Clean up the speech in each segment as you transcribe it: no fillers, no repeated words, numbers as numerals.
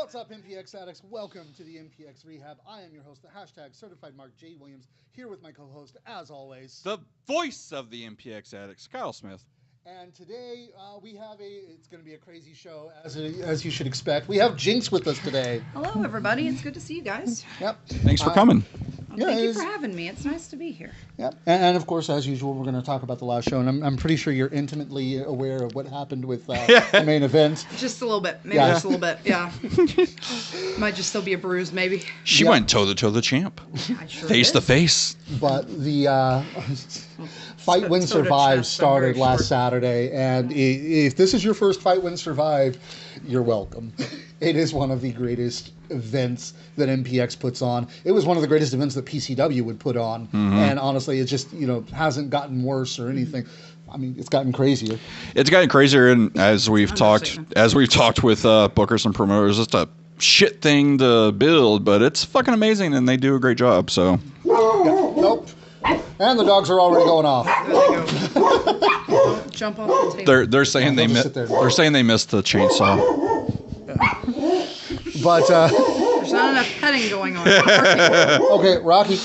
What's up, MPX addicts? Welcome to the MPX Rehab. I am your host, the hashtag Certified Mark J. Williams, here with my co-host, as always, the voice of the MPX addicts, Kyle Smith. And today we have it's going to be a crazy show, as you should expect. We have Jinx with us today. Hello, everybody. It's good to see you guys. Yep. Thanks for coming. Thank you for having me. It's nice to be here. Yep. And of course, as usual, we're going to talk about the last show. And I'm pretty sure you're intimately aware of what happened with the main event. Just a little bit. Maybe just a little bit. Yeah. Might just still be a bruise, maybe. She went toe-to-toe the champ. I sure Face did. to face. But the Fight Win Survive started last Saturday. And if this is your first Fight Win Survive, you're welcome. It is one of the greatest events that MPX puts on. It was one of the greatest events that PCW would put on. Mm-hmm. And honestly, it just, hasn't gotten worse or anything. I mean, it's gotten crazier. It's gotten crazier, and as we've talked with bookers and promoters, it's a shit thing to build, but it's fucking amazing, and they do a great job. So. Yeah. Nope. And the dogs are already going off. There they go. Don't jump off the table. They're saying they missed the chainsaw. But there's not enough petting going on. Okay, Rocky,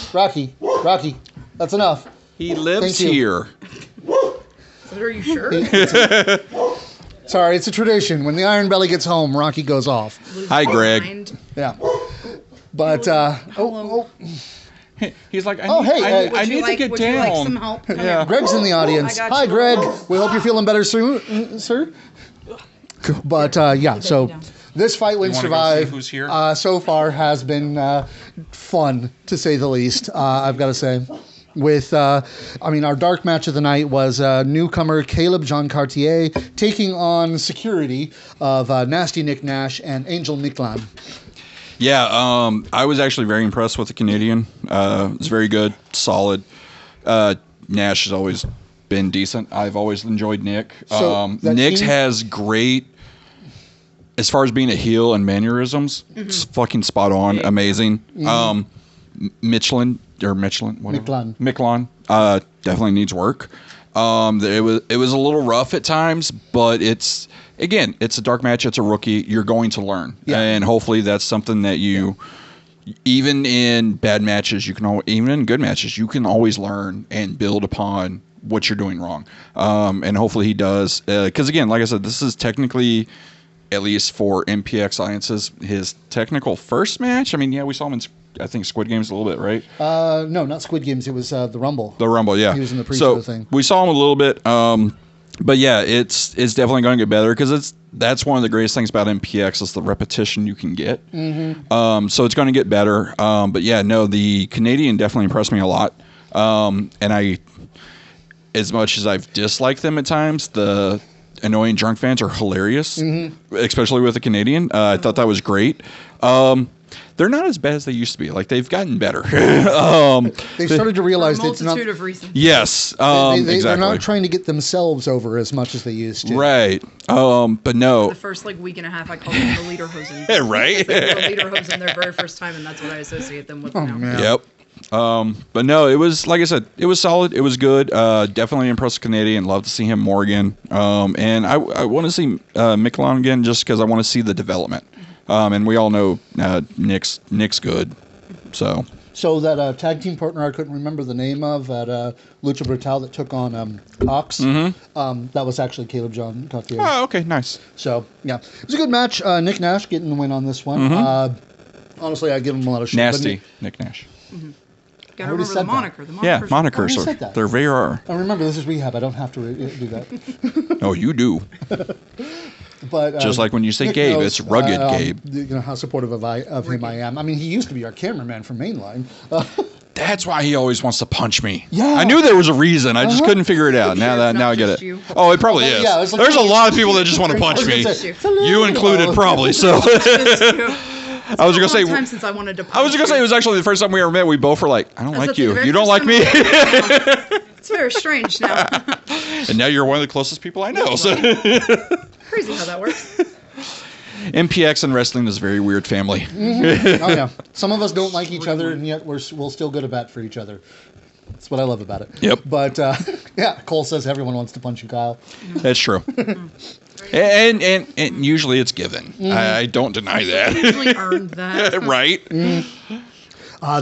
that's enough. He lives here. Are you sure? Sorry, it's a tradition. When the Iron Belly gets home, Rocky goes off. Hi, Greg. Yeah. But he's like, I need to get down. Would you like some help? Come here. Greg's in the audience. Hi, Greg. We hope you're feeling better soon, sir. But so this Fight Win Survive who's here? So far has been fun, to say the least. I've got to say. With, our dark match of the night was newcomer Caleb Jean Cartier taking on security of Nasty Nick Nash and Angel Niklan. Yeah, I was actually very impressed with the Canadian. It's very good, solid. Nash has always been decent. I've always enjoyed Nick. Nick has great, as far as being a heel and mannerisms, it's fucking spot on, amazing. Mm-hmm. Michelin, whatever. Michelin definitely needs work. It was a little rough at times, but it's a dark match. It's a rookie. You're going to learn, and hopefully that's something that you, even in bad matches, even in good matches, you can always learn and build upon what you're doing wrong. And hopefully he does, because again, like I said, this is technically, at least for MPX Alliances, his technical first match. I mean, we saw him in, I think, Squid Games a little bit, right? No, not Squid Games. It was the Rumble. The Rumble, yeah. He was in the pre-show thing. We saw him a little bit, but yeah, it's definitely going to get better because that's one of the greatest things about MPX is the repetition you can get. Mm-hmm. So it's going to get better. But yeah, no, the Canadian definitely impressed me a lot. And I, as much as I've disliked them at times, the annoying drunk fans are hilarious, especially with the Canadian. I thought that was great. They're not as bad as they used to be. Like, they've gotten better. They've started to realize that it's not. Multitude of reasons. Yes, exactly. They're not trying to get themselves over as much as they used to. Right. But no. For the first week and a half, I called them the Lederhosen. Yeah, right. They were Lederhosen their very first time, and that's what I associate them with now. Man. Yep. But no, it was, like I said, it was solid. It was good. Definitely impressed Canadian. Love to see him more again. And I want to see Michelin again just because I want to see the development. And we all know Nick's good. So that tag team partner I couldn't remember the name of at Lucha Brutal that took on Ox, that was actually Caleb Jean Cartier. Oh, okay, nice. So, yeah. It was a good match. Nick Nash getting the win on this one. Honestly, I give him a lot of shit. Nasty Nick Nash. Mm-hmm. Gotta remember the moniker. The yeah, monikers. They're very rare. I remember, this is Rehab. I don't have to do that. Oh, you do. But just like when you say Nick Gabe, knows, it's rugged Gabe. You know how supportive of him I am. I mean, he used to be our cameraman for Mainline. That's why he always wants to punch me. Yeah. I knew there was a reason. I just couldn't figure it out. Now I get it. You. Oh, it probably is. Yeah, like, there's a lot of people that just want to punch me. You included, probably. So. I was going to say. Time since I wanted to. I was going to say it was actually the first time we ever met. We both were like, I don't like you. You don't like me. It's very strange now. And now you're one of the closest people I know. So. Crazy how that works. MPX and wrestling is a very weird family. Mm-hmm. Oh yeah, some of us don't like each other, and yet we'll still go to bat for each other. That's what I love about it. Yep. But yeah, Cole says everyone wants to punch you, Kyle. That's true. And usually it's given. I don't deny that. Usually earned that. Right?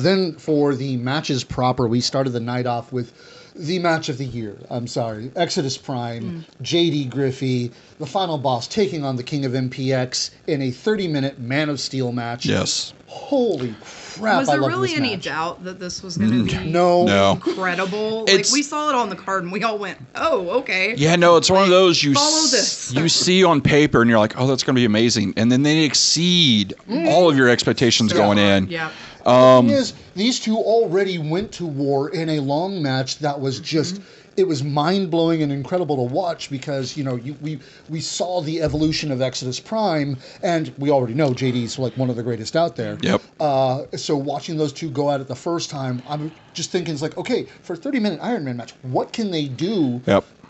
Then for the matches proper, we started the night off with the match of the year. I'm sorry. Exodus Prime, JD Griffey, the final boss taking on the King of MPX in a 30-minute Man of Steel match. Yes. Holy crap, Was I there love really this any match. doubt that this was going to be No. incredible? Like, It's- we saw it on the card and we all went, oh, okay. Yeah, no, it's one of those follow this. you see on paper and you're like, oh, that's going to be amazing. And then they exceed all of your expectations going in. Yeah. The thing is, these two already went to war in a long match that was just, it was mind-blowing and incredible to watch because, you know, we saw the evolution of Exodus Prime, and we already know JD's like one of the greatest out there. Yep. So watching those two go at it the first time, I'm just thinking, it's like, okay, for a 30-minute Iron Man match, what can they do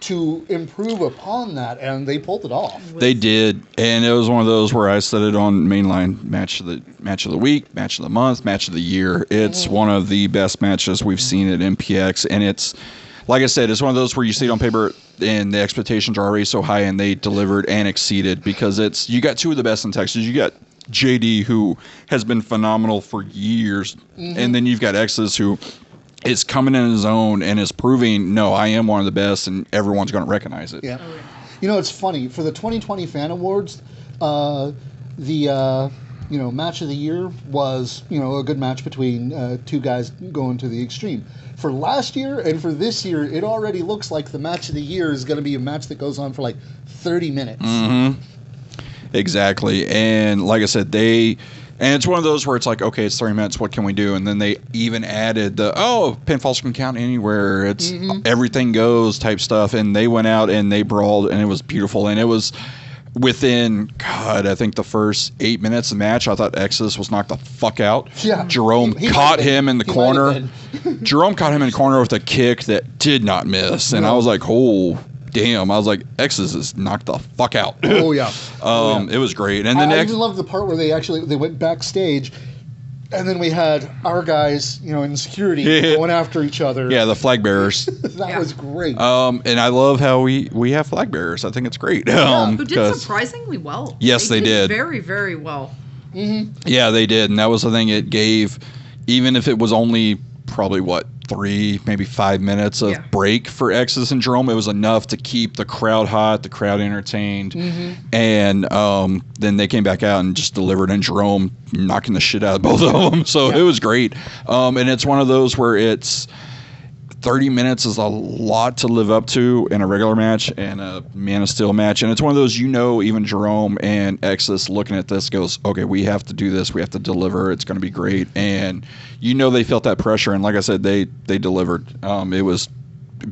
to improve upon that? And they pulled it off. They did, and it was one of those where I said it on Mainline match of the week, match of the month, match of the year. It's one of the best matches we've seen at MPX, and it's like I said, it's one of those where you see it on paper and the expectations are already so high, and they delivered and exceeded because you got two of the best in Texas. You got JD, who has been phenomenal for years, and then you've got Exodus, who is coming in his own and is proving, no, I am one of the best, and everyone's going to recognize it. Yeah. You know, it's funny. For the 2020 Fan Awards, match of the year was, a good match between two guys going to the extreme. For last year and for this year, it already looks like the match of the year is going to be a match that goes on for like 30 minutes. Exactly. And like I said, and it's one of those where it's like, okay, it's 30 minutes, what can we do? And then they even added pinfalls can count anywhere. It's everything goes type stuff. And they went out and they brawled, and it was beautiful. And it was within, I think the first 8 minutes of the match, I thought Exodus was knocked the fuck out. Yeah. Jerome caught him in the corner. Jerome caught him in the corner with a kick that did not miss. And I was like, oh, damn. I was like, Exodus is knocked the fuck out. Oh, yeah. It was great. And then I even loved the part where they went backstage, and then we had our guys, in security going after each other. Yeah, the flag bearers. That was great. And I love how we have flag bearers. I think it's great. Who did surprisingly well. Yes, they did. Very, very well. Yeah, they did. And that was the thing it gave, even if it was only probably 3, maybe 5 minutes of break for Exodus and Jerome, it was enough to keep the crowd hot, the crowd entertained, and then they came back out and just delivered, and Jerome knocking the shit out of both of them. So it was great. And it's one of those where it's 30 minutes is a lot to live up to in a regular match and a Man of Steel match. And it's one of those, even Jerome and Exodus looking at this goes, okay, we have to do this. We have to deliver. It's going to be great. And they felt that pressure. And like I said, they delivered. It was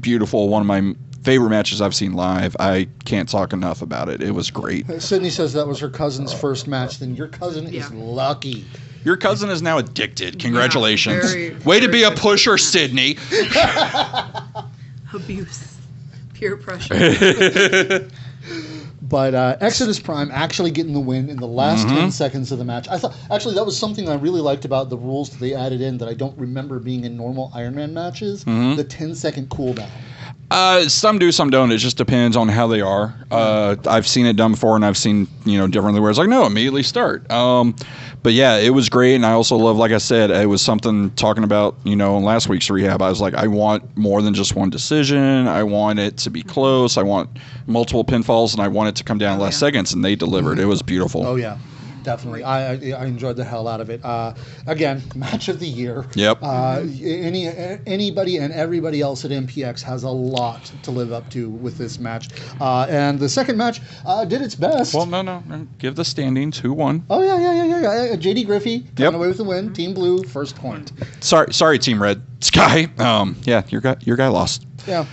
beautiful. One of my favorite matches I've seen live. I can't talk enough about it. It was great. Sydney says that was her cousin's first match. Then your cousin is lucky. Your cousin is now addicted. Congratulations. Yeah, Way to be a pusher, Sydney. Abuse. Peer pressure. But Exodus Prime actually getting the win in the last 10 seconds of the match. I thought, actually, that was something I really liked about the rules that they added in that I don't remember being in normal Iron Man matches. The 10-second cooldown. Some do, some don't. It just depends on how they are. I've seen it done before, and I've seen, differently where it's like, no, immediately start. But yeah, it was great. And I also love, like I said, it was something talking about, in last week's rehab. I was like, I want more than just one decision. I want it to be close. I want multiple pinfalls, and I want it to come down in less seconds. And they delivered. It was beautiful. Oh, yeah. Definitely. I enjoyed the hell out of it. Again, match of the year. Yep. Anybody and everybody else at MPX has a lot to live up to with this match. And the second match did its best. Well, no. Give the standings. Who won? Oh, yeah. JD Griffey coming away with the win. Team Blue, first point. Sorry, Team Red. Sky. Your guy lost. Yeah.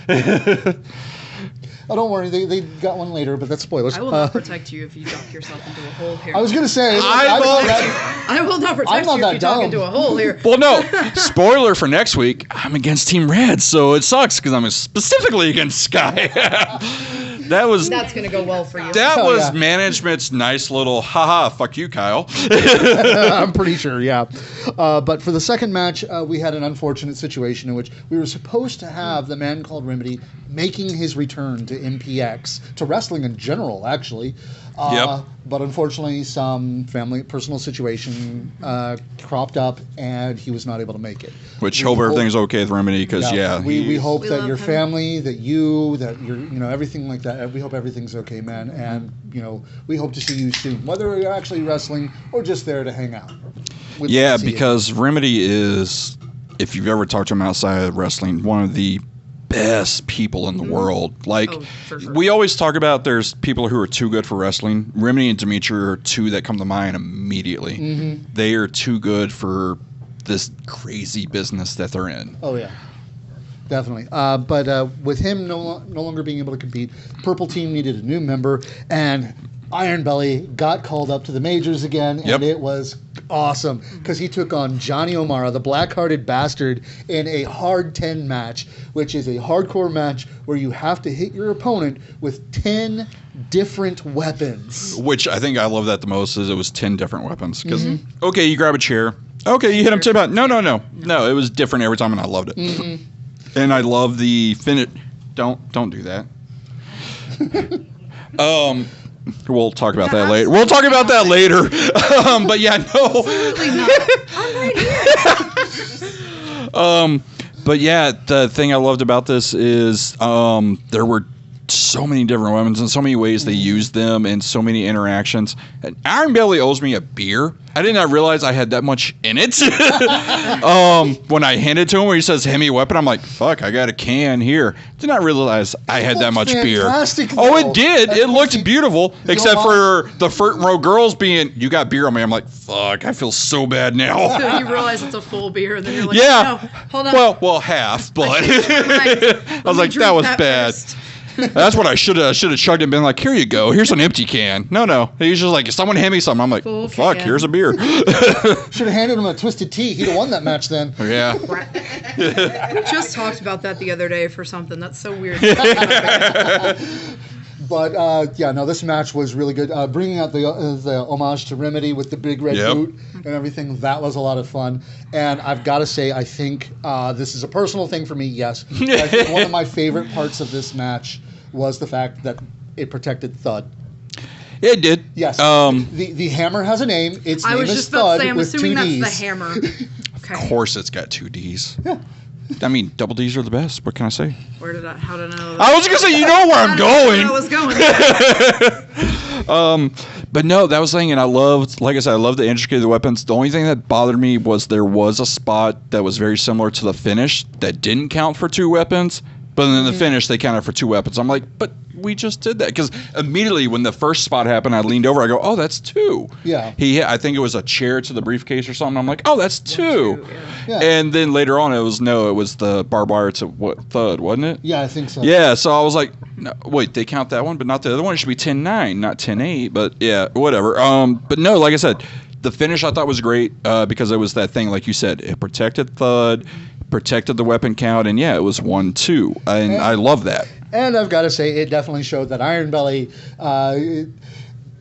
Oh, don't worry. They got one later, but that's spoilers. I will not protect you if you duck yourself into a hole here. I was going to say. I will not protect you if you duck into a hole here. Well, no. Spoiler for next week. I'm against Team Red, so it sucks because I'm specifically against Sky. That's gonna go well for you. That was management's nice little haha. Fuck you, Kyle. I'm pretty sure, yeah. But for the second match, we had an unfortunate situation in which we were supposed to have the man called Remedy making his return to MPX, to wrestling in general, actually. But unfortunately, some personal situation cropped up, and he was not able to make it. Which hope everything's okay with Remedy, because we hope that your family, that your everything like that. We hope everything's okay, man, and we hope to see you soon, whether you're actually wrestling or just there to hang out. Yeah, because Remedy is, if you've ever talked to him outside of wrestling, one of the best people in the world. Like, for sure. We always talk about there's people who are too good for wrestling. Remedy and Dimitri are two that come to mind immediately. Mm-hmm. They are too good for this crazy business that they're in. Oh, yeah. Definitely. But with him no longer being able to compete, Purple Team needed a new member, and Iron Belly got called up to the majors again, and it was awesome because he took on Johnny O'Mara, the black-hearted bastard, in a hard 10 match, which is a hardcore match where you have to hit your opponent with 10 different weapons. Which I think I love that the most is it was 10 different weapons. Because, okay, you grab a chair. Okay, you hit him 10 times. No, it was different every time, and I loved it. Mm-hmm. And I love the finish. Don't do that. We'll talk about that later. We'll talk about that later. But yeah, no. Absolutely not. I'm right here. But yeah, the thing I loved about this is there were so many different weapons and so many ways they used them and so many interactions. And Iron Belly owes me a beer. I did not realize I had that much in it. When I handed it to him where he says heavy weapon, I'm like, fuck, I got a can here. Did not realize I had that much beer. Oh, it did. It looked beautiful, except for the front row girls being, you got beer on me. I'm like, fuck, I feel so bad now. So you realize it's a full beer, and then you're like, yeah. No, hold on. Well, half, but I was like, that was bad. That's what I should have chugged and been like, here you go. Here's an empty can. No. He's just like, someone hand me something. I'm like, fuck, here's a beer. Should have handed him a Twisted Tea. He'd have won that match then. Yeah. We just talked about that the other day for something. That's so weird. But, this match was really good. Bringing out the homage to Remedy with the big red boot and everything, that was a lot of fun. And I've got to say, I think this is a personal thing for me, yes. But I think one of my favorite parts of this match was the fact that it protected Thud. It did. Yes. The hammer has a name. Its name is Thud with 2 Ds. I'm assuming that's the hammer. Okay. Of course it's got 2 Ds. Yeah. I mean, double D's are the best. What can I say? How did I know that? I was going to say, you know where I'm going. I was going. But no, that was the thing, and I loved the intricacy of the weapons. The only thing that bothered me was there was a spot that was very similar to the finish that didn't count for 2 weapons, but then the finish, they counted for 2 weapons. I'm like, but we just did that. Because immediately when the first spot happened, I leaned over, I go, oh, that's 2. Yeah. I think it was a chair to the briefcase or something. I'm like, oh, that's 2. Yeah. And then later on, it was the barbed wire to Thud, wasn't it? Yeah, I think so. Yeah, so I was like, no, wait, they count that one, but not the other one? It should be 10-9, not 10-8, but yeah, whatever. But no, like I said, the finish I thought was great because it was that thing, like you said, it protected Thud, protected the weapon count, and yeah, it was 1-2, and I love that. And I've got to say, it definitely showed that Iron Belly,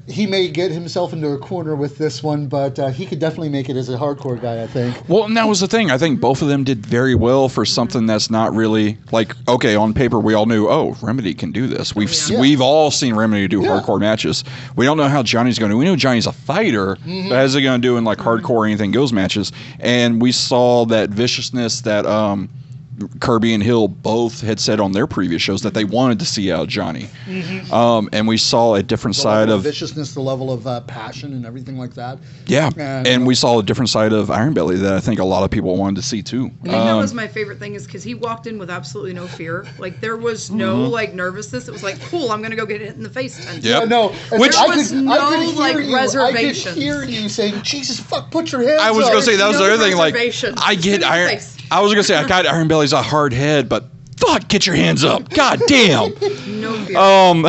he may get himself into a corner with this one, but he could definitely make it as a hardcore guy, I think. Well, and that was the thing. I think both of them did very well for something that's not really, like, okay, on paper we all knew, oh, Remedy can do this. We've all seen Remedy do hardcore matches. We don't know how Johnny's going to do. We know Johnny's a fighter, but how's he going to do in, like, hardcore anything goes matches? And we saw that viciousness that Kirby and Hill both had said on their previous shows that they wanted to see out of Johnny. And we saw a different side of viciousness, the level of passion and everything like that. Yeah, and we saw a different side of Iron Belly that I think a lot of people wanted to see too. I think that was my favorite thing is because he walked in with absolutely no fear. Like there was no like nervousness. It was like, cool, I'm gonna go get hit in the face. Yeah, no. Which there was no like reservations. I could hear you saying, Jesus fuck, put your hands up. I was gonna say that was the other thing. Like I get Iron. I was gonna say I got Iron Belly's a hard head, but fuck, get your hands up! God damn. No fear. I'll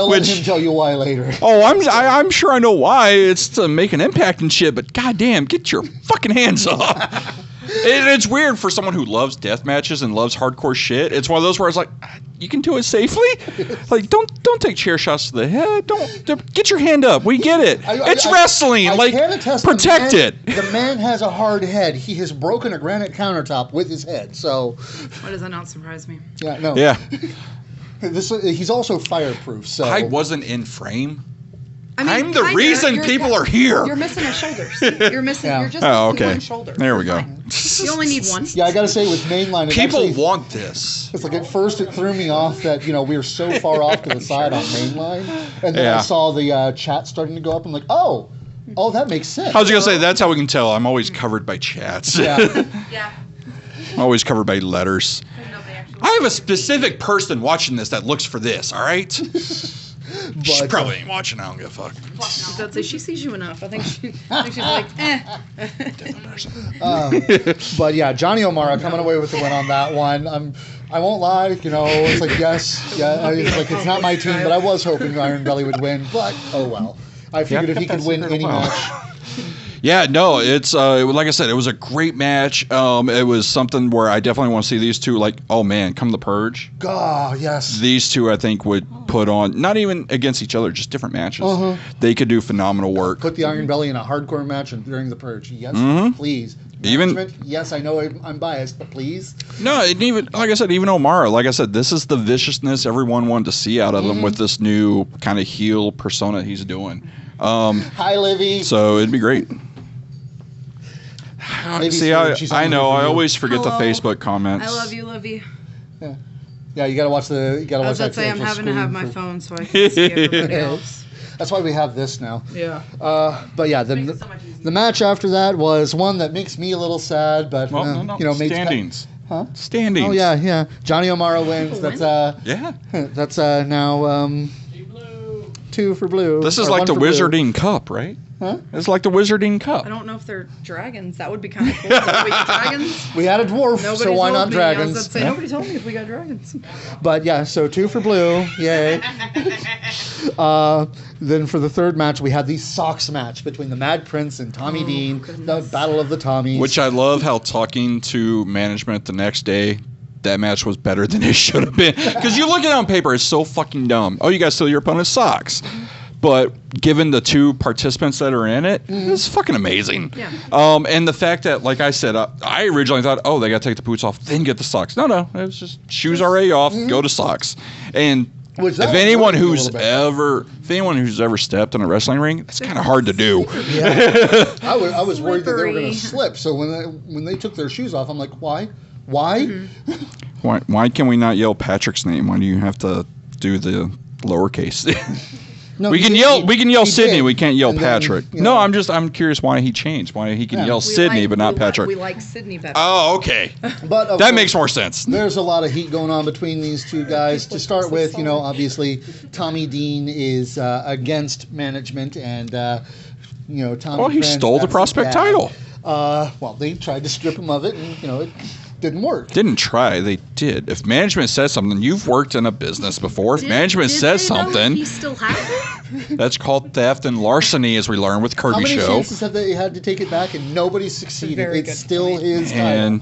let him tell you why later. Oh, I'm sure I know why. It's to make an impact and shit. But god damn, get your fucking hands up. It's weird for someone who loves death matches and loves hardcore shit. It's one of those where it's like, you can do it safely. Like, don't take chair shots to the head. Don't get your hand up. We get it. It's wrestling. I like, can attest protect it. The man has a hard head. He has broken a granite countertop with his head. So, why does that not surprise me? Yeah, no. Yeah. He's also fireproof. So I wasn't in frame. I mean, I'm the reason people are here. You're missing a shoulder. You're missing. Yeah. You're just Oh, missing okay. one shoulder. There we go. You only need one. Yeah, I gotta say with mainline, People actually, want this. it's like at first it threw me off that we were so far off to the side on mainline, and then I Yeah. saw the chat starting to go up. I'm like, oh, that makes sense. I was gonna say that's how we can tell. I'm always covered by chats. Yeah. Yeah. I'm always covered by letters. I have a specific person watching this that looks for this. All right. She probably ain't watching. I don't give a fuck. That's it. She sees you enough. I think she's like, Different person. But yeah, Johnny O'Mara coming away with the win on that one. I won't lie, it's like it's like it's not my team, but I was hoping Iron Belly would win. But oh well, I figured if he could win any match. Yeah, no, it's like I said, it was a great match. It was something where I definitely want to see these two. Like, oh man, come the Purge. God, yes. These two, I think, would put on not even against each other, just different matches. They could do phenomenal work. Put the Iron Belly in a hardcore match and during the Purge. Yes, please. Even yes, I know I'm biased, but please. No, and even like I said, even O'Mara. Like I said, this is the viciousness everyone wanted to see out of him with this new kind of heel persona he's doing. Hi, Livy. So it'd be great. See, I know. I always forget the Hello. Facebook comments. I love you, Livy. Yeah, you gotta watch the. You gotta I watch was about that. to say I'm actual having to have screen my for- phone so I can see everybody else. That's why we have this now. Yeah. But yeah, then Makes it so much easier. the match after that was one that makes me a little sad, but Well, no. makes Standings. Huh? Standings. Oh yeah. Johnny O'Mara wins. People That's Yeah. that's now 2 for blue. This is or like 1 the for blue. Wizarding Cup, right? Huh? It's like the Wizarding Cup. I don't know if they're dragons. That would be kind of cool. If we got dragons. We had a dwarf, Nobody so why told not me. dragons? I was about to say, nobody told me if we got dragons. But yeah, so 2 for blue, yay. Then for the third match, we had the Sox match between the Mad Prince and Tommy Dean, goodness. the Battle of the Tommies. Which I love how talking to management the next day, that match was better than it should have been. Because you look at it on paper, it's so fucking dumb. Oh, you guys steal your opponent's socks. But given the two participants that are in it, it's fucking amazing. Yeah. And the fact that, like I said, I originally thought, oh, they got to take the boots off, then get the socks. No, it was just shoes already off, go to socks. And Which if that was anyone working a who's little bit. ever stepped in a wrestling ring, it's kind of hard to do. Yeah. I was worried that they were going Slippery. to slip. So when they took their shoes off, I'm like, why? Why? Why can we not yell Patrick's name? Why do you have to do the lowercase? No, we can he- yell. he- We can yell he Sydney. did. We can't yell And then, Patrick. you know- No, I'm curious why he changed. Why he can Yeah. yell We Sydney like- but not we like- Patrick. We like Sydney better. Oh, okay. But of That course, makes more sense. There's a lot of heat going on between these two guys. To start with, obviously Tommy Dean is against management, and Tommy. Well, he Prince, stole the that's prospect his title. Well, they tried to strip him of it, and it didn't work. Didn't try. They did. If management says something, you've worked in a business before. If management says they, though? something, He still has it? that's called theft and larceny, as we learned with How Kirby many Show. chances have they had to take it back, and nobody succeeded? Very It's good still point. his title.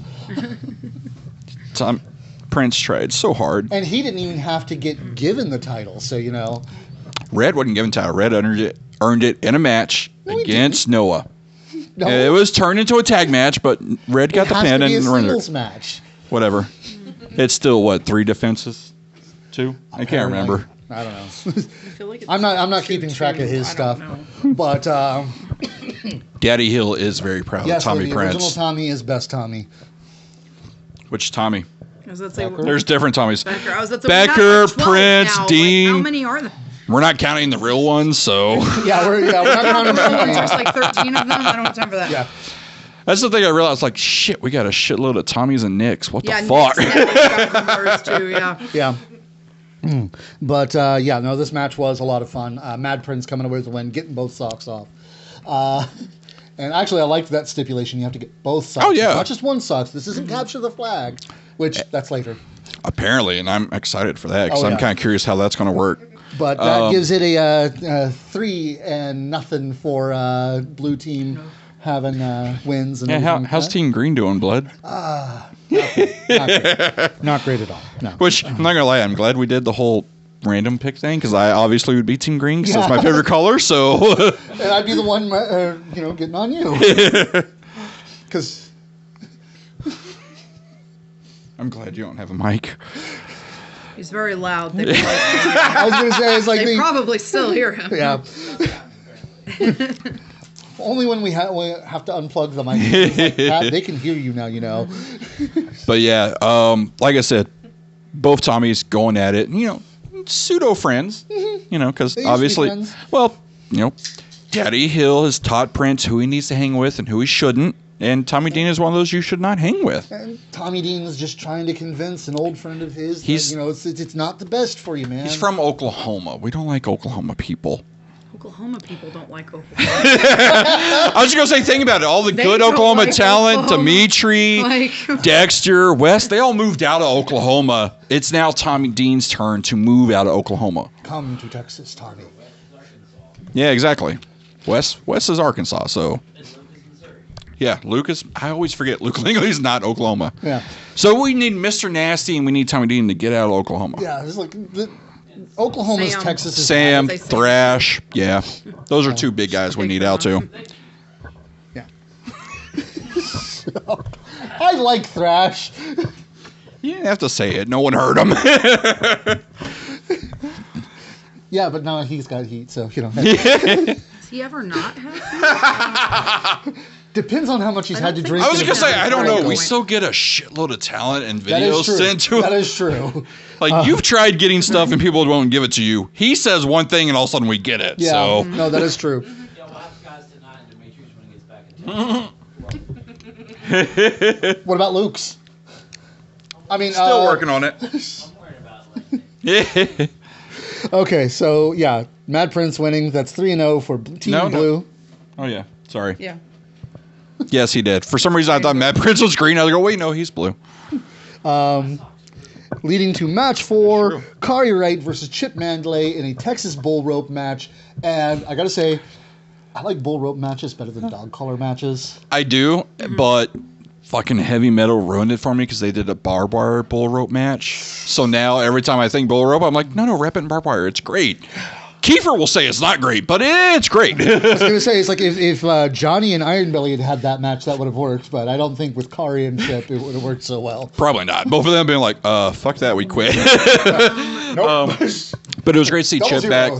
And Prince tried so hard. And he didn't even have to get given the title, so Red wasn't given title. Red earned it in a match No, he against Noah. no, It was turned into a tag match, but Red got it the has pin to be a and earned singles it. match. Whatever. It's still what, 3 defenses? 2? I can't remember. I don't know. I feel like it's I'm not 2-2. keeping track of his I stuff. don't know. But Daddy Hill is very proud yes, of Tommy the original Prince. Tommy is best Tommy. Which Tommy? I was about to say, Becker? There's different Tommies. Becker. I was about to Becker, we have like 12 Prince, now. Dean. Like, how many are there? We're not counting the real ones, so Yeah, we're not counting There's Tommy. like 13 of them. I don't have time for that. Yeah. that's the thing I realized. Like, shit, we got a shitload of Tommies and Nicks. What Yeah, the fuck? Nick's definitely got numbers too. Yeah. Yeah. But this match was a lot of fun. Mad Prince coming away with the win, getting both socks off. And actually, I liked that stipulation. You have to get both socks. Oh, yeah. Not just one socks. This isn't capture the flag, which that's later. Apparently, and I'm excited for that because Oh, I'm yeah. kind of curious how that's going to work. But that gives it a 3-0 for blue team. having wins. And Yeah, how's Team Green doing, Blood? Not great at all. No. Which, I'm not going to lie, I'm glad we did the whole random pick thing, because I obviously would be Team Green, because that's my favorite color, so... And I'd be the one, getting on you. Because... I'm glad you don't have a mic. He's very loud. They I was going to say, it's like they probably still hear him. Yeah. Only when we have to unplug the mic. Like that, they can hear you now, But yeah, like I said, both Tommies going at it. Pseudo friends. Because obviously, well, Daddy Hill has taught Prince who he needs to hang with and who he shouldn't. And Tommy Dean is one of those you should not hang with. And Tommy Dean is just trying to convince an old friend of his that, it's not the best for you, man. He's from Oklahoma. We don't like Oklahoma people. Oklahoma people don't like Oklahoma. I was just going to say, think about it. All the good Oklahoma talent, Dimitri, Dexter, West, they all moved out of Oklahoma. It's now Tommy Dean's turn to move out of Oklahoma. Come to Texas, Tommy. Yeah, exactly. West is Arkansas, so... Yeah, Lucas. I always forget Luke Langley's not Oklahoma. Yeah. So we need Mr. Nasty and we need Tommy Dean to get out of Oklahoma. Yeah, it's like Oklahoma's Sam. Texas. Sam, Thrash. Yeah, those are two big guys we need out too. Yeah. I like Thrash. You didn't have to say it. No one heard him. Yeah, but now he's got heat, so Has he ever not had heat? Depends on how much he's had to drink. I was going to say, I don't know. We still get a shitload of talent and videos sent to him. That is true. Like, you've tried getting stuff and people won't give it to you. He says one thing and all of a sudden we get it. Yeah, so. No, that is true. What about Luke's? I mean, still working on it. Yeah. Okay, so yeah, Mad Prince winning. That's 3-0 for Team Blue. Oh yeah, sorry. Yeah. Yes, he did. For some reason, I thought Mad Prince was green. I was like, oh wait, no, he's blue. Leading to match 4, Kari Wright versus Chip Mandalay in a Texas bull rope match. And I gotta say, I like bull rope matches better than dog collar matches. I do, but fucking Heavy Metal ruined it for me because they did a barbed wire bull rope match. So now every time I think bull rope, I'm like, no, wrap it in barbed wire. It's great. Kiefer will say it's not great, but it's great. I was going to say, it's like if Johnny and Iron Belly had that match, that would have worked. But I don't think with Kari and Chip, it would have worked so well. Probably not. Both of them being like, fuck that, we quit. Nope. But it was great to see Chip back.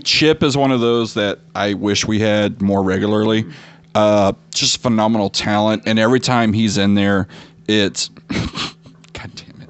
Chip is one of those that I wish we had more regularly. Just phenomenal talent. And every time he's in there, it's... God damn it.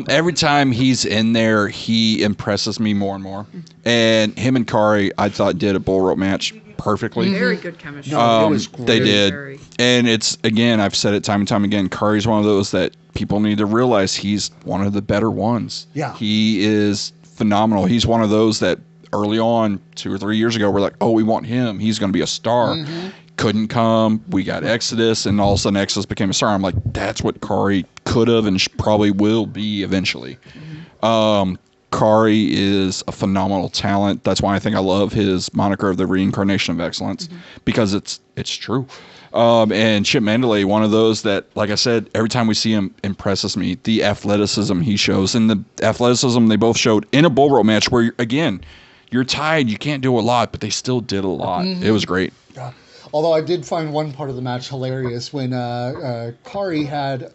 Every time he's in there, he impresses me more and more. And him and Kari, I thought, did a bull rope match perfectly. Very good chemistry. No, it was great. They did. And it's, again, I've said it time and time again, Kari's one of those that people need to realize he's one of the better ones. Yeah. He is phenomenal. He's one of those that early on, 2 or 3 years ago, we're like, oh, we want him. He's going to be a star. Mm-hmm. Couldn't come. We got Exodus, and all of a sudden Exodus became a star. I'm like, that's what Kari could have and probably will be eventually. Mm-hmm. Kari is a phenomenal talent. That's why I think I love his moniker of the reincarnation of excellence, because it's true. And Chip Mandalay, one of those that, like I said, every time we see him impresses me. The athleticism he shows, and the athleticism they both showed in a bull rope match where, again, you're tied, you can't do a lot, but they still did a lot. Mm-hmm. It was great. Yeah. Although I did find one part of the match hilarious when Kari had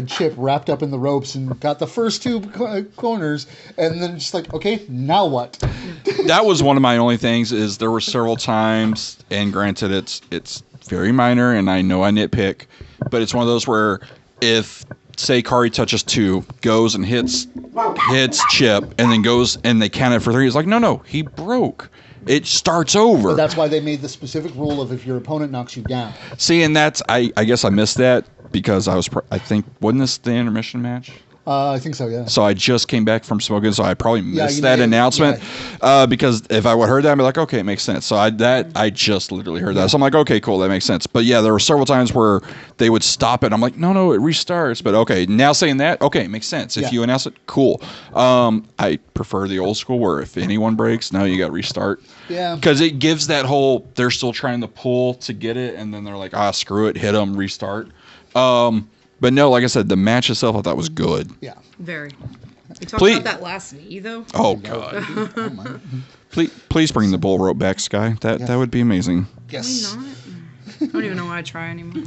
Chip wrapped up in the ropes and got the first 2 corners, and then just like, okay, now what? That was one of my only things. Is there were several times, and granted, it's very minor, and I know I nitpick, but it's one of those where if, say, Kari touches 2, goes and hits Chip, and then goes and they count it for 3. It's like, no, he broke. It starts over. But that's why they made the specific rule of if your opponent knocks you down. See, and that's I guess I missed that because I think wasn't this the intermission match? I think so, yeah. So I just came back from smoking, so I probably missed that may- announcement. Because if I would have heard that, I'd be like, okay, it makes sense. So I just literally heard that. So I'm like, okay, cool, that makes sense. But yeah, there were several times where they would stop it. I'm like, no, it restarts. But okay, now saying that, okay, it makes sense. If you announce it, cool. I prefer the old school where if anyone breaks, now you got to restart. Yeah. Because it gives that whole, they're still trying to pull to get it, and then they're like, screw it, hit them, restart. But no, like I said, the match itself I thought was good. Yeah. Very. We talked about that last knee, though. Oh, God. Please bring the bull rope back, Sky. That would be amazing. Yes. Can we not? I don't even know why I try anymore.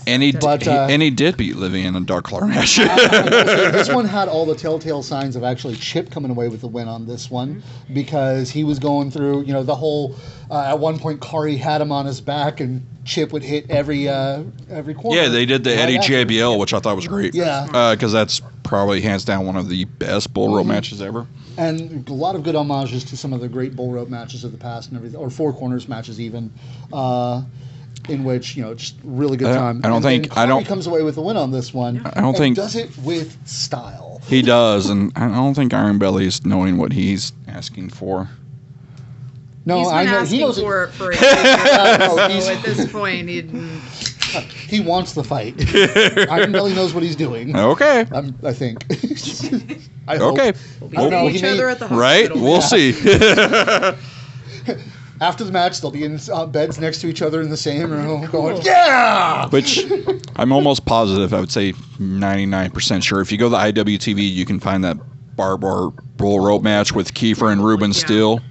and he did beat Livy in a dark color match. This one had all the telltale signs of actually Chip coming away with the win on this one because he was going through, the whole. At one point, Kari had him on his back, and Chip would hit every corner. Yeah, they did the Eddie JBL, which I thought was great. Yeah, because that's probably hands down one of the best bull rope matches ever. And a lot of good homages to some of the great bull rope matches of the past and everything, or four corners matches even, in which just really good time. Kari comes away with the win on this one. I don't think does it with style. He does, and I don't think Iron Belly's knowing what he's asking for. No, he's been I know asking he knows for it for a year. So at this point, he wants the fight. Iron Belly knows what he's doing. Okay. I think. I okay. Hope. We'll be seeing each other at the hospital. Right? We'll see. After the match, they'll be in beds next to each other in the same room going, yeah! Which I'm almost positive, I would say 99% sure. If you go to the IWTV, you can find that Barbar bull rope match with Kiefer and Ruben Steele.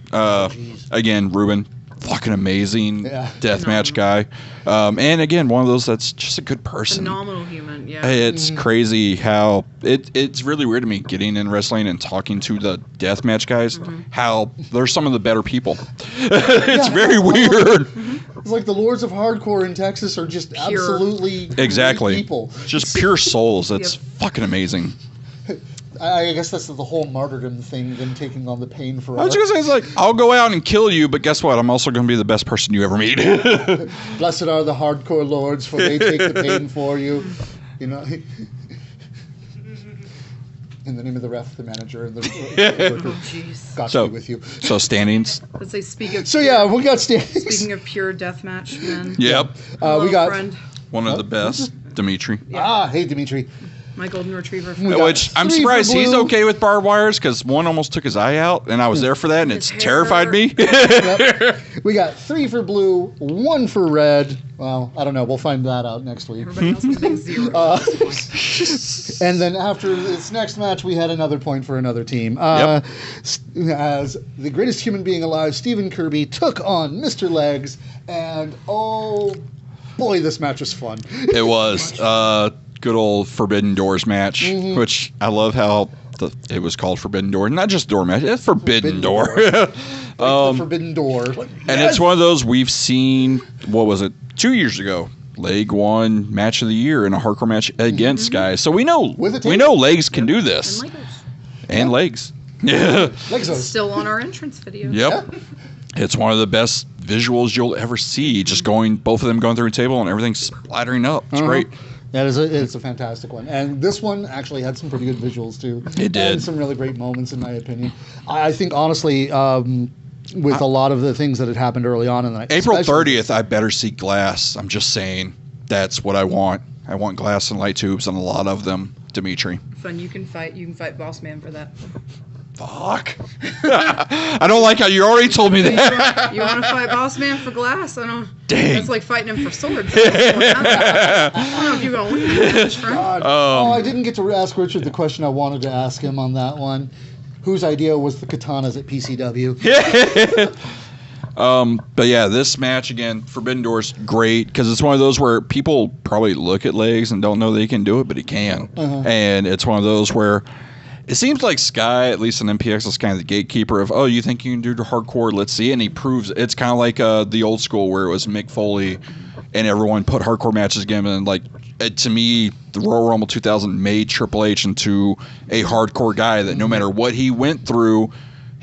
Again, Ruben, fucking amazing deathmatch guy. And again, one of those that's just a good person. Phenomenal human, yeah. It's crazy how it's really weird to me getting in wrestling and talking to the deathmatch guys, how they're some of the better people. It's very weird. It's like the Lords of Hardcore in Texas are just absolutely exactly people. Just pure souls. That's fucking amazing. I guess that's the whole martyrdom thing, them taking on the pain forever. I was going to say, it's like, I'll go out and kill you, but guess what? I'm also going to be the best person you ever meet. Blessed are the hardcore lords, for they take the pain for you. In the name of the ref, the manager, and the worker. Got to be with you. So standings. Let's say speak of. So we got standings. Speaking of pure deathmatch men. Yep. We got friend. One of the best, Dimitri. Yeah. Hey, Dimitri. My golden retriever. Which I'm surprised he's okay with barbed wires because one almost took his eye out, and I was there for that, and it's terrified me. Yep. We got 3 for blue, 1 for red. Well, I don't know. We'll find that out next week. Everybody else is getting 0. And then after this next match, we had another point for another team. As the greatest human being alive, Stephen Kirby took on Mr. Legs, and oh boy, this match was fun. It was. Good old Forbidden Doors match, which I love how it was called Forbidden Door. Not just door match, it's Forbidden Door. The Forbidden Door. And it's one of those we've seen, what was it, 2 years ago. Leg won match of the year in a hardcore match against guys. So we know Legs can do this. And Legs. Yeah. Legos. Still on our entrance video. Yep. Yeah. It's one of the best visuals you'll ever see. Just both of them going through a table and everything splattering up. It's great. Yeah, it's a fantastic one. And this one actually had some pretty good visuals, too. It did. And some really great moments, in my opinion. I think, honestly, with a lot of the things that had happened early on in the night. April 30th, I better see glass. I'm just saying. That's what I want. I want glass and light tubes and a lot of them, Dimitri. Fun. You can fight Boss Man for that. Fuck. I don't like how you already told me that. You want to fight Boss Man for glass? I don't. Dang. That's like fighting him for swords. I don't know if you're going to win that match, friend. I didn't get to ask Richard the question I wanted to ask him on that one. Whose idea was the katanas at PCW? But yeah, this match again, Forbidden Door's great because it's one of those where people probably look at Legs and don't know they can do it, but he can. And it's one of those where it seems like Sky, at least in MPX, is kind of the gatekeeper of, you think you can do hardcore? Let's see. And he proves it's kind of like the old school where it was Mick Foley and everyone put hardcore matches again. And like, to me, the Royal Rumble 2000 made Triple H into a hardcore guy that no matter what he went through,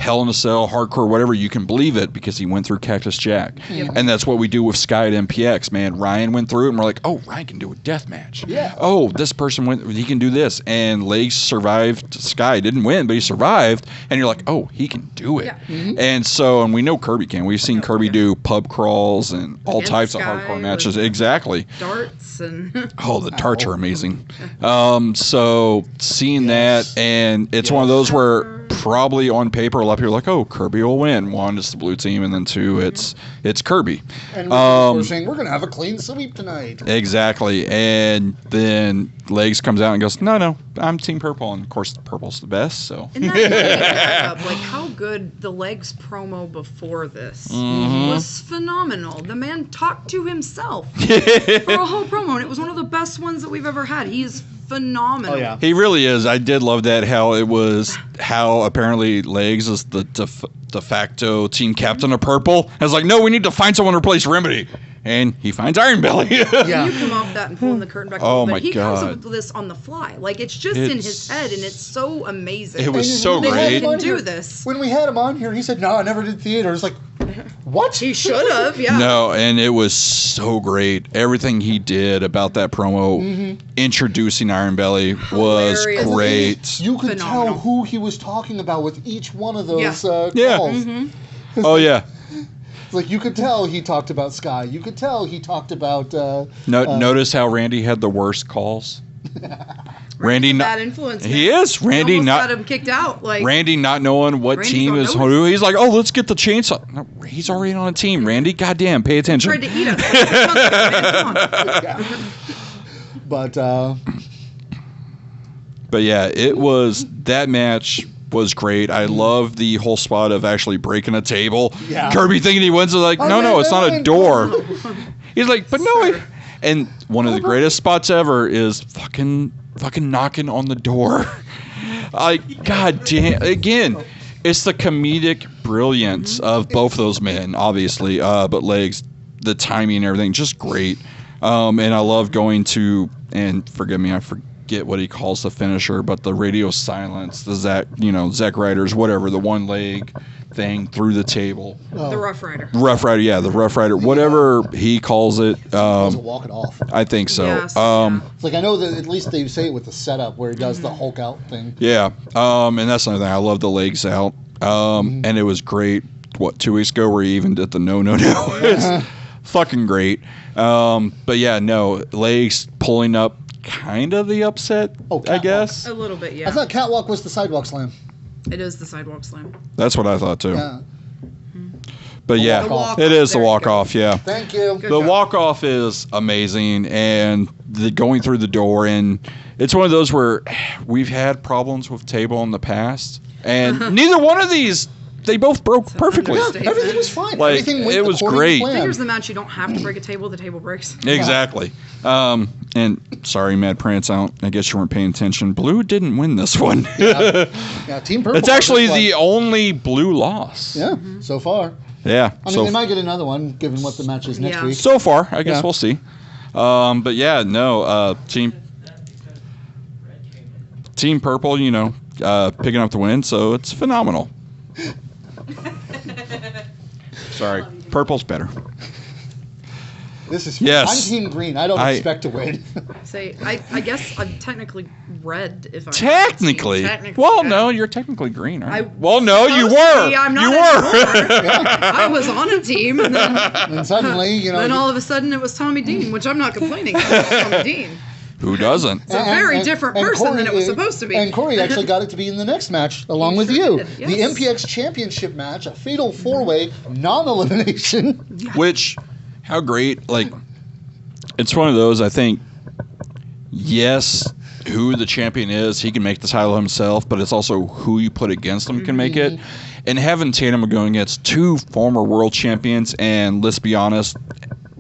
Hell in a Cell, Hardcore, whatever, you can believe it because he went through Cactus Jack. Yep. And that's what we do with Sky at MPX, man. Ryan went through it, and we're like, oh, Ryan can do a death match. Yeah. Oh, this person he can do this. And Legs survived. Sky didn't win, but he survived. And you're like, oh, he can do it. Yeah. And we know Kirby can. We've seen Kirby do pub crawls and all Against types of Sky hardcore matches. with Exactly. Darts and Oh, the darts are amazing. So seeing that, and it's one of those where probably on paper a lot of people are like, oh, Kirby will win. One, it's the blue team, and then two, it's Kirby. And we're saying we're going to have a clean sweep tonight. Exactly. And then Legs comes out and goes, no, I'm Team Purple. And of course, purple's the best. So. And that like how good the Legs promo before this was phenomenal. The man talked to himself for a whole promo, and it was one of the best ones that we've ever had. He is phenomenal. Oh, yeah. He really is. I did love that, how apparently Legs is the de facto team captain of Purple. I was like, no, we need to find someone to replace Remedy. And he finds Iron Belly. Yeah. You come off that and pulling the curtain back. Oh, but my he comes God. up with this on the fly. Like, it's just in his head, and it's so amazing. It was And so when they had great. him on Do here- this. When we had him on here, he said, no, I never did theater. It's like, what? He should have, yeah. No, and it was so great. Everything he did about that promo, introducing Iron Belly, was Hilarious. great. You could Phenomenal. tell who he was talking about with each one of those Yeah. calls. Oh, yeah. It's like you could tell he talked about Sky. You could tell he talked about. Notice how Randy had the worst calls? Randy, Bad influence. he man. is. Randy Almost not got him kicked out. Like Randy not knowing what Randy team don't is know who. He's like, oh, let's get the chainsaw. No, he's already on a team. Randy, goddamn, pay attention. tried to eat us. Come on. Yeah. But But yeah, that match was great. I love the whole spot of actually breaking a table. Yeah. Kirby thinking he wins. Like, Oh, no, yeah, it's no, not a no. door. He's like, but no. Sir. And one of the greatest spots ever is fucking knocking on the door. Like, god damn. Again, it's the comedic brilliance of both those men, obviously. But Legs, the timing and everything, just great. And I love going to, and forgive me, I forget what he calls the finisher, but the radio silence, the Zack Ryder's, whatever, the one leg thing through the table. The Rough Rider. Rough Rider, yeah, the Rough Rider, whatever he calls it. doesn't walk it off. I think so. Yes, It's like I know that at least they say it with the setup where he does the Hulk out thing. Yeah. And that's another thing. I love the legs out. And it was great. 2 weeks ago where he even did the no. It's fucking great. But yeah, no, legs pulling up kind of the upset, I Catwalk. guess. A little bit, yeah. I thought Catwalk was the sidewalk slam. It is the sidewalk slam. That's what I thought too. Yeah. But yeah, walk-off. it is the There you walk go. off. Yeah. Thank you. Good The job. walk off is amazing, and the going through the door, and it's one of those where we've had problems with table in the past, and neither one of these, they both broke perfectly. Yeah, Statement. everything was fine. Like, Everything went it was according to great. plan. Figures the match, you don't have to break a table, the table breaks. Exactly. And sorry, Mad Prince, I guess you weren't paying attention. Blue didn't win this one. Yeah, Team Purple. It's actually was the only blue loss. Yeah, so far. Yeah. I mean, they might get another one given what the match is next Yeah. week. So far, I guess Yeah. we'll see. But yeah, no, Team Purple, picking up the win, so it's phenomenal. Sorry, Purple's better. This is. Yes. I'm Team Green. I don't expect to win. Say, I guess I'm technically red if I'm Technically. Technically, Well, yeah. no, you're technically green, aren't you? I Well, no, you supposed to were. be. I'm not You were. anymore. I was on a team, and then, And suddenly, then all of a sudden it was Tommy Dean, which I'm not complaining about. It was Tommy Dean. Who doesn't? It's a very different person than it was supposed to be. And Corey actually got it to be in the next match along with sure you. did, The yes. MPX Championship match, a fatal four-way, non-elimination. Which, how great, like, it's one of those, I think, yes, who the champion is, he can make the title himself, but it's also who you put against him can make it. And having Tatum going against two former world champions, and let's be honest,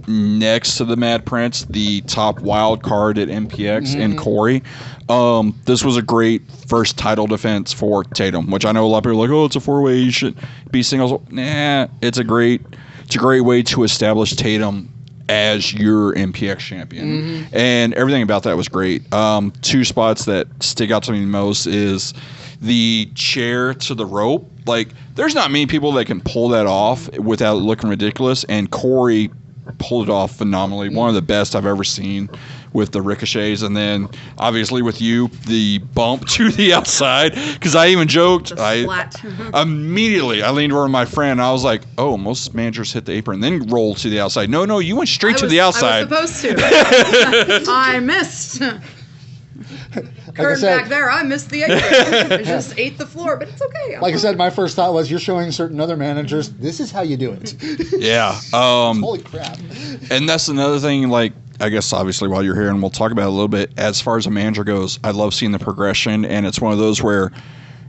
next to the Mad Prince, the top wild card at MPX and Corey, this was a great first title defense for Tatum, which I know a lot of people are like, oh, it's a four-way, you should be singles. Nah, it's a great way to establish Tatum as your MPX champion. And everything about that was great. Two spots that stick out to me most is the chair to the rope. Like, there's not many people that can pull that off without looking ridiculous, and Corey pulled it off phenomenally. One of the best I've ever seen with the ricochets, and then obviously with you, the bump to the outside, because I even joked, immediately I leaned over to my friend and I was like, oh, most managers hit the apron then roll to the outside. No, you went straight to the outside. I was supposed to. I missed. Curtain back there, I missed the apron. I just ate the floor, but it's okay. Like I said, my first thought was, you're showing certain other managers, this is how you do it. Yeah. Holy crap. And that's another thing, like, I guess obviously while you're here, and we'll talk about it a little bit, as far as a manager goes, I love seeing the progression, and it's one of those where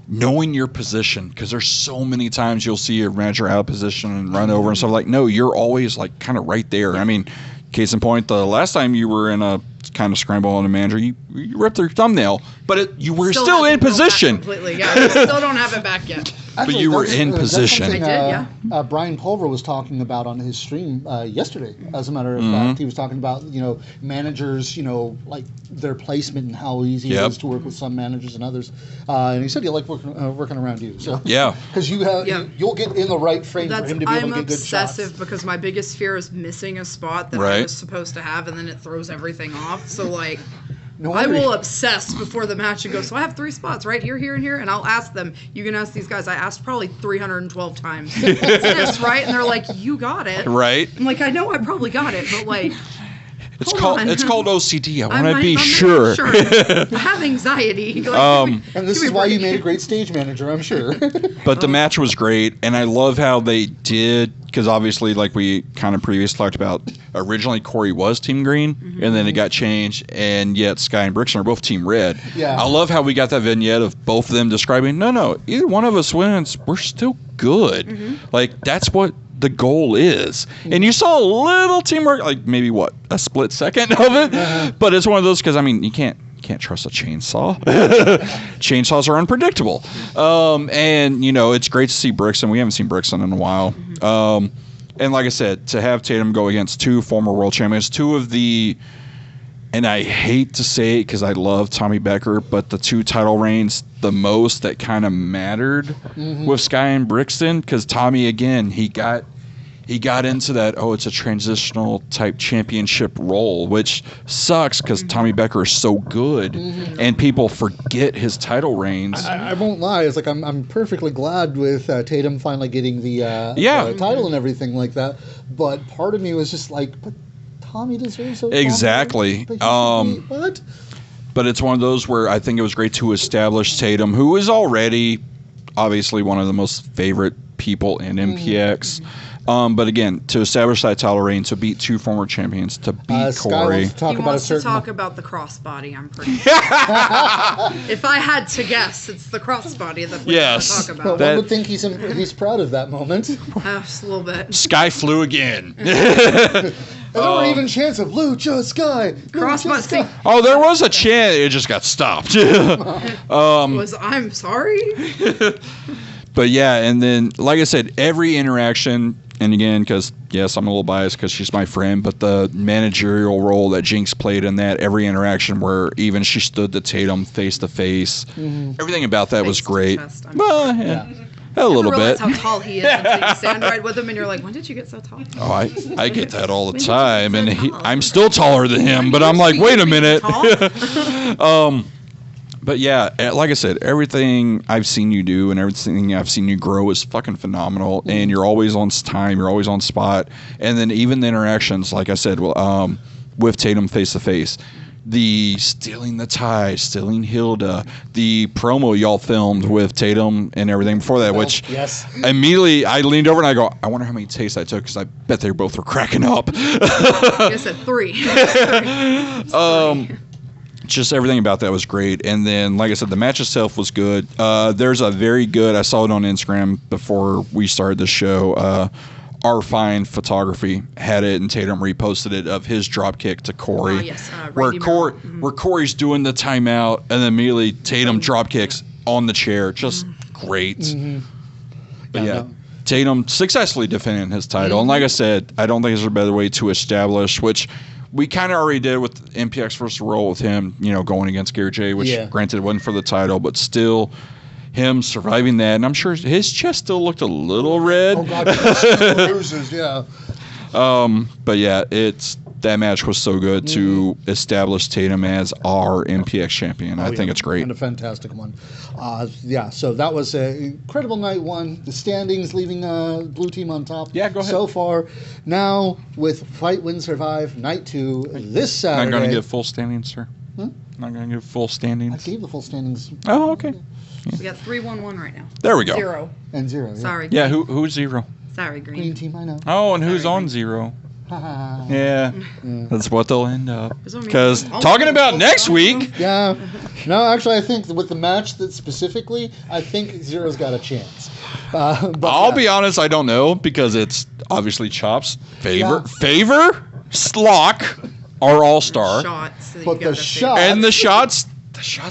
knowing your position, because there's so many times you'll see a manager out of position and run over and stuff, like, no, you're always like kind of right there. I mean, case in point, the last time you were in a kind of scramble on a manager, you ripped their thumbnail, but you were still in position. Completely, yeah. We still don't have it back yet. Actually, but you were in position. I did, yeah. Brian Pulver was talking about on his stream yesterday. As a matter of fact, he was talking about, managers, like their placement and how easy it is to work with some managers and others. And he said he liked working around you. So yeah, because you'll get in the right frame for him to be able to get good shots. I'm obsessive because my biggest fear is missing a spot that I was supposed to have, and then it throws everything off. So like. No, I will obsess before the match and go, so I have 3 spots, right? Here, here, and here. And I'll ask them. You can ask these guys. I asked probably 312 times. This, right? And they're like, you got it. Right. I'm like, I know I probably got it, but like, it's called OCD. I want to be sure. I have anxiety. Like, and this is why you made a great stage manager, I'm sure. But the match was great, and I love how they did, because obviously, like we kind of previously talked about, originally Corey was Team Green, and then it got changed, and yet Sky and Brixton are both Team Red. Yeah. I love how we got that vignette of both of them describing, no, either one of us wins, we're still good. Like, that's what the goal is. And you saw a little teamwork, like maybe a split second of it, but it's one of those, because I mean, you can't trust a chainsaw. Chainsaws are unpredictable. And it's great to see Brixton. We haven't seen Brixton in a while. And like I said, to have Tatum go against 2 former world champions, 2 of the, and I hate to say it because I love Tommy Becker, but the 2 title reigns the most that kind of mattered with Sky and Brixton, because Tommy, again, he got into that, it's a transitional type championship role, which sucks because Tommy Becker is so good and people forget his title reigns. I won't lie. It's like I'm perfectly glad with Tatum finally getting the title and everything like that. But part of me was just like, but Tommy deserves it. Exactly. What? But it's one of those where I think it was great to establish Tatum, who is already obviously one of the most favorite people in MPX. But again, to establish that title reign, to beat 2 former champions, to beat Corey. He wants to talk about the crossbody, I'm pretty sure. If I had to guess, it's the crossbody that we want to talk about. One would think he's proud of that moment. Just a little bit. Sky flew again. There weren't even chance of Lucha Sky. Crossbody. Oh, there was a chance. It just got stopped. I'm sorry? But yeah, and then, like I said, every interaction, and again, because, yes, I'm a little biased because she's my friend, but the managerial role that Jinx played in that, every interaction where even she stood to Tatum face-to-face, everything about that was great. Well, yeah. A little bit. How tall he is until you stand right with him and you're like, when did you get so tall? Oh, I get that all the time, and I'm still taller than him, but I'm like, wait a minute. But yeah, like I said, everything I've seen you do and everything I've seen you grow is fucking phenomenal. And you're always on time. You're always on spot. And then even the interactions, like I said, with Tatum face to face, the stealing the tie, stealing Hilda, the promo y'all filmed with Tatum and everything before that, which immediately I leaned over and I go, I wonder how many takes I took because I bet they both were cracking up. I said 3. Just everything about that was great. And then, like I said, the match itself was good. There's a very good, I saw it on Instagram before we started the show, Our Fine Photography had it, and Tatum reposted it, of his drop kick to Corey. Where Corey's doing the timeout, and then immediately Tatum drop kicks on the chair. Just great. But yeah, Tatum successfully defending his title. And like I said, I don't think there's a better way to establish, which we kind of already did with MPX versus Roll with him, going against Gary J, which granted wasn't for the title, but still, him surviving that, and I'm sure his chest still looked a little red. Oh God, bruises, yeah. But yeah, that match was so good to establish Tatum as our MPX champion. I think it's great. And a fantastic one. So that was an incredible night one. The standings leaving blue team on top. Yeah, go ahead. So far. Now with Fight, Win, Survive, night 2, this Saturday. Not going to give full standings, sir. Not going to give full standings. I gave the full standings. Oh, okay. We got 3-1-1 right now. There we go. 0. And 0. Yeah. Sorry. Yeah, who's 0? Sorry, Green. Green team, I know. Oh, and who's on 0? Yeah, that's what they'll end up. Because talking about next week. Yeah. No, actually, I think with the match that specifically, I think 0's got a chance. But I'll be honest, I don't know because it's obviously Chop's favor, Slock, our all-star. Shots. But the shot. And the shots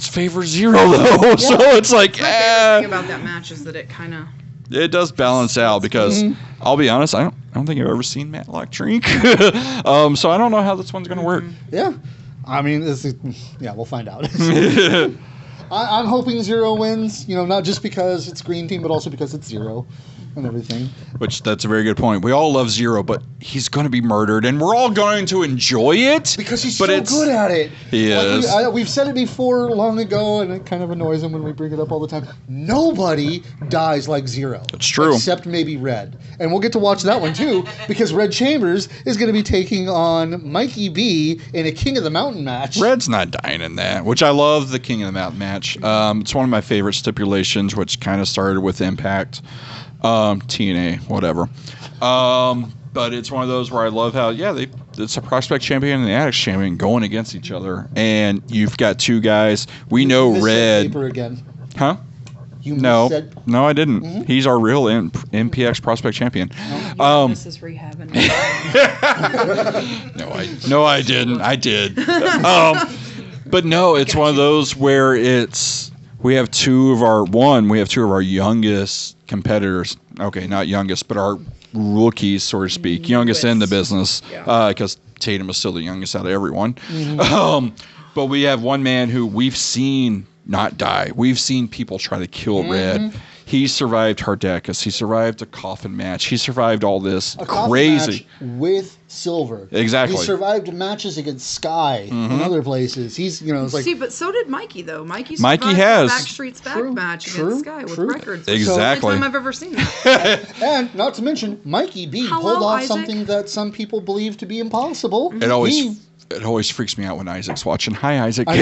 favor 0 though. So it's like, My favorite thing about that match is that it kind of. It does balance out because I'll be honest, I don't think I've ever seen Matlock drink. So I don't know how this one's going to work. Yeah. I mean, we'll find out. I'm hoping 0 wins, not just because it's green team, but also because it's 0 and everything. Which, that's a very good point. We all love 0, but he's going to be murdered, and we're all going to enjoy it. Because he's so good at it. He is. We've said it before long ago, and it kind of annoys him when we bring it up all the time. Nobody dies like 0. That's true. Except maybe Red. And we'll get to watch that one, too, because Red Chambers is going to be taking on Mikey B in a King of the Mountain match. Red's not dying in that, which I love the King of the Mountain match. It's one of my favorite stipulations, which kind of started with Impact. TNA, whatever. But it's one of those where I love how, it's a prospect champion and the Addicts champion going against each other. And you've got two guys. We know Red. Paper again. Huh? No, I didn't. Mm-hmm. He's our real MPX prospect champion. This is Rehab. And No, I didn't. I did. But no, it's one of those where we have two of our youngest competitors. Okay, not youngest, but our rookies, so to speak. Youngest in the business, because Tatum is still the youngest out of everyone. Mm-hmm. But we have one man who we've seen not die. We've seen people try to kill Red. He survived Hardeckus. He survived a coffin match. He survived all this crazy match with Silver. Exactly. He survived matches against Sky and other places. He's, it's like. See, but so did Mikey though. Mikey has the Backstreet's Back match against Sky with records. Exactly. Only time I've ever seen that. And not to mention, Mikey B pulled off something that some people believe to be impossible. It always freaks me out when Isaac's watching. Hi, Isaac. I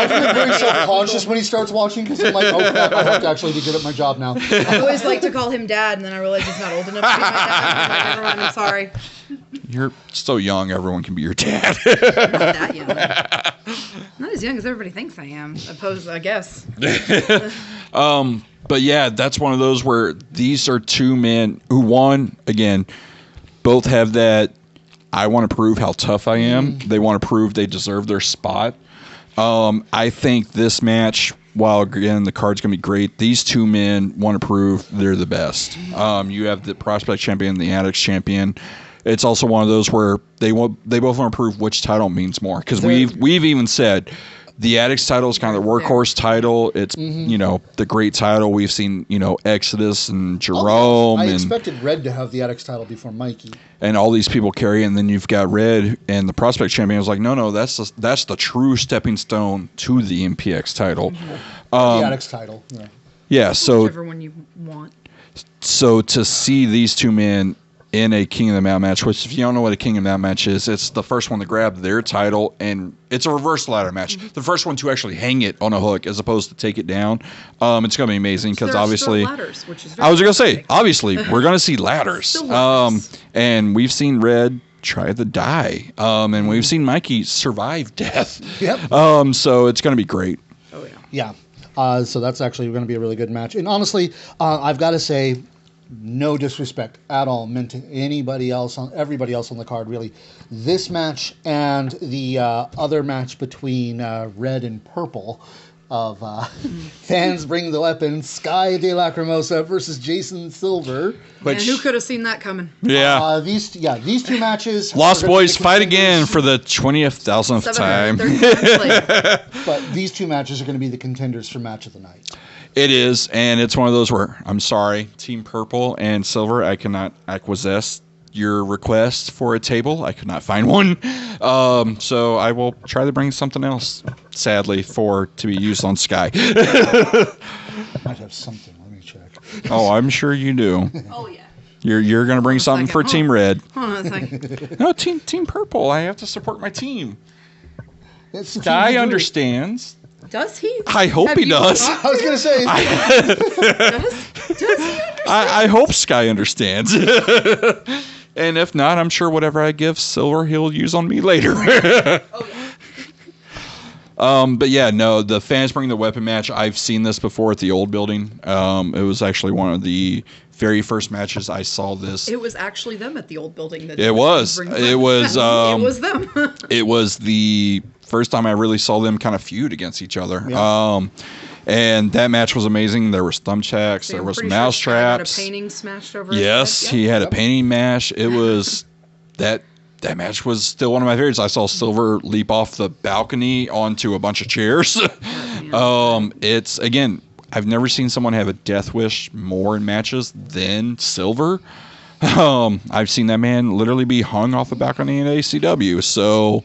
feel very self-conscious when he starts watching because I'm like, oh crap, I have to actually be good at my job now. I always like to call him Dad, and then I realize he's not old enough to be my dad. Like, never mind, I'm sorry. You're so young, everyone can be your dad. Not that young. Not as young as everybody thinks I am. I guess. But yeah, that's one of those where these are two men who, again, both have that. I want to prove how tough I am. They want to prove they deserve their spot. I think this match, while again the card's going to be great, these two men want to prove they're the best. You have the prospect champion, the Addicts champion. It's also one of those where they both want to prove which title means more. Because we've even said the Addicts title is kind of the workhorse title. It's the great title. We've seen Exodus and Jerome. I expected Red to have the Addicts title before Mikey. And all these people carry it, and then you've got Red and the prospect champion. I was like, no, that's the true stepping stone to the MPX title. The Addicts title. Yeah. So whichever one you want. So to see these two men in a King of the Mountain match, which if you don't know what a King of the Mountain match is, it's the first one to grab their title, and it's a reverse ladder match. The first one to actually hang it on a hook as opposed to take it down. It's going to be amazing because obviously, ladders, which is I was going to say, obviously, we're going to see ladders. And we've seen Red try to die, and we've seen Mikey survive death. Yep. So it's going to be great. Oh yeah. Yeah. So that's actually going to be a really good match. And honestly, I've got to say, no disrespect at all meant to everybody else on the card, really. This match and the other match between Red and Purple of Fans Bring the Weapon, Sky de Lacrimosa versus Jason Silver. And who could have seen that coming? Yeah. These two matches. Lost Boys fight again for the 20,000th time. But these two matches are going to be the contenders for match of the night. It is, and it's one of those where I'm sorry, Team Purple and Silver, I cannot acquiesce your request for a table. I could not find one, so I will try to bring something else. Sadly, to be used on Sky. Might have something. Let me check. Oh, I'm sure you do. Oh yeah. You're gonna bring something for Team Red. Hold on a second. No, Team Purple. I have to support my team. It's Sky understands. Does he? I hope he does. I was gonna say. Does he understand? I hope Sky understands. And if not, I'm sure whatever I give Silver, he'll use on me later. Oh yeah. But yeah, no, the fans bring the weapon match. I've seen this before at the old building. It was actually one of the very first matches I saw this. It was actually them at the old building. That It was. It was. It was them. It was the first time I really saw them kind of feud against each other. Yeah. And that match was amazing. There was thumbtacks. So there I'm was pretty mouse sure Sky had traps. a painting smashed over his Yes, head. he Yep. had a painting mash. It was that match was still one of my favorites. I saw Silver leap off the balcony onto a bunch of chairs. It's again, I've never seen someone have a death wish more in matches than Silver. I've seen that man literally be hung off a balcony in ACW. So,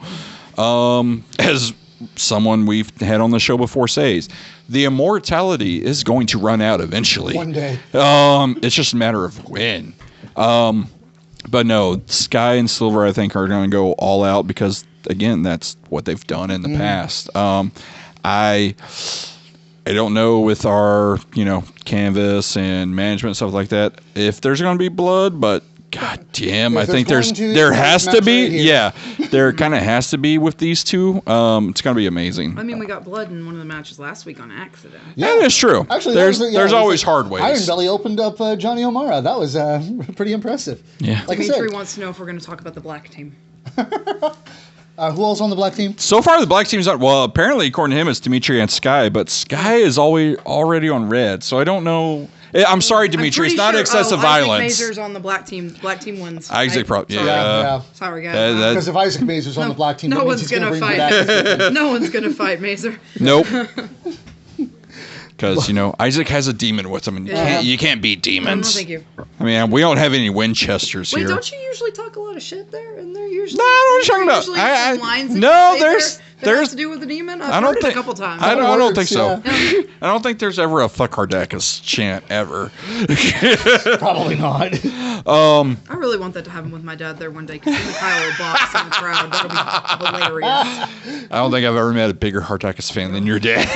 as someone we've had on the show before says, the immortality is going to run out eventually. One day. It's just a matter of when. But no, Sky and Silver, I think, are going to go all out because, again, that's what they've done in the past. I don't know with our, canvas and management stuff like that if there's going to be blood, but God damn, I think there has to be. Yeah, there kind of has to be with these two. It's going to be amazing. I mean, we got blood in one of the matches last week on accident. Yeah, that's true. Actually, there's always hard ways. Iron Belly opened up Johnny O'Mara. That was pretty impressive. Yeah. Like I Dimitri said, wants to know if we're going to talk about the black team. who else on the black team? So far, the black team's not. Well, apparently, according to him, it's Dimitri and Sky, but Sky is already on red. So I don't know. I'm sorry, Dimitri. It's not excessive violence. Isaac Mazur's on the black team. Black team wins. Isaac, probably. Sorry. Yeah. Sorry, guys. Because if Isaac Mazur's on the black team, no that means one's he's gonna bring fight. back. No one's gonna fight Mazur. Nope. Because Isaac has a demon with him, and you can't beat No, demons. thank you. I mean, we don't have any Winchesters Wait, here. don't you usually talk a lot of shit there? And there usually No, what are you talking about? usually I- some lines that no, you say there's- that has to do with the demon. I've heard it a couple times. I don't works, think so. yeah. I don't think there's ever a fuck Hardacus chant ever. Probably not. I really want that to happen with my dad there one day because him and Kyle will box in the crowd. That'll be hilarious. I don't think I've ever met a bigger Hardacus fan than your dad.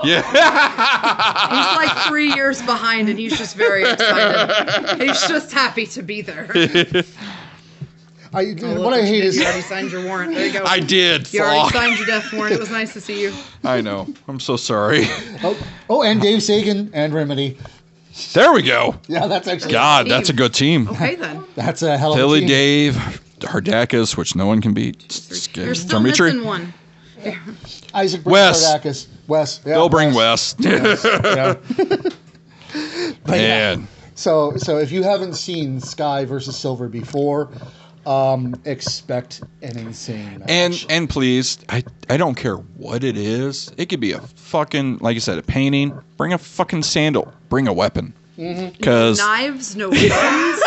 Yeah. He's like 3 years behind and he's just very excited. He's just happy to be there. What I hate is You already signed your warrant. There you go. I did. You already Fuck. signed your death warrant. It was nice to see you. I know. I'm so sorry. and Dave Sagan and Remedy. There we go. Yeah, that's actually God, that's a good team. Okay, then. that's a hell of a Philly team. Dave, Hardacus, which no one can beat. You're still Dimitri. missing one. Isaac Wes. Bardakis. Wes. Yeah, They'll bring Wes. West. Yeah. But yeah. Man. So if you haven't seen Sky versus Silver before, expect an insane match. And please, I don't care what it is. It could be a fucking, like you said, a painting. Bring a fucking sandal. Bring a weapon. Because Knives, no guns.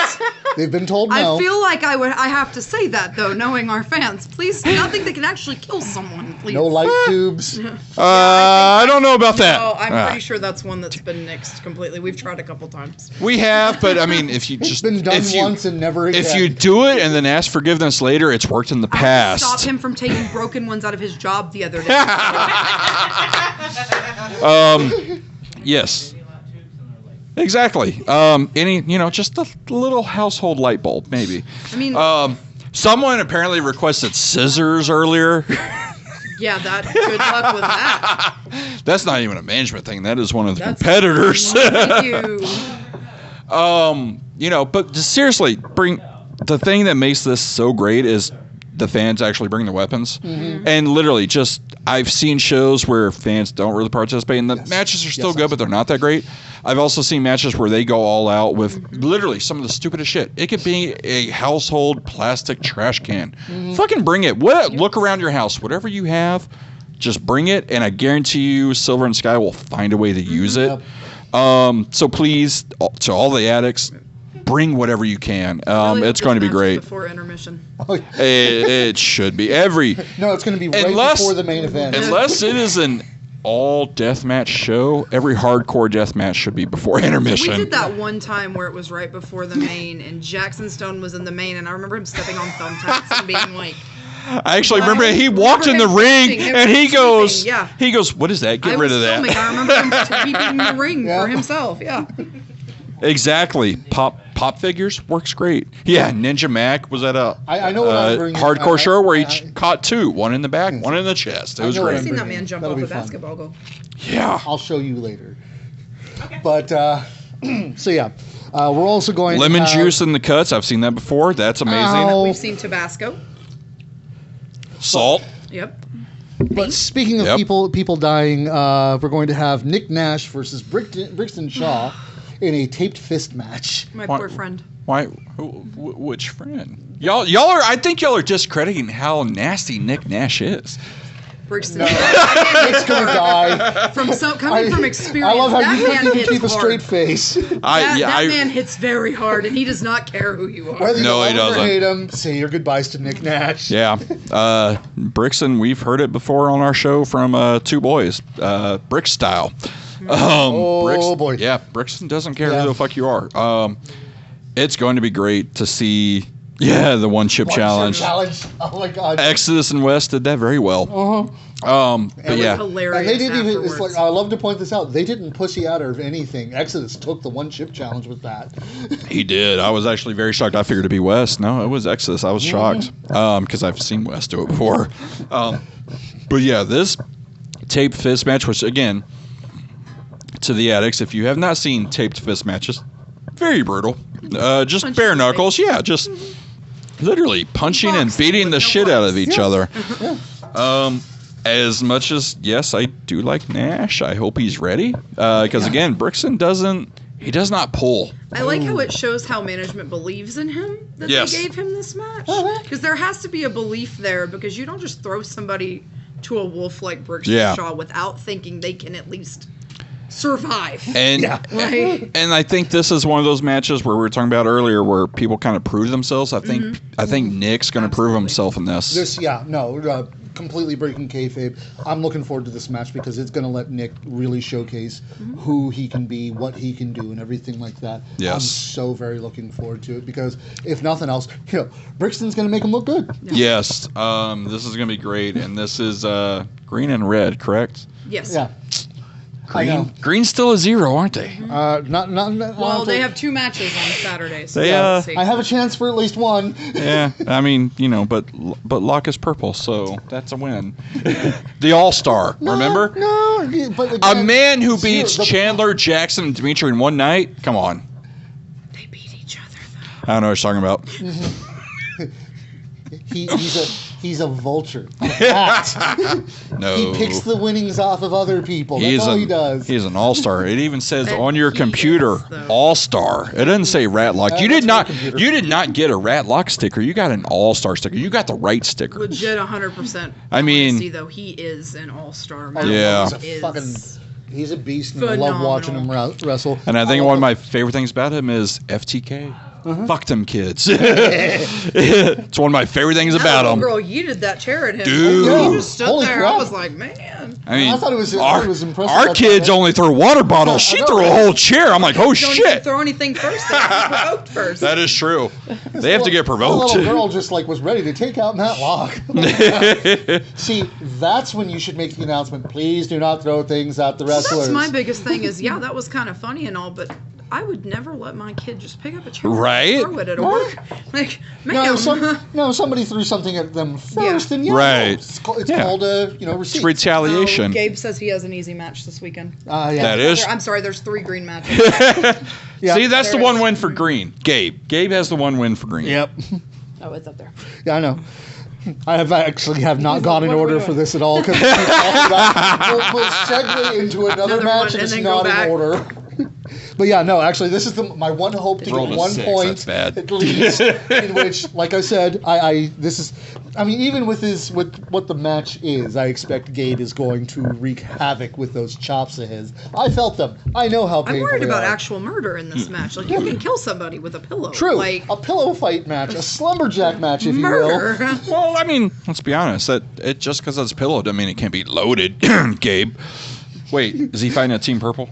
They've been told no. I feel like I have to say that though, knowing our fans. Please, nothing that can actually kill someone. Please. No light tubes. I don't know about that. Oh, I'm pretty sure that's one that's been nixed completely. We've tried a couple times. We have, but I mean, if you It's just been done once and never again. if you do it and then ask forgiveness later, it's worked in the I past. stopped him from taking broken ones out of his job the other day. Yes. Exactly. Just a little household light bulb, maybe. I mean, Someone apparently requested scissors earlier. yeah, good luck with that. That's not even a management thing. That is one of the That's competitors. Thank you. But seriously, the thing that makes this so great is the fans actually bring the weapons. Mm-hmm. And literally, I've seen shows where fans don't really participate, and the matches are still good, but they're not that great. I've also seen matches where they go all out with literally some of the stupidest shit. It could be a household plastic trash can. Fucking bring it. Look around your house. Whatever you have, just bring it, and I guarantee you Silver and Sky will find a way to use it. So please, to all the addicts, bring whatever you can. It's going to be great. Before intermission. It should be. No, it's going to be right before the main event. Unless it is an all deathmatch show, every hardcore deathmatch should be before intermission. We did that one time where it was right before the main, and Jackson Stone was in the main, and I remember him stepping on thumbtacks and being like, I actually remember he walked in the ring and he goes, what is that? Get rid of that. I remember him sweeping the ring for himself. Yeah. Exactly. Pop figures works great. Yeah, Ninja Mac was at a hardcore show where he caught 2, one in the back, one in the chest. It was great. I've seen that man jump off a basketball goal. Yeah. I'll show you later. Okay. But so yeah, we're also going lemon juice in the cuts. I've seen that before. That's amazing. We've seen Tabasco. Salt. Yep. But speaking of people dying, we're going to have Nick Nash versus Brixton Shaw in a taped fist match. My poor friend. Why? Which friend? Y'all are. I think y'all are discrediting how nasty Nick Nash is. Brixton. No. Nick's gonna die. Coming from experience, I love how that you man keep a hard. straight face. That man hits very hard, and he does not care who you are. Whether no, he doesn't. Hate him, say your goodbyes to Nick Nash. Yeah, Brixton. We've heard it before on our show from 2 boys, Brick style. Boy. Yeah, Brixton doesn't care who the fuck you are. It's going to be great to see. Yeah, the one chip challenge. Oh my god. Exodus and West did that very well. But yeah, hilarious. And they didn't even. It's like, I love to point this out. They didn't pussy out of anything. Exodus took the one chip challenge with that. He did. I was actually very shocked. I figured it'd be West. No, it was Exodus. I was shocked because I've seen West do it before. But yeah, this taped fist match, which again, to the addicts, if you have not seen taped fist matches, very brutal. Just bare knuckles. Yeah, just literally punching and beating the shit out of each other. As much as, yes, I do like Nash, I hope he's ready. Because again, Brixton does not pull. I like how it shows how management believes in him that they gave him this match. Because there has to be a belief there, because you don't just throw somebody to a wolf like Brixton Shaw without thinking they can at least survive. And and I think this is one of those matches where we were talking about earlier where people kind of prove themselves. I think Nick's going to prove himself in this. Completely breaking kayfabe. I'm looking forward to this match because it's going to let Nick really showcase who he can be, what he can do, and everything like that. Yes. I'm so very looking forward to it because if nothing else, Brixton's going to make him look good. Yes. This is going to be great, and this is green and red, correct? Yes. Yeah. Green's still a 0, aren't they? Well, they have 2 matches on Saturday. So I have a chance for at least one. Yeah, I mean, but Locke is purple, so that's a win. The All-Star, remember? No, but again, a man who beats Chandler, Jackson, and Dimitri in one night? Come on. They beat each other, though. I don't know what you're talking about. He's a vulture. No. He picks the winnings off of other people. That's all he does. He's an all-star. It even says on your computer, all-star. It doesn't say Ratlock. You did not get a Ratlock sticker. You got an all-star sticker. You got the right sticker. Legit 100%. I mean, see though, he is an all-star. Yeah. He's a beast, and I love watching him wrestle. And I think one of my favorite things about him is FTK. Fuck them kids. It's one of my favorite things about him. Girl yeeted that chair at him. Dude. He just stood there. Crap. I was like, man. I mean, I thought it was impressive. Our kids only threw water bottles. She threw a whole chair. I'm like, oh shit. Don't even throw anything first. They have to be provoked first. That is true. They have to get provoked. The little girl just was ready to take out Matt Locke. See, that's when you should make the announcement. Please do not throw things at the wrestlers. That's my biggest thing is, that was kind of funny and all, but I would never let my kid just pick up a chair and throw it at work. Like, ma'am. Somebody threw something at them first, and it's called a receipt. It's retaliation. Gabe says he has an easy match this weekend. That is. I'm sorry, there's 3 green matches. See, that's the one win for Green. Gabe has the one win for Green. Yep. Oh, it's up there. Yeah, I know. I have not gone in order for this at all because we'll segue into another match and it's not in order. But yeah, no, actually, this is my one hope to get Rolled a 1 6, point that's bad. at least. In which, like I said, even with what the match is, I expect Gabe is going to wreak havoc with those chops of his. I felt them. I know how painful I'm worried they about are. actual murder in this match. Like, you can kill somebody with a pillow. True. Like, A pillow fight match, a slumberjack match, if you will. murder. Well, I mean, let's be honest. That it just because it's pillow doesn't mean it can't be loaded, Gabe. Wait, is he fighting a Team Purple?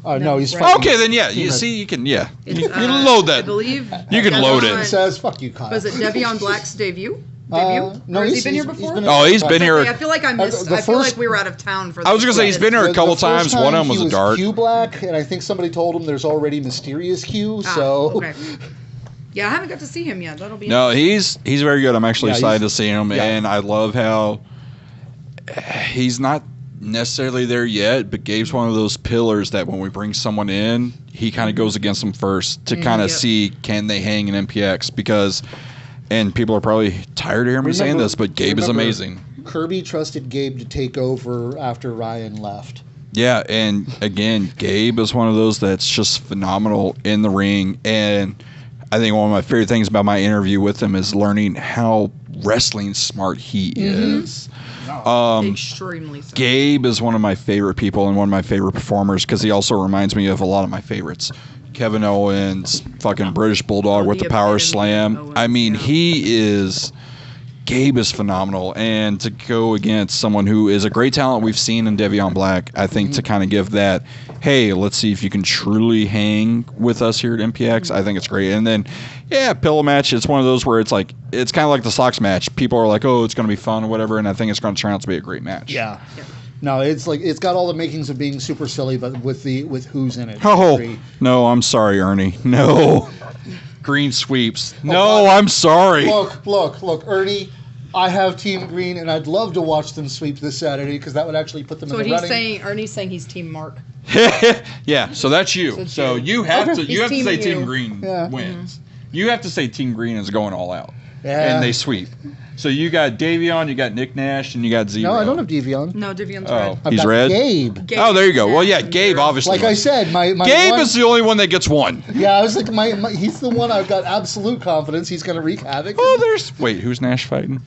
No, he's right. fighting. Okay, then yeah. Team You Red. see, you can It's, you can load that. I believe You can load it. He says, "Fuck you, Kyle." Was it Devion Black's debut? No, Or has he he's been here he's before? been Oh, he's been I here. feel like I missed. the I feel first- like we were out of town for. I was gonna say he's been here a couple The first times. One of time them was he a dart. Q Black, and I think somebody told him there's already Mysterious Q. Ah, So okay. Yeah, I haven't got to see him yet. That'll be. No, he's very good. I'm actually Yeah, excited to see him, yeah. and I love how he's not necessarily there yet, but Gabe's one of those pillars that when we bring someone in, he kind of goes against them first to kind of yep. see can they hang in MPX because, and people are probably tired of hearing me saying this, but Gabe is amazing. Kirby trusted Gabe to take over after Ryan left. Yeah, and again, Gabe is one of those that's just phenomenal in the ring, and I think one of my favorite things about my interview with him is learning how wrestling smart he is. Extremely so. Gabe is one of my favorite people and one of my favorite performers because he also reminds me of a lot of my favorites. Kevin Owens, fucking British Bulldog with the power slam. Owens, I mean, yeah. Gabe is phenomenal. And to go against someone who is a great talent we've seen in Devion Black, I think to kind of give that, hey, let's see if you can truly hang with us here at MPX, I think it's great. And then, yeah, pillow match, it's one of those where it's like, it's kind of like the Sox match. People are like, oh, it's going to be fun or whatever, and I think it's going to turn out to be a great match. Yeah. No, it's got all the makings of being super silly, but with who's in it. Oh, no, I'm sorry, Ernie. No. Green sweeps. No, God. I'm sorry. Look, Ernie. I have Team Green, and I'd love to watch them sweep this Saturday because that would actually put them So in the what running. he's saying, Ernie's saying he's Team Mark. Yeah, so that's you. So you have to He's say teaming Team you. Green Yeah. wins. You have to say Team Green is going all out. Yeah. And they sweep. So you got Davion, you got Nick Nash, and you got Zero. No, I don't have Devion. No, Divion's Oh, red. I've he's got red? Gabe. Oh, there you go. Well, yeah, Gabe obviously. Like I said, my Gabe one, is the only one that gets one. Yeah, I was like, he's the one I've got absolute confidence he's going to wreak havoc. Oh, wait, who's Nash fighting?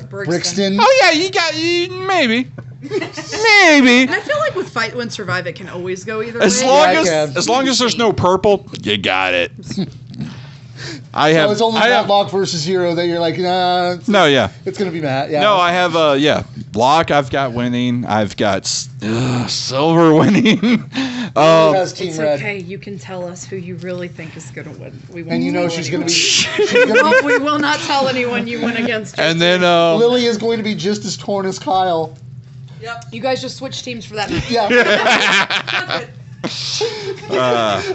Brixton. Oh yeah, maybe. Maybe. And I feel like with Fight Win Survive, it can always go either As way. long I can. as there's no purple, you got it. I So have. it's only I have Matlock versus Zero that you're like, nah, no, yeah. it's going to be Matt. Yeah. No, I have. Block. I've got winning. I've got silver winning. Who has Team It's Red. okay. You can tell us who you really think is going to win. We won't And you know tell she's going to anyone. be. No, we will not tell anyone you win against. And then Lily is going to be just as torn as Kyle. Yep. You guys just switch teams for that match. Yeah.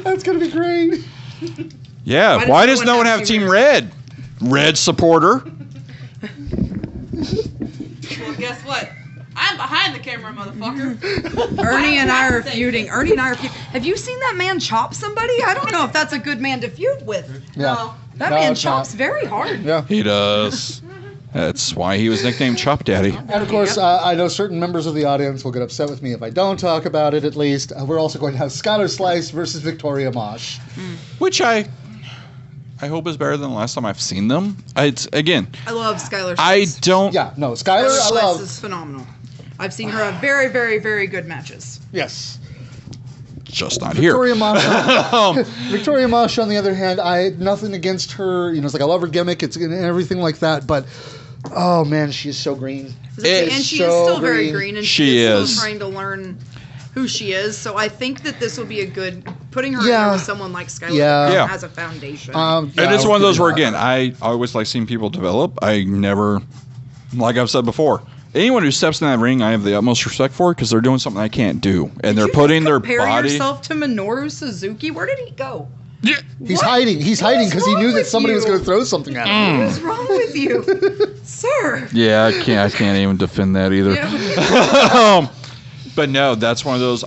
That's going to be great. yeah. Why does no one have Team Red? Red supporter. Well, guess what? I'm behind the camera, motherfucker. Ernie and I are Thing. feuding. Have you seen that man chop somebody? I don't know if that's a good man to feud with. Yeah. That No, man it's chops not. very hard. Yeah. He does. That's why he was nicknamed Chop Daddy. And of course, I know certain members of the audience will get upset with me if I don't talk about it, at least. We're also going to have Skylar Slice versus Victoria Mosh. Which I hope is better than the last time I've seen them. It's again. I love Skylar. I Slice. don't. Yeah, no, Skylar, I Slice love. is phenomenal. I've seen her have very, very, very good matches. Yes. Just not here. Victoria Mosh. Victoria Mosh, on the other hand, I had nothing against her. You know, it's like I love her gimmick, it's and everything like that. But oh man, she is so green. And she is still very green, and She she is is. still trying to learn who she is. So I think that this will be a good putting her in Yeah. there with someone like Skylar Yeah. that Yeah. has a foundation. Yeah, And it's I'll one of those give where, you that. again, I always like seeing people develop. I never, like I've said before, anyone who steps in that ring, I have the utmost respect for because they're doing something I can't do. And they're Did you putting their compare body. yourself to Minoru Suzuki. Where did he go? Yeah. He's What? hiding. He's What hiding is because he wrong knew that with somebody was you? going to throw something at him. What is wrong with you, sir? Yeah, I can't even defend that either. Yeah. But no, that's one of those.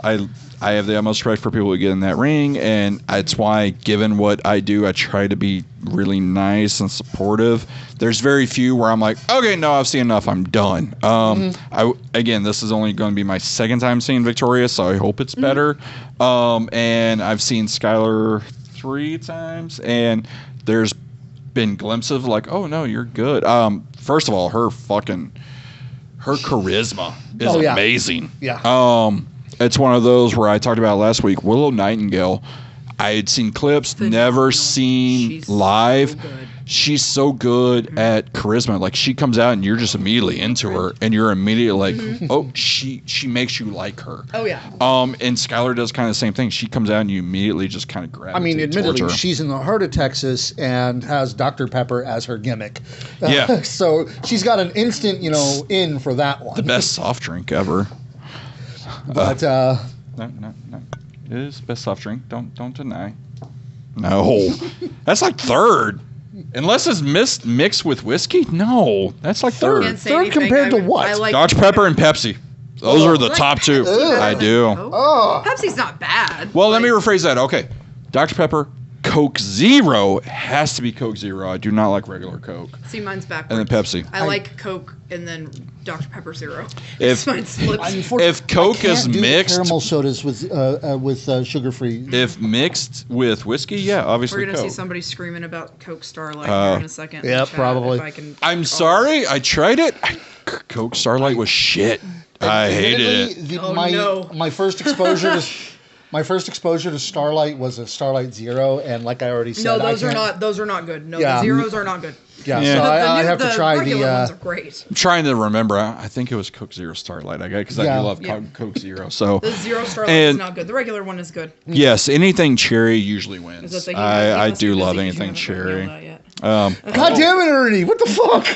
I have the utmost respect for people who get in that ring, and that's why, given what I do, I try to be really nice and supportive. There's very few where I'm like, okay, no, I've seen enough, I'm done. Again, this is only going to be my second time seeing Victoria, so I hope it's better. And I've seen Skylar 3 times, and there's been glimpses of like, oh no, you're good. First of all, her charisma is amazing. Yeah. It's one of those where I talked about last week. Willow Nightingale, I had seen clips, never seen She's live. so good. She's so good at charisma. Like, she comes out and you're just immediately into her, and you're immediately like, oh, she makes you like her. Oh yeah. And Skylar does kind of the same thing. She comes out and you immediately just kind of gravitate I mean, towards admittedly, her. she's in the heart of Texas and has Dr. Pepper as her gimmick. Yeah. So she's got an instant, in for that one. The best soft drink ever. But No. It is the best soft drink. Don't deny. No. That's like third. Unless it's mixed with whiskey? No. That's like third. Can't say Third anything. compared to what? I like Dr. Pepper and Pepsi. Those are the like top two. Pepsi. I do. Oh. Pepsi's not bad. Well, let me rephrase that. Okay. Dr. Pepper, Coke Zero has to be Coke Zero. I do not like regular Coke. See, mine's backwards. And then Pepsi. I like Coke and then Dr. Pepper Zero. If- Mine slips. If Coke I is can't do mixed, caramel sodas with sugar-free. if mixed with whiskey, yeah, obviously We're gonna see Coke. somebody screaming about Coke Starlight here in a second. in yeah, the chat, probably. if I can I'm sorry, I tried it. Coke Starlight was shit. I hated it. My first exposure to Starlight was a Starlight Zero, and like I already said, No, those are not good. No, Yeah. the zeros are not good. Yeah, Yeah. so I new- have to try regular ones the. are great. I'm trying to remember. I think it was Coke Zero Starlight. I got because I Yeah. do love Yeah. Coke Zero. So The zero Starlight And- is not good. The regular one is good. yes, anything cherry usually Is wins. that the- he I must be do busy love 'cause you anything haven't cherry. nailed that yet. God damn it, Ernie! What the fuck?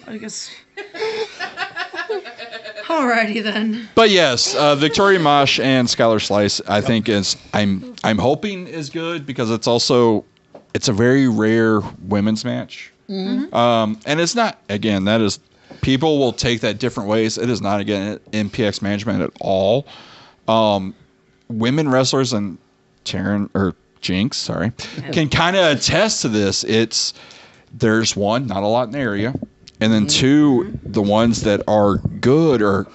I guess. Alrighty then. But yes, Victoria Mosh and Skylar Slice, I think I'm hoping is good because it's a very rare women's match. And it's not, again, that is, people will take that different ways. It is not, again, MPX management at all. Women wrestlers and Jinx, can kind of attest to this. There's one, not a lot in the area. And then two, the ones that are good are,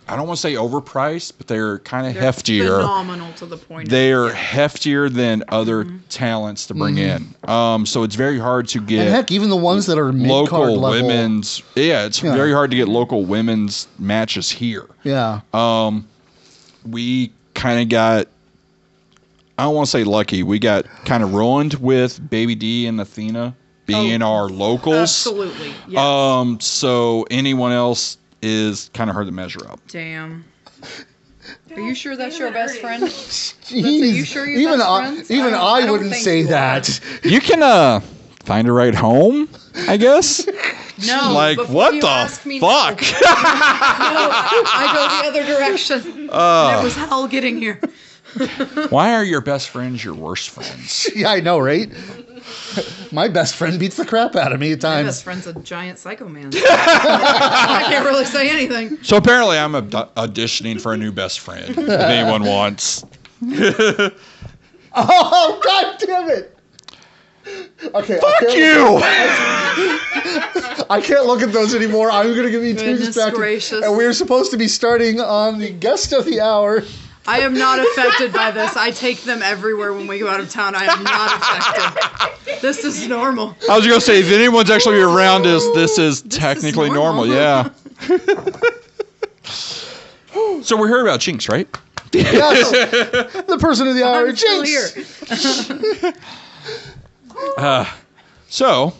I don't want to say overpriced, but they're kind of heftier. Phenomenal to the point. They're heftier than other talents to bring in. So it's very hard to get And heck, even the ones that are mid-card local level. women's. Yeah, it's very hard to get local women's matches here. Yeah. We kind of got, I don't want to say lucky. We got kind of ruined with Baby D and Athena being our locals. Absolutely. Yes. So anyone else is kind of hard to measure up. Damn. Are you sure that's your best friend? Jeez. you sure you're even best I, friends? even I I don't wouldn't think say you that. You can find a ride home, I guess. No. Like, before what you the ask me, fuck? No. I go the other direction. And it was hell getting here. Why are your best friends your worst friends? Yeah, I know, right? My best friend beats the crap out of me at My times. best friend's a giant psycho man. I can't really say anything. So apparently I'm auditioning for a new best friend, if anyone wants. Oh, god damn it! Okay, Fuck you! I can't look at those anymore. I'm going to give you two Goodness distracted. gracious. And we're supposed to be starting on the guest of the hour. I am not affected by this. I take them everywhere when we go out of town. I am not affected. This is normal. I was going to say, if anyone's actually around us, this is technically normal. Yeah. So we're here about Jinx, right? Yes, the person of the hour, I'm still Jinx. here. So,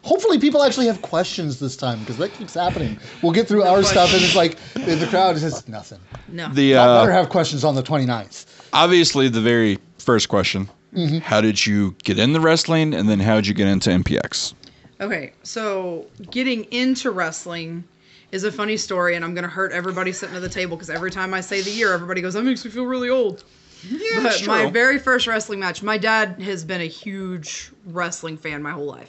Hopefully people actually have questions this time, because that keeps happening. We'll get through our stuff, and it's like, in the crowd says nothing. No. the I better have questions on the 29th. obviously the very first question, how did you get into wrestling, and then how did you get into MPX? Okay, so getting into wrestling is a funny story, and I'm going to hurt everybody sitting at the table, because every time I say the year, everybody goes, that makes me feel really old. Yeah, But my very first wrestling match, my dad has been a huge wrestling fan my whole life.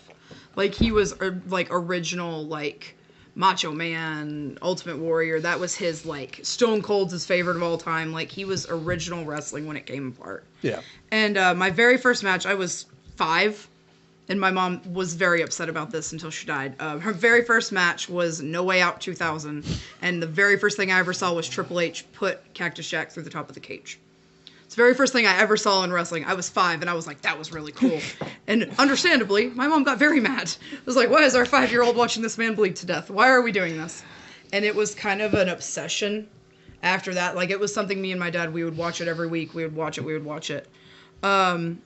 Like, he was, like, original, like, Macho Man, Ultimate Warrior. That was his, like, Stone Cold's his favorite of all time. Like, he was original wrestling when it came apart. Yeah. And my very first match, I was 5. And my mom was very upset about this until she died. Her very first match was No Way Out 2000. And the very first thing I ever saw was Triple H put Cactus Jack through the top of the cage. It's the very first thing I ever saw in wrestling. I was 5, and I was like, that was really cool. And understandably, my mom got very mad. I was like, why is our 5-year-old watching this man bleed to death? Why are we doing this? And it was kind of an obsession after that. Like, it was something me and my dad, we would watch it every week. We would watch it. And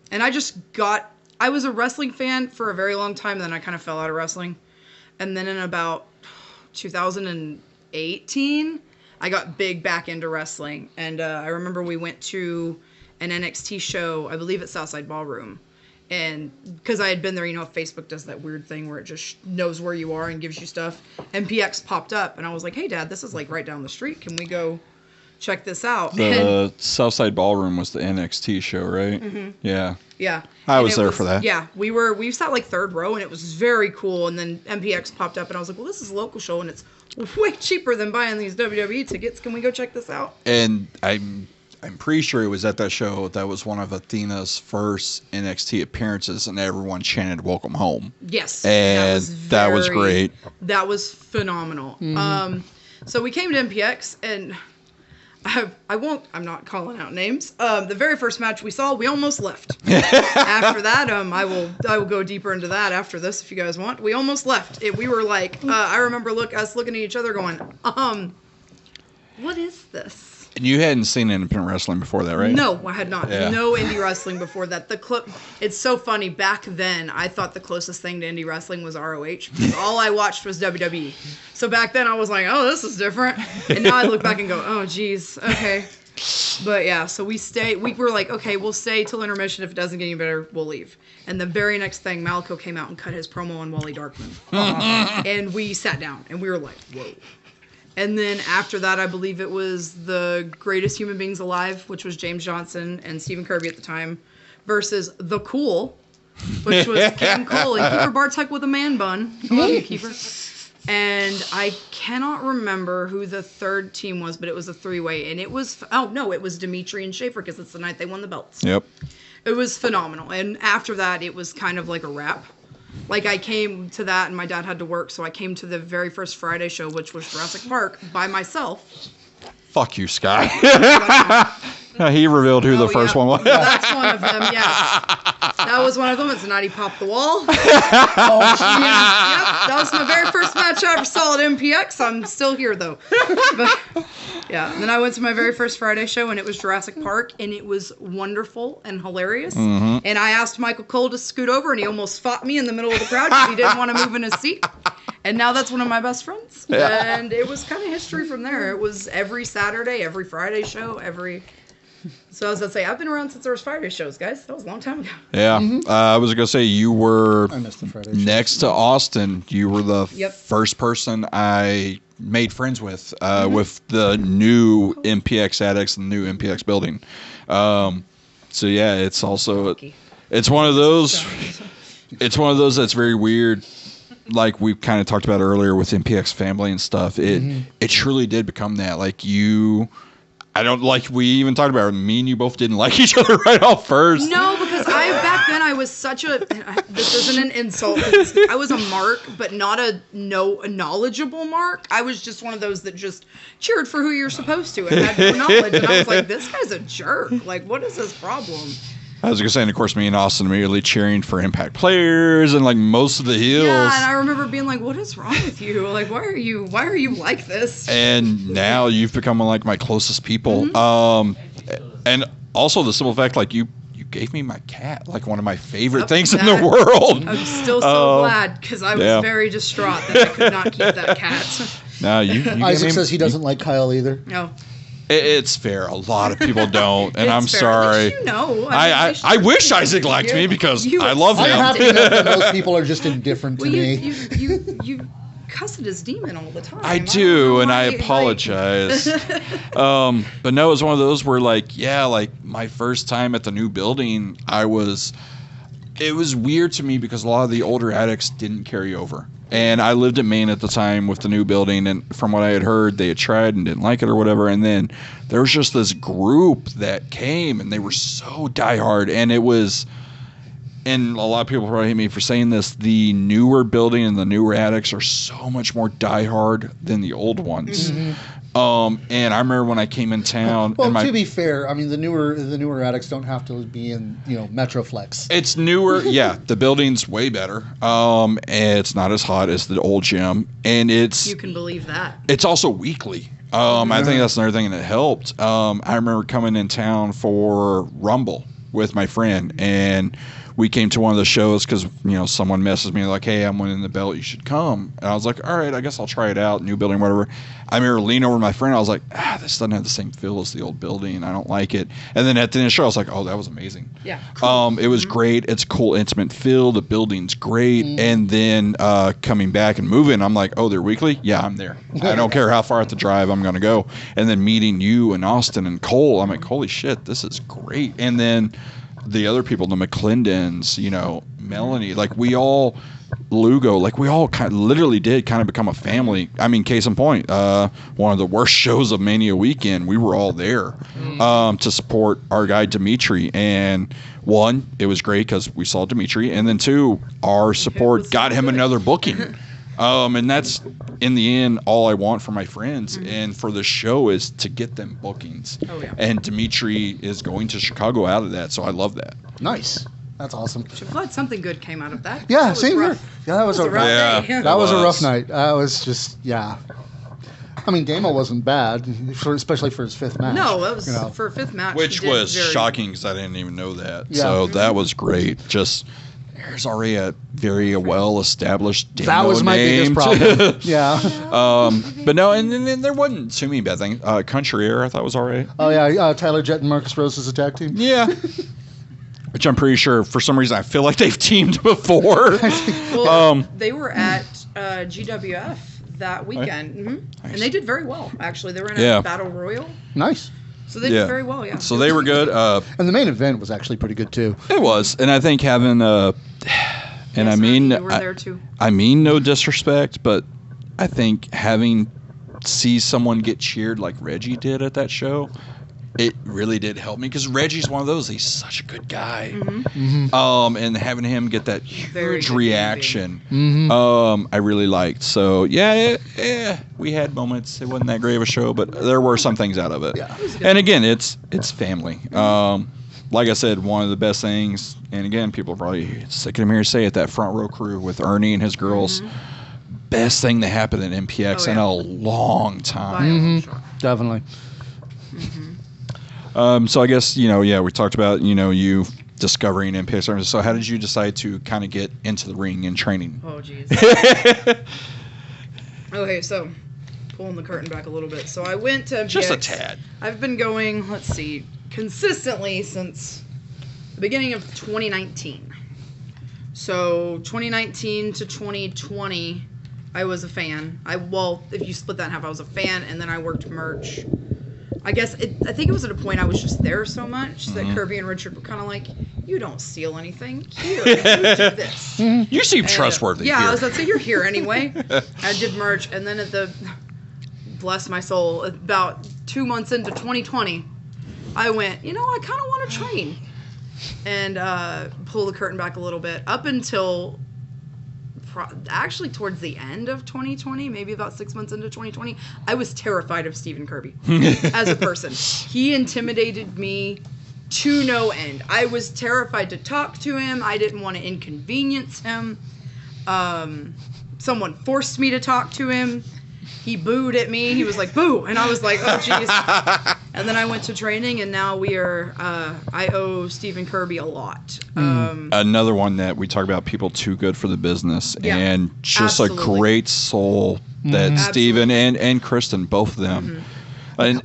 I was a wrestling fan for a very long time, then I kind of fell out of wrestling. And then in about 2018, I got big back into wrestling. And I remember we went to an NXT show, I believe at Southside Ballroom. And because I had been there, you know, Facebook does that weird thing where it just knows where you are and gives you stuff. MPX popped up, and I was like, hey, Dad, this is like right down the street. Can we go check this out? The Southside Ballroom was the NXT show, right? Mm-hmm. Yeah. Yeah. I was there for that. Yeah. We sat like 3rd row, and it was very cool. And then MPX popped up, and I was like, well, this is a local show, and it's way cheaper than buying these WWE tickets. Can we go check this out? And I'm pretty sure it was at that show that was one of Athena's first NXT appearances, and everyone chanted "Welcome Home." Yes. And that was great. That was phenomenal. Mm-hmm. So we came to MPX, and I'm not calling out names. The very first match we saw, we almost left. After that, I will go deeper into that after this if you guys want. We almost left. We were like, I remember us looking at each other going, what is this? And you hadn't seen independent wrestling before that, right? No, I had not. Yeah. No indie wrestling before that. It's so funny. Back then, I thought the closest thing to indie wrestling was ROH. Because all I watched was WWE. So back then, I was like, oh, this is different. And now I look back and go, oh, geez, okay. But yeah, so we were like, okay, we'll stay till intermission. If it doesn't get any better, we'll leave. And the very next thing, Malco came out and cut his promo on Wally Darkman. And we sat down, and we were like, whoa. And then after that, I believe it was the Greatest Human Beings Alive, which was James Johnson and Stephen Kirby at the time, versus The Cool, which was King Cole and Kiefer Bartek with a man bun. Love you, Kiefer. And I cannot remember who the third team was, but it was a 3-way. And it was, it was Dimitri and Schaefer, because it's the night they won the belts. Yep. It was phenomenal. And after that, it was kind of like a wrap. Like, I came to that, and my dad had to work, so I came to the very first Friday show, which was Jurassic Park, by myself. Fuck you, Sky. He revealed who the first one was. That's one of them, yes. That was one of them. It's the night he popped the wall. Yep, that was my very first match I ever saw at MPX. I'm still here, though. But, yeah, and then I went to my very first Friday show, and it was Jurassic Park, and it was wonderful and hilarious. Mm-hmm. And I asked Michael Cole to scoot over, and he almost fought me in the middle of the crowd because he didn't want to move in his seat. And now that's one of my best friends. Yeah. And it was kind of history from there. It was every Saturday, every Friday show, So I was going to say, I've been around since there was Friday shows, guys. That was a long time ago. Yeah. Mm-hmm. I was going to say, you were next to Austin. You were the first person I made friends with the new MPX addicts and the new MPX building. So, yeah, it's also... It's one of those... It's one of those that's very weird. Like we kind of talked about earlier with MPX family and stuff. It truly did become that. Like we even talked about it. Me and you both didn't like each other right off first. No, because back then I was such a, this isn't an insult. I was a mark, but not a knowledgeable mark. I was just one of those that just cheered for who you're supposed to and had no knowledge. And I was like, this guy's a jerk. Like, what is his problem? I was going to say, and of course, me and Austin immediately cheering for Impact players and like most of the heels. Yeah, and I remember being like, what is wrong with you? Like, why are you like this? And now you've become like my closest people. Mm-hmm. And also the simple fact, like you gave me my cat, like one of my favorite things in the world. I'm still so glad because I was very distraught that I could not keep that cat. No, you Isaac says he doesn't like Kyle either. No. It's fair. A lot of people don't, and I'm fair. sorry. You know, I wish Isaac liked me because I love him. I'm happy that most people are just indifferent to me. You cuss at his demon all the time. I do, and I apologize. But no, it was one of those where, like, my first time at the new building, it was weird to me because a lot of the older attics didn't carry over. And I lived in Maine at the time with the new building, and from what I had heard, they had tried and didn't like it or whatever. And then there was just this group that came, and they were so diehard. And it was, and a lot of people probably hate me for saying this, the newer building and the newer attics are so much more diehard than the old ones. And I remember when I came in town. Well, to be fair, I mean the newer attics don't have to be in Metroflex. It's newer, yeah. The building's way better. And it's not as hot as the old gym, and you can believe that. It's also weekly. I think that's another thing that helped. I remember coming in town for Rumble with my friend, and we came to one of the shows because someone messaged me like, "Hey, I'm winning the belt. You should come." And I was like, "All right, I guess I'll try it out. New building, whatever." I remember leaning over to my friend. I was like, "This doesn't have the same feel as the old building. I don't like it." And then at the end of the show, I was like, "Oh, that was amazing." Yeah. Cool. It was great. It's a cool, intimate feel. The building's great. And then coming back and moving, I'm like, "Oh, they're weekly? Yeah, I'm there. I don't care how far I have to drive. I'm gonna go." And then meeting you and Austin and Cole, I'm like, "Holy shit, this is great." And then the other people, the McClendons, Melanie, like we all, Lugo, like we all literally did kind of become a family. I mean, case in point, one of the worst shows of Mania weekend, we were all there to support our guy Dimitri. And one, it was great because we saw Dimitri, and then two, our support got him another booking. And that's, in the end, all I want for my friends and for the show is to get them bookings. Oh, yeah. And Dimitri is going to Chicago out of that, so I love that. Nice. That's awesome. I'm glad something good came out of that. Yeah, same here. Yeah, that was a rough day. That was a rough night. That was just, I mean, Damo wasn't bad, especially for his fifth match. No, that was for a fifth match. Which was shocking because I didn't even know that. Yeah. So that was great. Just, there's already a very well-established Damo That was my name. biggest problem. Yeah. But no, and then there wasn't too many bad things. Country Air, I thought was all right. Oh, yeah, Tyler Jett and Marcus Rose as a tag team. Yeah. Which I'm pretty sure, for some reason, I feel like they've teamed before. Well, they were at GWF that weekend, Nice. And they did very well, actually. They were in a battle royal. Nice. So they did very well, yeah. So they were good. And the main event was actually pretty good, too. It was. And I think having, and yes, I mean, you were there too. I mean no disrespect, but I think see someone get cheered like Reggie did at that show, it really did help me because Reggie's one of those. He's such a good guy, and having him get that huge reaction, I really liked. So yeah, we had moments. It wasn't that great of a show, but there were some things out of it. Yeah. And again, it's family. Like I said, one of the best things, and again, people are probably sick of me to say it, that front row crew with Ernie and his girls. Best thing that happened at MPX in a long time. Definitely. So I guess, we talked about, you discovering MPX. So how did you decide to kind of get into the ring and training? Oh, geez. Okay, so pulling the curtain back a little bit. So I went to MPX. Just a tad. I've been going, consistently since the beginning of 2019. So 2019 to 2020, I was a fan. If you split that in half, I was a fan, and then I worked merch. I think it was at a point I was just there so much that Kirby and Richard were kind of like, "You don't steal anything. Here, you do this. You seem trustworthy." Yeah, here. I was like, "So you're here anyway." I did merch, and then bless my soul, about 2 months into 2020, I went, I kind of want to train, and pull the curtain back a little bit. Up until actually towards the end of 2020, maybe about 6 months into 2020, I was terrified of Stephen Kirby as a person. He intimidated me to no end. I was terrified to talk to him. I didn't want to inconvenience him. Someone forced me to talk to him. He booed at me. He was like, "Boo!" And I was like, "Oh, jeez." And then I went to training, and now I owe Stephen Kirby a lot. Another one that we talk about, people too good for the business, and just a great soul that Stephen and Kristen, both of them.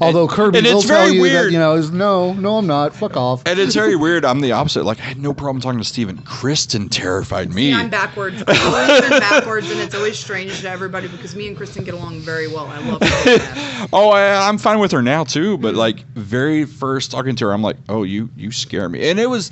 Although Kirby will tell you that, no, I'm not. Fuck off. And it's very weird. I'm the opposite. Like, I had no problem talking to Steven. Kristen terrified me. See, I'm backwards. I've always been backwards, and it's always strange to everybody because me and Kristen get along very well. I love her. I'm fine with her now, too. But, very first talking to her, I'm like, oh, you scare me. And it was...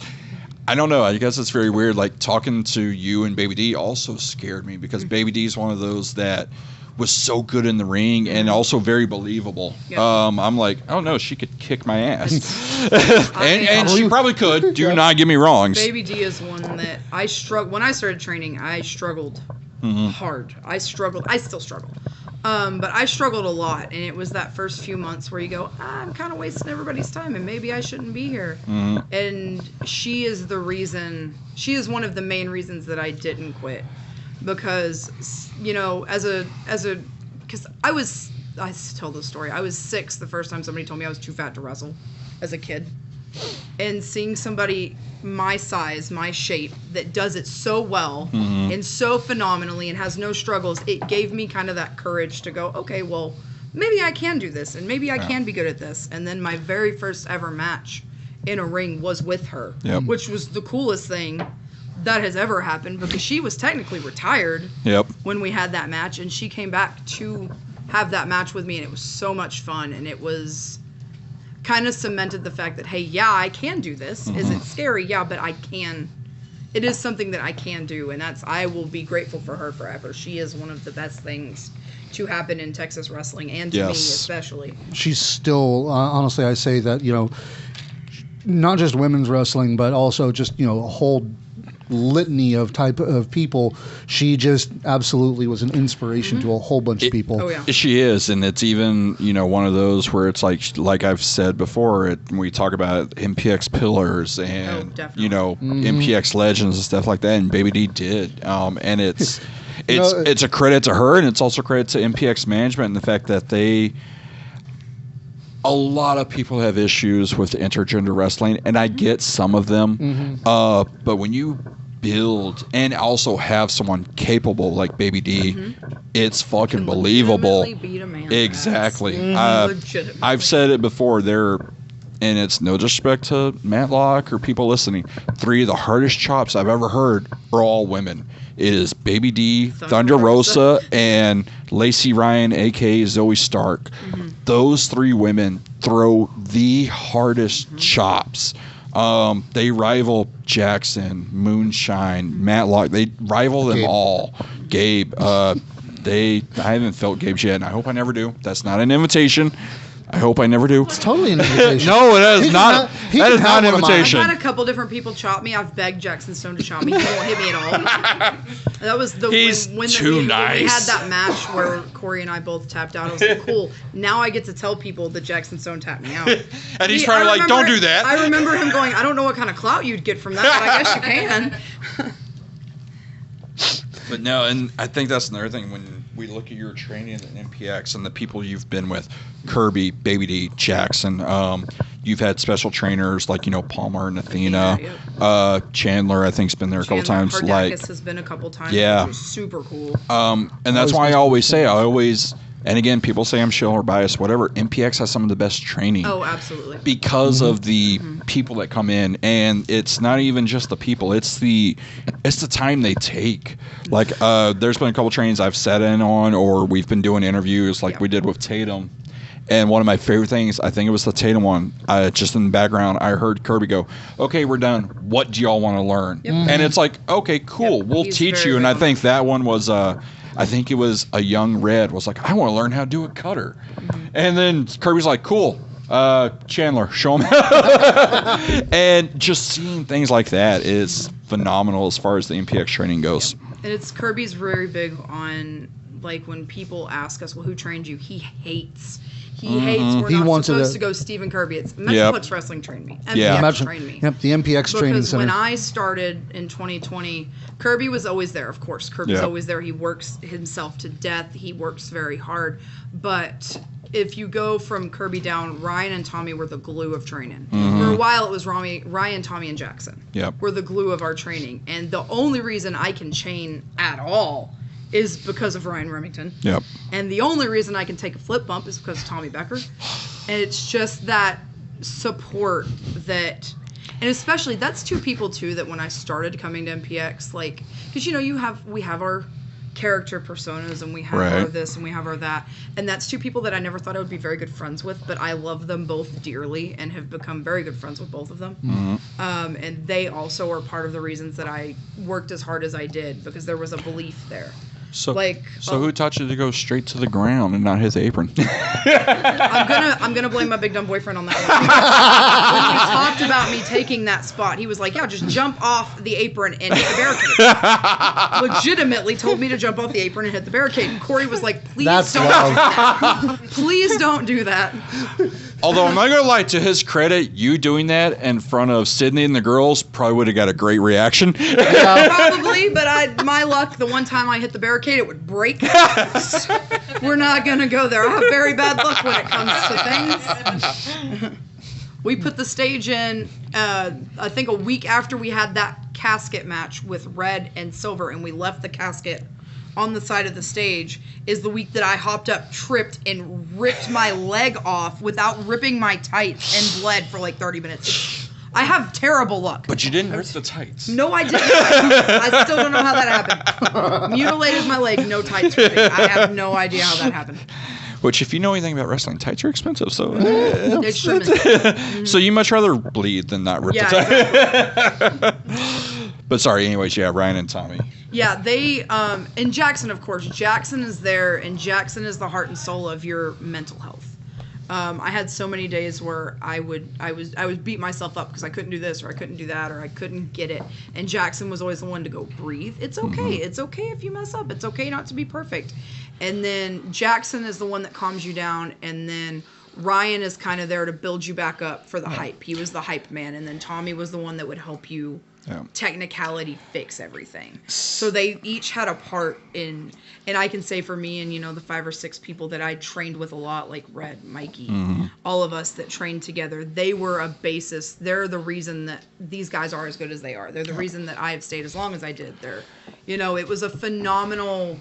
I don't know. I guess it's very weird. Like talking to you and Baby D also scared me because Baby D is one of those that was so good in the ring and also very believable. Yep. I'm like, oh no, she could kick my ass, and she probably could. Do not get me wrong. Baby D is one that I struggled when I started training. I struggled hard. I struggled. I still struggle. But I struggled a lot, and it was that first few months where you go, I'm kind of wasting everybody's time, and maybe I shouldn't be here. And she is the reason. She is one of the main reasons that I didn't quit, because because I tell this story. I was 6 the first time somebody told me I was too fat to wrestle, as a kid, and seeing somebody my size, my shape, that does it so well and so phenomenally and has no struggles, it gave me kind of that courage to go, okay, well, maybe I can do this and maybe I can be good at this. And then my very first ever match in a ring was with her, which was the coolest thing that has ever happened, because she was technically retired when we had that match, and she came back to have that match with me, and it was so much fun, and it was kind of cemented the fact that, hey, yeah, I can do this. Is it scary? Yeah, but I can. It is something that I can do, and I will be grateful for her forever. She is one of the best things to happen in Texas wrestling, and to me especially. She's still, honestly, I say that, not just women's wrestling, but also just, a whole litany of type of people. She just absolutely was an inspiration to a whole bunch of people. Oh yeah, she is, and it's even one of those where it's like I've said before. We talk about MPX pillars and MPX legends and stuff like that, and Baby D did, and it's a credit to her, and it's also credit to MPX management and the fact that a lot of people have issues with intergender wrestling, and I get some of them. But when you build and also have someone capable like Baby D, it's fucking believable. Beat a man exactly. I've said it before. And it's no disrespect to Matlock or people listening, 3 of the hardest chops I've ever heard are all women. It is Baby D, Thunder Rosa, and Lacey Ryan, a.k.a. Zoe Stark. Those 3 women throw the hardest chops. They rival Jackson, Moonshine, Matlock. They rival them all. Gabe. I haven't felt Gabe's yet, and I hope I never do. That's not an invitation. I hope I never do. It's totally an invitation. No, it is not. That is not an invitation. I've had a couple different people chop me. I've begged Jackson Stone to chop me. He won't hit me at all. That was when we had that match where Corey and I both tapped out. I was like, cool. Now I get to tell people that Jackson Stone tapped me out. And he's probably like, don't do that. I remember him going, I don't know what kind of clout you'd get from that, but I guess you can. But no, and I think that's another thing when we look at your training at MPX and the people you've been with, Kirby, Baby D, Jackson. You've had special trainers like Palmer and Athena. Chandler, I think, has been there a couple times. Hardakis has been a couple times. Yeah, which was super cool. And that's why I always say and again, people say I'm shill or biased, whatever. MPX has some of the best training. Oh, absolutely. Because of the people that come in, and it's not even just the people; it's the time they take. Like, there's been a couple trainings I've sat in on, or we've been doing interviews, like we did with Tatum. And one of my favorite things, I think it was the Tatum one. Just in the background, I heard Kirby go, "Okay, we're done. What do y'all want to learn?" And it's like, "Okay, cool. We'll teach you." And I think that one was. I think it was a young Red was like, I want to learn how to do a cutter. And then Kirby's like, cool. Chandler, show him. And just seeing things like that is phenomenal as far as the MPX training goes. And Kirby's very big on, like, when people ask us, well, who trained you? He hates we're not supposed to go Stephen Kirby. It's Metroplex Wrestling trained me. MPX trained me. Yep, the MPX training center. Because when I started in 2020, Kirby was always there, of course. Kirby's always there. He works himself to death. He works very hard. But if you go from Kirby down, Ryan and Tommy were the glue of training. For a while, it was Ryan, Tommy, and Jackson were the glue of our training. And the only reason I can chain at all is because of Ryan Remington. Yep. And the only reason I can take a flip bump is because of Tommy Becker. And it's just that support that, and especially that's 2 people too that when I started coming to MPX, like, because we have our character personas, and we have our this and we have our that, and that's two people that I never thought I would be very good friends with, but I love them both dearly and have become very good friends with both of them. And they also are part of the reasons that I worked as hard as I did, because there was a belief there. So who taught you to go straight to the ground and not hit the apron? I'm gonna blame my big dumb boyfriend on that one. When we talked about me taking that spot, he was like, "Yeah, just jump off the apron and hit the barricade." Legitimately told me to jump off the apron and hit the barricade. And Corey was like, "Please don't do that. Please don't do that." Although I'm not gonna lie, to his credit, you doing that in front of Sydney and the girls probably would have got a great reaction. Yeah. Probably, but my luck, the one time I hit the barricade, it would break. We're not gonna go there. I have very bad luck when it comes to things. We put the stage in, I think a week after we had that casket match with Red and Silver, and we left the casket on the side of the stage, is the week that I hopped up, tripped, and ripped my leg off without ripping my tights and bled for like 30 minutes. I have terrible luck. But you didn't rip the tights. No, I didn't. I still don't know how that happened. Mutilated my leg, no tights ripping. I have no idea how that happened. Which, if you know anything about wrestling, tights are expensive, so... It's tremendous. So you much rather bleed than not rip the tights. Exactly. But sorry, anyways, yeah, Ryan and Tommy. Yeah, they, and Jackson, of course. Jackson is there, and Jackson is the heart and soul of your mental health. I had so many days where I would beat myself up because I couldn't do this, or I couldn't do that, or I couldn't get it. And Jackson was always the one to go, breathe. It's okay. It's okay if you mess up. It's okay not to be perfect. And then Jackson is the one that calms you down, and then Ryan is kind of there to build you back up for the hype. He was the hype man, and then Tommy was the one that would help you technicality fix everything. So they each had a part in, and I can say for me and, the 5 or 6 people that I trained with a lot, like Red, Mikey, all of us that trained together, they were a basis. They're the reason that these guys are as good as they are. They're the reason that I have stayed as long as I did. It was a phenomenal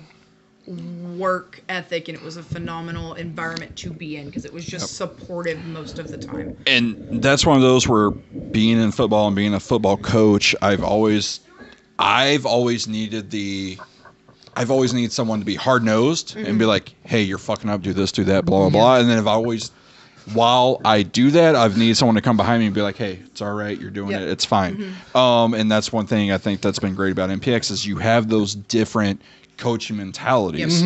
work ethic, and it was a phenomenal environment to be in because it was just supportive most of the time. And that's one of those where being in football and being a football coach, I've always needed someone to be hard nosed and be like, hey, you're fucking up, do this, do that, blah blah blah. And then while I do that, I've needed someone to come behind me and be like, hey, it's all right, you're doing it, it's fine. And that's one thing I think that's been great about MPX is you have those different coaching mentalities.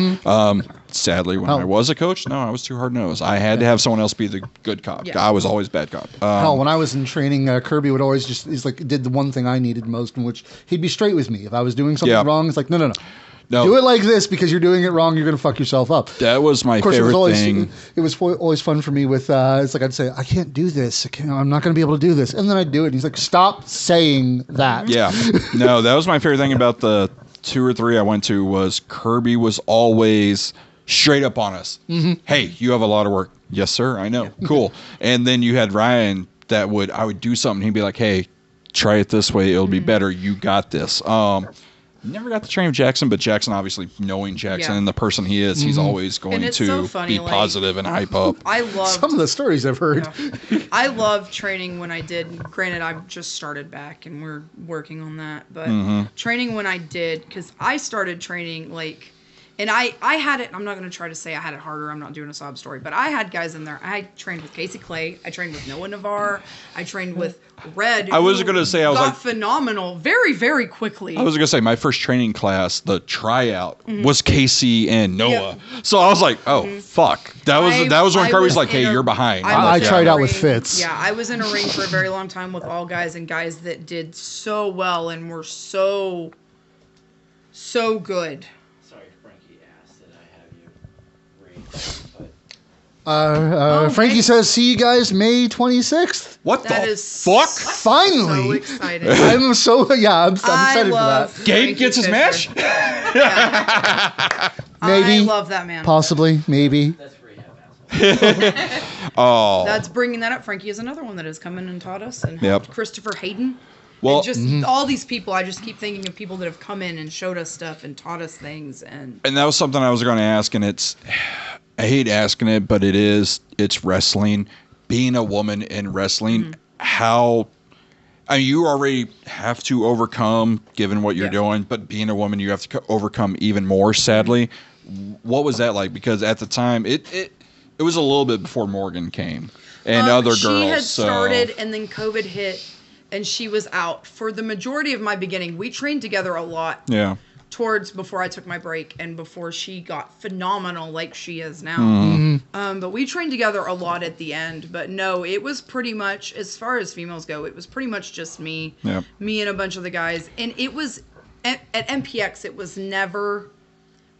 Sadly, when I was a coach, I was too hard-nosed. I had to have someone else be the good cop. I was always bad cop. When I was in training, Kirby would always did the one thing I needed most, in which he'd be straight with me. If I was doing something wrong, it's like, no. Do it like this because you're doing it wrong. You're going to fuck yourself up. That was my favorite thing. It was always fun for me with, it's like I'd say, I can't do this. I'm not going to be able to do this. And then I'd do it. And he's like, stop saying that. Yeah. No, that was my favorite thing about the 2 or 3 I went to was Kirby was always straight up on us. Hey, you have a lot of work. Yes, sir. I know. Cool. And then you had Ryan that I would do something. He'd be like, hey, try it this way. It'll be better. You got this. Never got to train with Jackson, but Jackson, obviously knowing Jackson and the person he is, he's always going to be positive and hype up. I love some of the stories I've heard. I love training when I did. Granted, I've just started back and we're working on that. But training when I did, because I started training and I had it, I'm not going to try to say I had it harder. I'm not doing a sob story, but I had guys in there. I trained with Casey Clay. I trained with Noah Navarre. I trained with Red. I was going to say, I was like, phenomenal very, very quickly. I was going to say, my first training class, the tryout, was Casey and Noah. So I was like, oh, fuck. That was when Kirby's like, hey, you're behind. I tried out with Fitz. Yeah, I was in a ring for a very long time with all guys and guys that did so well and were so good. Frankie says, see you guys May 26th. What that the fuck? Finally. So excited. I'm excited for that. Gabe gets his match? Maybe. I love that man. Possibly. Maybe. That's Rehab. That's bringing that up. Frankie is another one that has come in and taught us. And helped Christopher Hayden. Well, and just all these people, I just keep thinking of people that have come in and showed us stuff and taught us things. And that was something I was going to ask, and I hate asking it, but it's wrestling. Being a woman in wrestling, how I mean, you already have to overcome, given what you're Yeah. doing, but being a woman, you have to overcome even more, sadly. What was that like? Because at the time, it was a little bit before Morgan came and other girls. She had so. started, and then COVID hit, and she was out. For the majority of my beginning, we trained together a lot. Yeah. Towards before I took my break and before she got phenomenal like she is now. Mm-hmm. But we trained together a lot at the end. But no, it was pretty much, as far as females go, it was pretty much just me. Yep. Me and a bunch of the guys. And it was, at MPX, it was never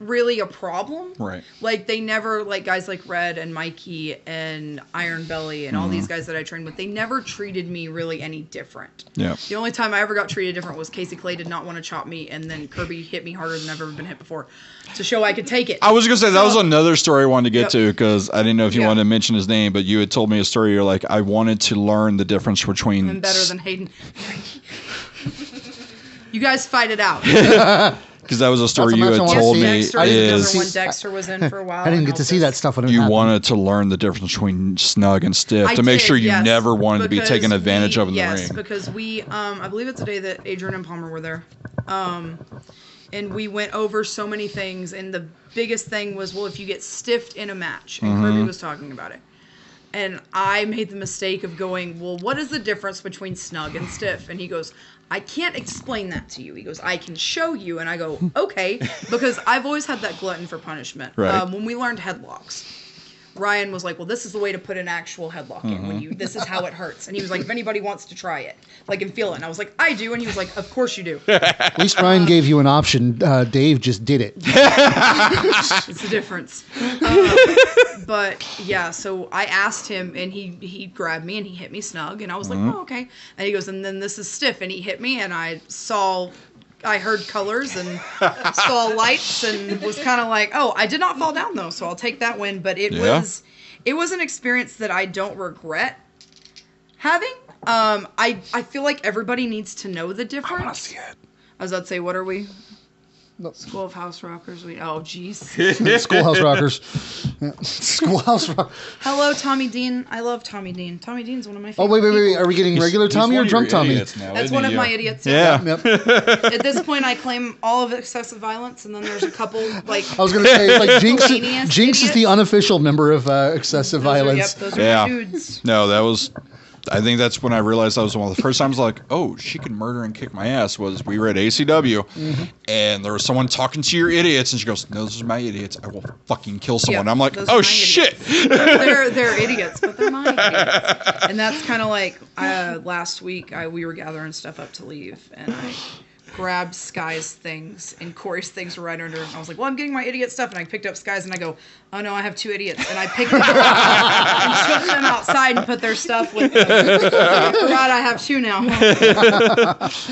really a problem. Right. Like, they never, like, guys like Red and Mikey and Iron Belly and all these guys that I trained with, they never treated me really any different. Yeah. The only time I ever got treated different was Casey Clay did not want to chop me, and then Kirby hit me harder than I've ever been hit before to show I could take it. I was going to say, that was another story I wanted to get to, Yep. because I didn't know if you Yeah. wanted to mention his name, but you had told me a story. You're like, I wanted to learn the difference between... I'm better than Hayden. You guys fight it out. Because that was a story That's a you match had I wanna told see. me Dexter was is together when Dexter was in for a while. I didn't and get to helped see us. that stuff when it you happened. wanted to learn the difference between snug and stiff I to make did, sure you yes, never wanted to be because taken advantage of in yes, the ring. because we, I believe it's the day that Adrian and Palmer were there. And we went over so many things, and the biggest thing was, well, if you get stiffed in a match, and Kirby was talking about it. And I made the mistake of going, well, what is the difference between snug and stiff? And he goes, I can't explain that to you. He goes, I can show you. And I go, okay, because I've always had that glutton for punishment. Right. When we learned headlocks, Ryan was like, well, this is the way to put an actual headlock in. When you, this is how it hurts. And he was like, if anybody wants to try it, like, and feel it. And I was like, I do. And he was like, of course you do. At least Ryan gave you an option. Dave just did it. It's the difference. But yeah, so I asked him, and he grabbed me and he hit me snug, and I was like, oh, okay. And he goes, and then this is stiff, and he hit me, and I heard colors and saw lights, and was kind of like, oh, I did not fall down though, so I'll take that win. But it was an experience that I don't regret having. I feel like everybody needs to know the difference. I want to see it. I was about to say, what are we? School of House Rockers. Oh, jeez. Schoolhouse Rockers. Yeah. Schoolhouse Rock. Hello, Tommy Dean. I love Tommy Dean. Tommy Dean's one of my favorite. Oh, wait. people. Are we getting regular Tommy or drunk Tommy? That's one of my idiots. Yeah. Yep. At this point, I claim all of excessive violence, and then there's a couple like. I was going to say, like, Jinx Miscellaneous is the idiots. unofficial member of excessive violence. Those are Yeah. dudes. No, that was... I think that's when I realized that was one of the first times like, oh, she can murder and kick my ass, was we were at ACW, and there was someone talking to your idiots, and she goes, no, those are my idiots. I will fucking kill someone. Yeah, I'm like, those are oh, my shit. They're idiots, but they're my idiots. And that's kind of like last week we were gathering stuff up to leave, and I grabbed Sky's things, and Corey's things were right under him. I was like, well, I'm getting my idiot stuff, and I picked up Sky's, and I go, oh no, I have two idiots, and I picked them up and took them outside and put their stuff with them. I forgot I have two now.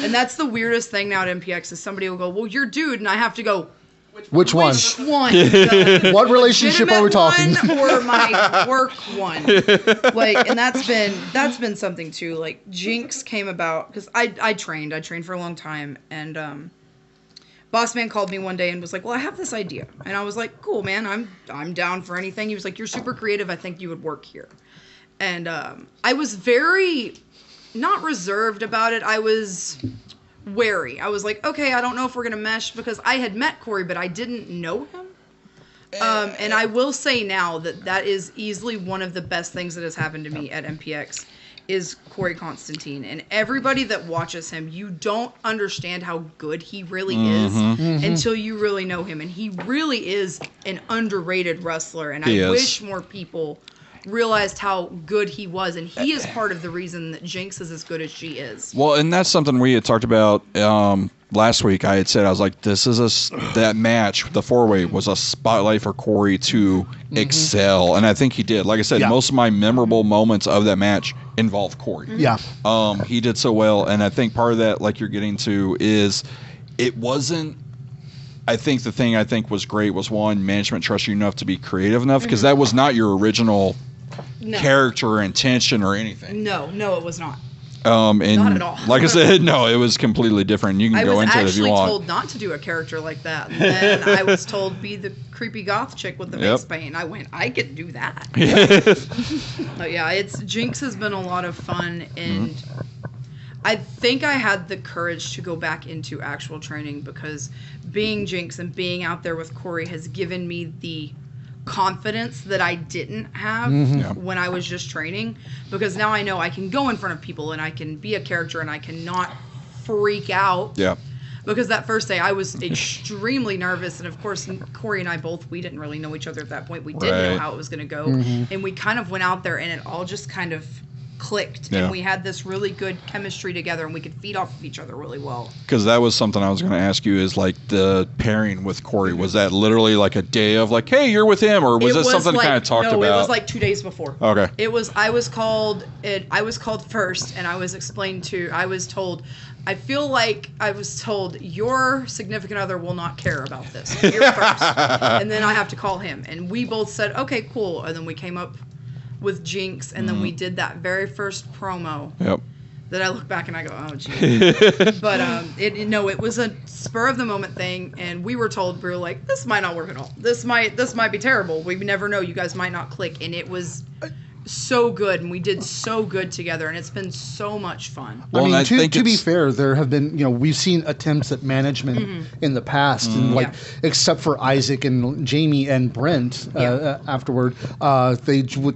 And that's the weirdest thing now at MPX is somebody will go, well, you're dude, and I have to go, Which one? which one? The What relationship are we talking? legitimate one or my work one? Like, and that's been something too. Like, Jinx came about because I trained for a long time, and Boss Man called me one day and was like, well, I have this idea, and I was like, cool, man, I'm down for anything. He was like, you're super creative, I think you would work here. And I was very not reserved about it. I was wary. I was like, okay, I don't know if we're gonna mesh, because I had met Corey, but I didn't know him. And I will say now that is easily one of the best things that has happened to me at MPX is Corey Constantine. And everybody that watches him, you don't understand how good he really is until you really know him. And he really is an underrated wrestler. And I wish more people realized how good he was, and he is part of the reason that Jinx is as good as she is. Well, and that's something we had talked about last week. I had said, I was like, this is that match, the four-way, was a spotlight for Corey to excel, and I think he did. Like I said, most of my memorable moments of that match involve Corey. Yeah. He did so well, and I think part of that, like you're getting to, is it wasn't. I think the thing I think was great was, one, management trusts you enough to be creative enough, because that was not your original character or intention or anything. No, it was not. And not at all. Like I said, no, it was completely different. You can go into it if you want. I was actually told not to do a character like that. And then I was told be the creepy goth chick with the face paint. I went, I could do that. But yeah, Jinx has been a lot of fun, and I think I had the courage to go back into actual training because being Jinx and being out there with Corey has given me the confidence that I didn't have when I was just training, because now I know I can go in front of people and I can be a character and I cannot freak out. Yeah. Because that first day I was extremely nervous, and of course Corey and I both, we didn't really know each other at that point. We didn't know how it was going to go, and we kind of went out there and it all just kind of clicked, and we had this really good chemistry together, and we could feed off of each other really well. Because that was something I was going to ask you, is like the pairing with Corey, was that literally like a day of like, hey, you're with him, or was it something like, kind of talked about? No, it was like 2 days before. Okay. I was called first, and I was told, I feel like I was told your significant other will not care about this. You're first. And then I have to call him. And we both said, okay, cool. And then we came up with Jinx, and then we did that very first promo. Yep. That I look back and I go, oh, geez. But it was a spur of the moment thing, and we were told, we were like, this might not work at all. This might be terrible. We never know. You guys might not click. And it was so good, and we did so good together, and it's been so much fun. Well, I mean, to be fair, there have been, we've seen attempts at management in the past, and except for Isaac and Jamie and Brent afterward,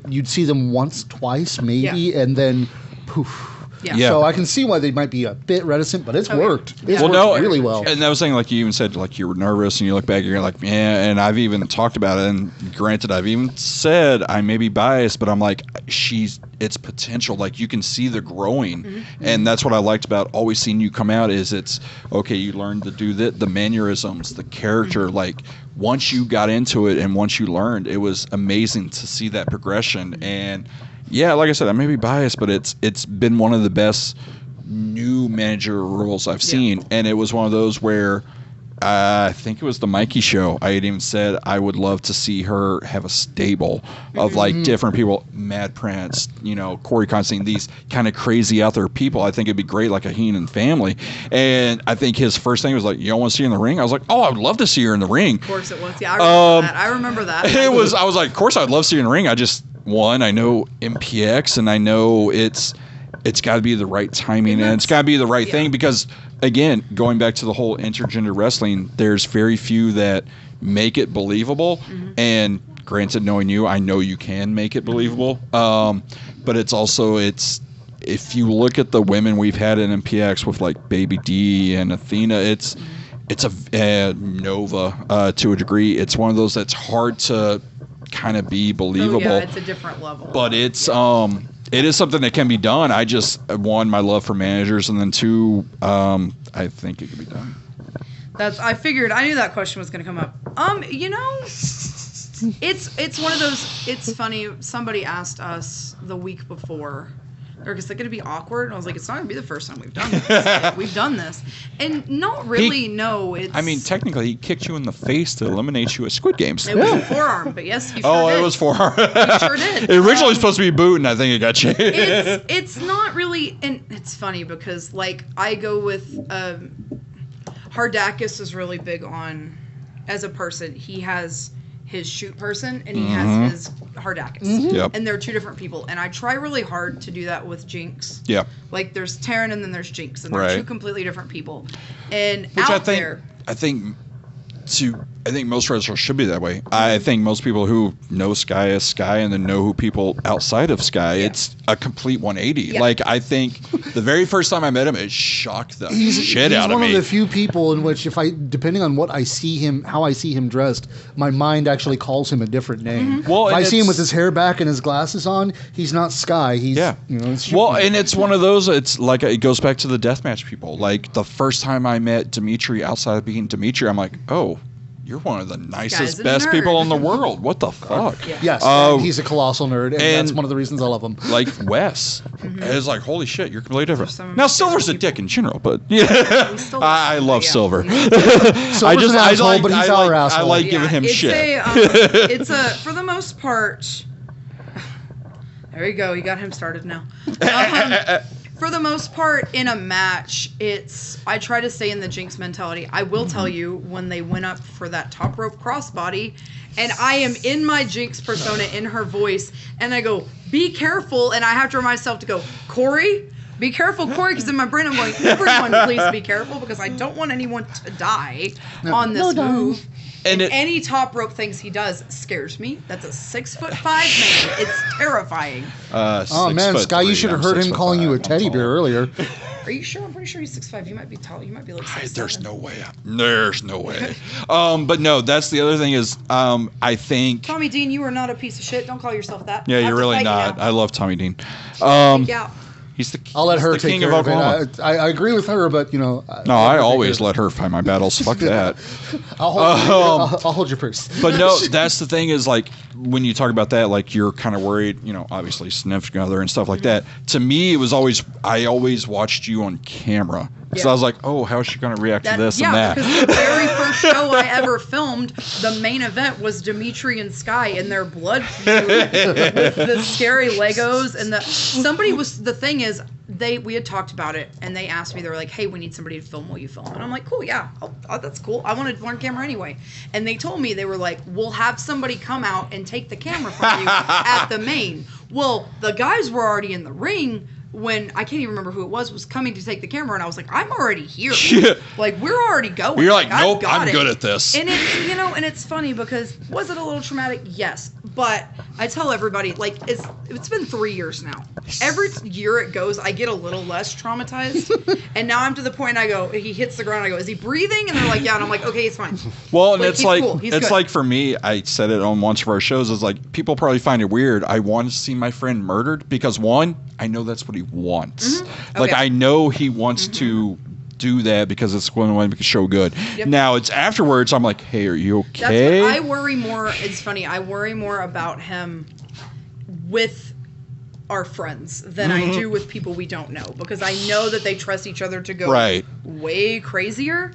you'd see them once, twice, maybe, and then poof. Yeah. So I can see why they might be a bit reticent, but it's worked. It's worked really well. And that was saying, like you even said, like you were nervous, and you look back, and you're like, yeah. And I've even talked about it. And granted, I've even said I may be biased, but I'm like, it's potential. Like you can see the growing, and that's what I liked about always seeing you come out. Is it's okay. You learned to do the mannerisms, the character. Like once you got into it, and once you learned, it was amazing to see that progression. And yeah, like I said, I may be biased, but it's been one of the best new manager roles I've seen. And it was one of those where I think it was the Mikey show. I had even said I would love to see her have a stable of like different people, Mad Prince, Corey Constantine, these kind of crazy out there people. I think it'd be great, like a Heenan family. And I think his first thing was like, you don't want to see her in the ring? I was like, oh, I would love to see her in the ring. Of course it was. Yeah, I remember that. I was like, of course I'd love to see her in the ring. I know MPX, and I know it's got to be the right timing, and it's got to be the right thing, because, again, going back to the whole intergender wrestling, there's very few that make it believable, and granted, knowing you, I know you can make it believable, but it's also, if you look at the women we've had in MPX with, like, Baby D and Athena, it's a Nova to a degree. It's one of those that's hard to kind of be believable. Oh, yeah, it's a different level. But it's it is something that can be done. I just, one, my love for managers, and then two, I think it can be done. I knew that question was going to come up. It's one of those. It's funny. Somebody asked us the week before, is it going to be awkward? And I was like, it's not going to be the first time we've done this. We've done this. And not really, no. I mean, technically, he kicked you in the face to eliminate you at Squid Games. It was a forearm, but yes, he sure did. It was forearm. He sure did. It originally was supposed to be boot, and I think it got changed. It's not really, and it's funny because, like, I go with, Hardakis is really big on, as a person, he has his shoot person, and he has his Hardakis. Yep. And they're two different people. And I try really hard to do that with Jinx. Yeah. Like, there's Taryn and then there's Jinx, and they're two completely different people. And which I think most wrestlers should be that way. I think most people who know Sky as Sky and then know who people outside of Sky, it's a complete 180. Yeah. Like, I think the very first time I met him, it shocked the shit out of me. He's one of the few people in which, depending on what I see him, how I see him dressed, my mind actually calls him a different name. Well, if I see him with his hair back and his glasses on, he's not Sky. He's, and it's one of those, it's like, it goes back to the deathmatch people. Like, the first time I met Dimitri, outside of being Dimitri, I'm like, oh, you're one of the nicest, best people in the world. What the fuck? Yes, he's a colossal nerd, and that's one of the reasons I love him. Like Wes, it's like, holy shit, you're completely different. Now Silver's a dick in general, but I love Silver. Silver's an asshole, but he's our asshole. I like giving him shit. It's for the most part. There you go. You got him started now. For the most part, in a match, I try to stay in the Jinx mentality. I will tell you, when they went up for that top rope crossbody, and I am in my Jinx persona in her voice, and I go, be careful, and I have to remind myself to go, Corey, Be careful, Corey, because in my brain I'm going, everyone please be careful because I don't want anyone to die on this move. And any top rope things he does scares me. That's a 6'5" man. It's terrifying. Oh man, Sky, you should have heard him calling you a teddy bear earlier. Are you sure? I'm pretty sure he's 6'5". You might be tall. You might be like 6'7". There's no way. There's no way. But no, that's the other thing is, I think. Tommy Dean, you are not a piece of shit. Don't call yourself that. Yeah, you're really not. I love Tommy Dean. Yeah. I'll let her take care of it. I agree with her, but you know. No, I always let her fight my battles. Fuck that. I'll hold your purse. But no, that's the thing is like when you talk about that, like you're kind of worried, you know, obviously significant other and stuff like that. To me, it was always I always watched you on camera. So I was like, oh, how is she going to react to this and that? Yeah, because the very first show I ever filmed, the main event was Dimitri and Sky in their blood feud with the scary Legos. And the thing is, we had talked about it, and they asked me, they were like, hey, we need somebody to film. Will you film? And I'm like, cool, yeah, that's cool. I wanted one camera anyway. And they told me, they were like, we'll have somebody come out and take the camera from you at the main. Well, the guys were already in the ring when I can't even remember who it was coming to take the camera, and I was like, I'm already here. Yeah. Like, we're already going. You're like, nope, I'm good at this. And it's, you know, and it's funny because was it a little traumatic? Yes. But I tell everybody, like, it's been 3 years now. Every year it goes, I get a little less traumatized. And now I'm to the point I go, he hits the ground, I go, is he breathing? And they're like, yeah. And I'm like, okay, it's fine. Well, and it's like, cool. it's like for me, I said it on once of our shows, is like, people probably find it weird. I want to see my friend murdered because one, I know that's what he wants. Mm-hmm. Like, I know he wants to do that because it's going to make the show good. Yep. Now, it's afterwards, I'm like, hey, are you okay? That's what I worry more. It's funny. I worry more about him with our friends than I do with people we don't know because I know that they trust each other to go way crazier.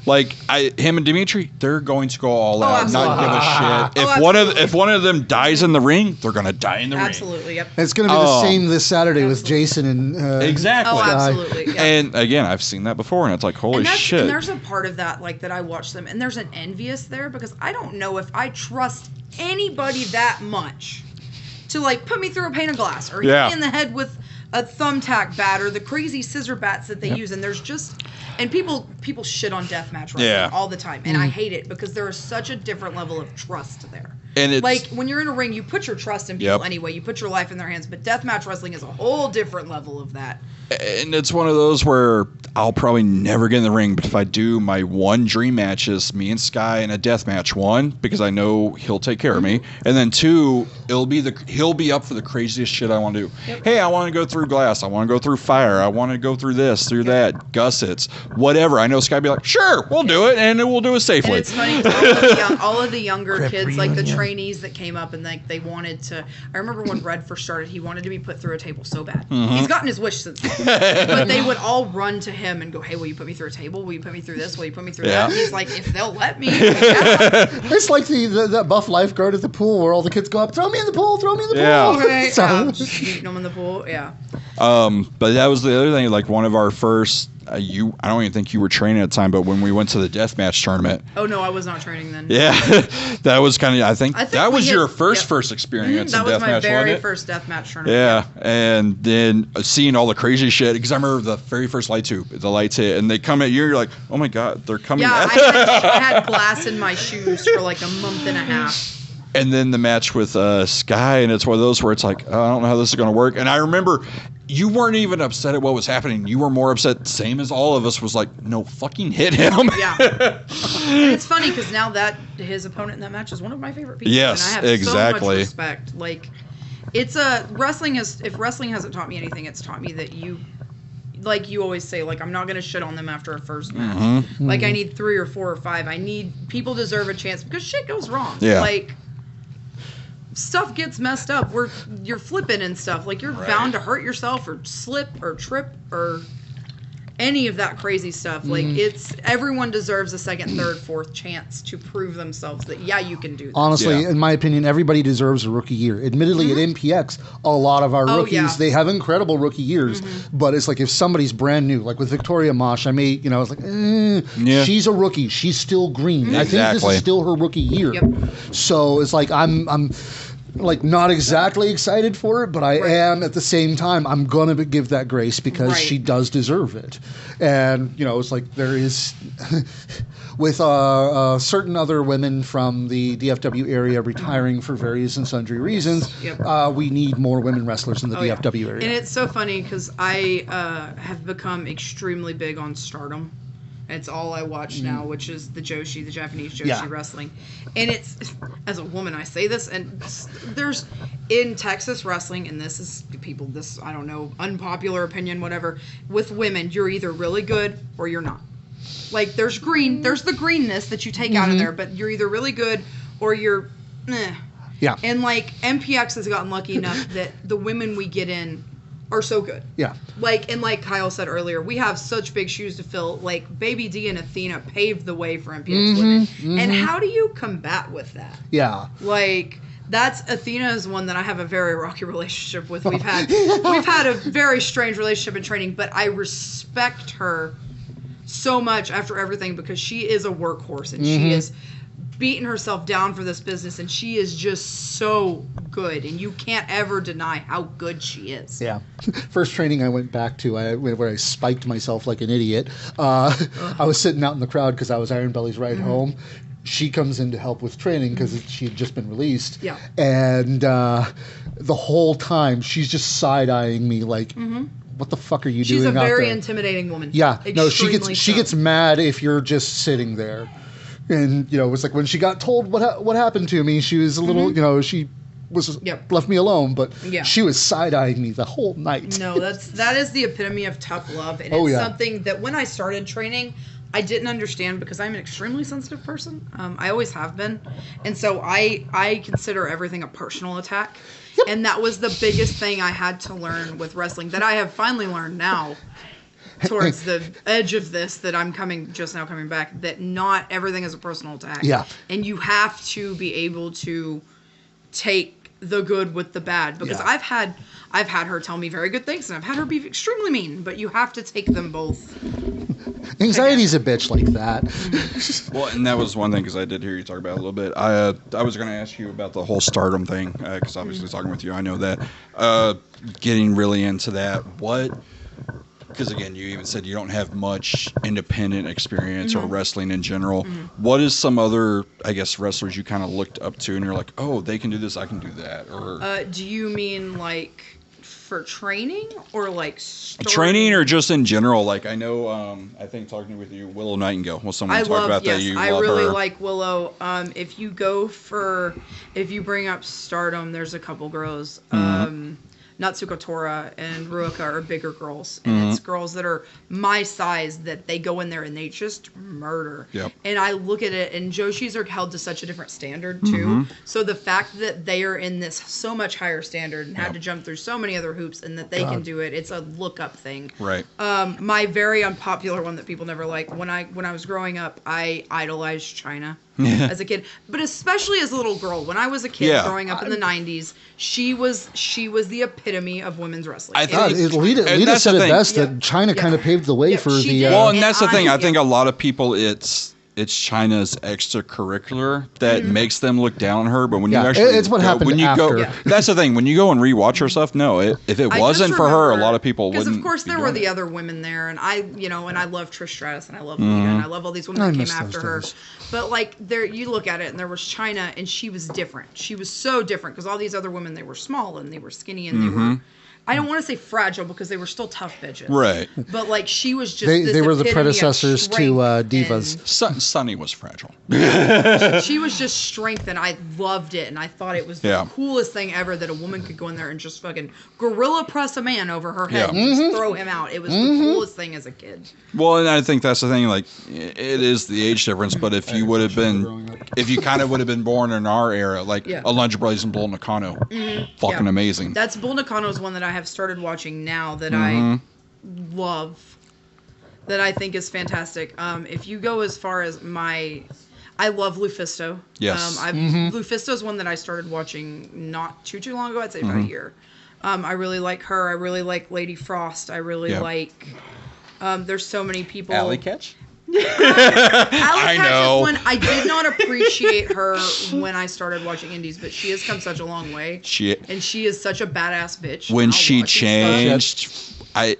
Like him and Dimitri, they're going to go all out, not give a shit. If one of them dies in the ring, they're going to die in the ring. Absolutely, yep. It's going to be the same this Saturday with Jason and exactly. Oh, absolutely. Yeah. And again, I've seen that before, and it's like, holy shit. And there's a part of that, like that I watch them, and there's an envious there because I don't know if I trust anybody that much to like put me through a pane of glass or hit me in the head with a thumbtack bat or the crazy scissor bats that they use, and there's just. And people shit on deathmatch wrestling all the time, and I hate it because there is such a different level of trust there. And it's like when you're in a ring, you put your trust in people anyway. You put your life in their hands, but deathmatch wrestling is a whole different level of that. And it's one of those where I'll probably never get in the ring, but if I do, my one dream match is me and Sky in a death match. One, because I know he'll take care of me, and then two, he'll be up for the craziest shit I want to do. Yep. Hey, I want to go through glass. I want to go through fire. I want to go through this, through that, gussets, whatever. I know Sky be like, sure, we'll do it, and we'll do it safely. And it's funny because all of the younger kids, like the trainees that came up and like they wanted to. I remember when Red first started, he wanted to be put through a table so bad. He's gotten his wish since then. But they would all run to him and go, hey, will you put me through a table? Will you put me through this? Will you put me through that? And he's like, if they'll let me. It's like the buff lifeguard at the pool where all the kids go up, throw me in the pool, throw me in the pool. Right. Just beating them in the pool. Yeah. But that was the other thing. Like one of our first, I don't even think you were training at the time, but when we went to the deathmatch tournament. Oh no, I was not training then. Yeah, that was kind of. I think that was your first experience. That in was my deathmatch, very first deathmatch tournament. Yeah, and then seeing all the crazy shit because I remember the very first lights hit, and they come at you. You're like, oh my god, they're coming. Yeah, I had glass in my shoes for like a month and a half. And then the match with Sky, and it's one of those where it's like, oh, I don't know how this is going to work. And I remember you weren't even upset at what was happening. You were more upset, same as all of us, was like, no, fucking hit him. Yeah. And it's funny because now that his opponent in that match is one of my favorite people. Yes, and I have exactly. so much respect. Like, it's if wrestling hasn't taught me anything, it's taught me that like you always say, like, I'm not going to shit on them after a first match. Like, I need 3 or 4 or 5. People deserve a chance because shit goes wrong. Yeah. Like, stuff gets messed up where you're flipping and stuff. Like, you're bound to hurt yourself or slip or trip or any of that crazy stuff. Like, everyone deserves a second, third, fourth chance to prove themselves that, yeah, you can do this. Honestly, in my opinion, everybody deserves a rookie year. Admittedly, at MPX, a lot of our rookies, they have incredible rookie years, but it's like if somebody's brand new, like with Victoria Mosh, I was like, she's a rookie. She's still green. I think this is still her rookie year. Yep. So it's like like not exactly excited for it, but I am at the same time. I'm gonna give that grace because she does deserve it, and it's like there is with certain other women from the DFW area retiring for various and sundry reasons. We need more women wrestlers in the DFW area. And it's so funny because I have become extremely big on Stardom. It's all I watch now, which is the Joshi, the Japanese Joshi wrestling. And it's, as a woman, I say this, and there's, in Texas wrestling, and this is I don't know, unpopular opinion, whatever, with women, you're either really good or you're not. Like, there's the greenness that you take out of there, but you're either really good or you're, Yeah. And, like, MPX has gotten lucky enough that the women we get in are so good. Yeah. Like Kyle said earlier, we have such big shoes to fill. Like, Baby D and Athena paved the way for MPX women. And how do you combat with that? Yeah. Like, Athena is one that I have a very rocky relationship with. We've had a very strange relationship in training, but I respect her so much after everything because she is a workhorse and she is beaten herself down for this business, and she is just so good, and you can't ever deny how good she is. Yeah. First training I went back to, where I spiked myself like an idiot. I was sitting out in the crowd because I was Iron Belly's ride home. She comes in to help with training because she had just been released. Yeah. And the whole time she's just side-eyeing me like, what the fuck are you doing out there? She's a very intimidating woman. Yeah. No, she Extremely gets mad if you're just sitting there. And, it was like when she got told what happened to me, she was a little, she was left me alone, but she was side-eyeing me the whole night. No, that is the epitome of tough love, and it's something that when I started training, I didn't understand because I'm an extremely sensitive person. I always have been, and so I consider everything a personal attack, and that was the biggest thing I had to learn with wrestling that I have finally learned now. Towards the edge of this that I'm coming back, that not everything is a personal attack. Yeah. And you have to be able to take the good with the bad. Because I've had her tell me very good things and I've had her be extremely mean, but you have to take them both. Anxiety's a bitch like that. Well, and that was one thing, because I did hear you talk about it a little bit. I was going to ask you about the whole Stardom thing, because obviously talking with you, I know that. Getting really into that, because again, you even said you don't have much independent experience or wrestling in general. What is some other, I guess, wrestlers you kind of looked up to and you're like, oh, they can do this, I can do that? Or do you mean like for training or like training or just in general? Like I know, I think talking with you, Willow Nightingale was someone talked about that. You I love really her. like Willow. If you bring up Stardom, there's a couple girls. Natsuko Tora and Ruaka are bigger girls, and it's girls that are my size that they go in there and they just murder. Yep. And I look at it, and Joshis are held to such a different standard too. So the fact that they are in this so much higher standard and had to jump through so many other hoops, and that they can do it, it's a look up thing. Right. My very unpopular one that people never like, when I was growing up, I idolized China. As a kid, but especially as a little girl. When I was a kid growing up in the 90s, she was the epitome of women's wrestling. I thought Lita said it best that China kind of paved the way for the. Well, and that's the thing. I think a lot of people, it's China's extracurricular that makes them look down on her. But when you actually, it's what happened when you after. go. That's the thing. When you go and rewatch her stuff, no, if it wasn't for her, a lot of people wouldn't. Because of course there were the other women there, and I love Trish Stratus, and I love Lita, and I love all these women that came after her. But like you look at it, and there was China, and she was different. She was so different because all these other women, they were small and they were skinny and they were. I don't want to say fragile because they were still tough bitches. Right. But like she was just they were the predecessors to divas. Sunny was fragile. She was just strength, and I loved it, and I thought it was the coolest thing ever that a woman could go in there and just fucking gorilla press a man over her head and just throw him out. It was the coolest thing as a kid. Well, and I think that's the thing. Like, it is the age difference. But if you would have been, if you kind of would have been born in our era, like Alundra Blaze and Bull Nakano, fucking amazing. That's Bull Nakano's one that I have started watching now that I love, that I think is fantastic. If you go as far as I love Lufisto. Yes. Lufisto's one that I started watching not too long ago. I'd say about a year. I really like her. I really like Lady Frost. I really like. There's so many people. Alley Catch. I know. One, I did not appreciate her when I started watching indies, but she has come such a long way. And she is such a badass bitch. When she changed, I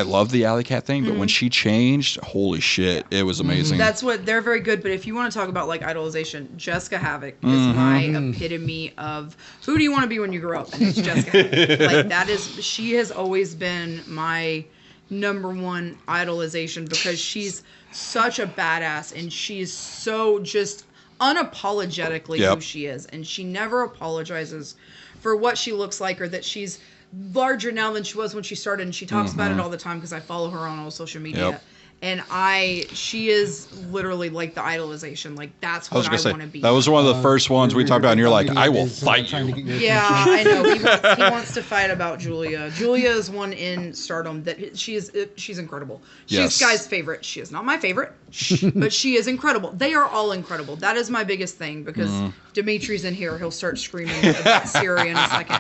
love the Alley Cat thing, but when she changed, holy shit, it was amazing. That's what they're very good. But if you want to talk about like idolization, Jessica Havoc is my epitome of who do you want to be when you grow up, and it's Jessica Havoc. Like that is, she has always been my number one idolization because she's such a badass and she's so just unapologetically who she is, and she never apologizes for what she looks like or that she's larger now than she was when she started, and she talks about it all the time because I follow her on all social media. And she is literally like the idolization. Like that's what I want to be. That was one of the first ones we talked about, and you're like, I will fight you. Yeah, I know. He wants to fight about Julia. Julia is one in Stardom that she's incredible. She's Sky's favorite. She is not my favorite, but she is incredible. They are all incredible. That is my biggest thing because Dimitri's in here. He'll start screaming about Siri in a second.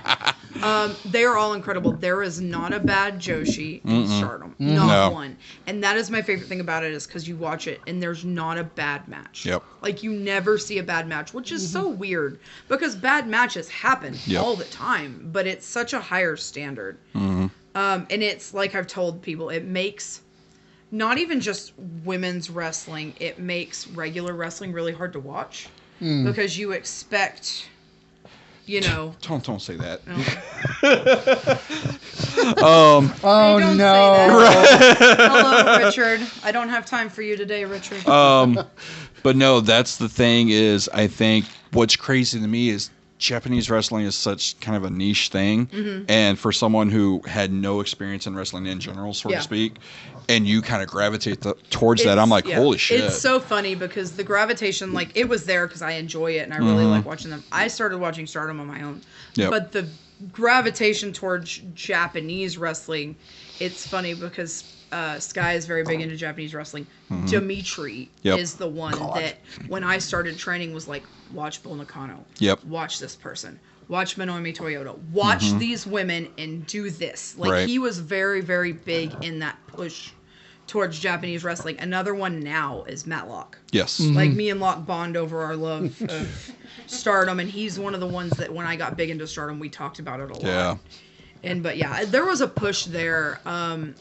They are all incredible. There is not a bad Joshi in Stardom. Not one. And that is my favorite thing about it is because you watch it and there's not a bad match. Like you never see a bad match, which is so weird because bad matches happen all the time, but it's such a higher standard. And it's like I've told people, it makes not even just women's wrestling, it makes regular wrestling really hard to watch because you expect... You know. Don't say that. Oh no. Hello, Richard. I don't have time for you today, Richard. But no, that's the thing is I think what's crazy to me is Japanese wrestling is such kind of a niche thing, and for someone who had no experience in wrestling in general, so to speak, and you kind of gravitate towards that, I'm like, holy shit. It's so funny because the gravitation, like, it was there because I enjoy it and I really like watching them. I started watching Stardom on my own, but the gravitation towards Japanese wrestling, it's funny because Sky is very big into Japanese wrestling. Dimitri is the one that when I started training was like, watch Bull Nakano. Watch this person. Watch Minomi Toyota. Watch these women and do this. Like he was very, very big in that push towards Japanese wrestling. Another one now is Matlock. Like me and Locke bond over our love of Stardom, and he's one of the ones that when I got big into Stardom, we talked about it a lot. But there was a push there. And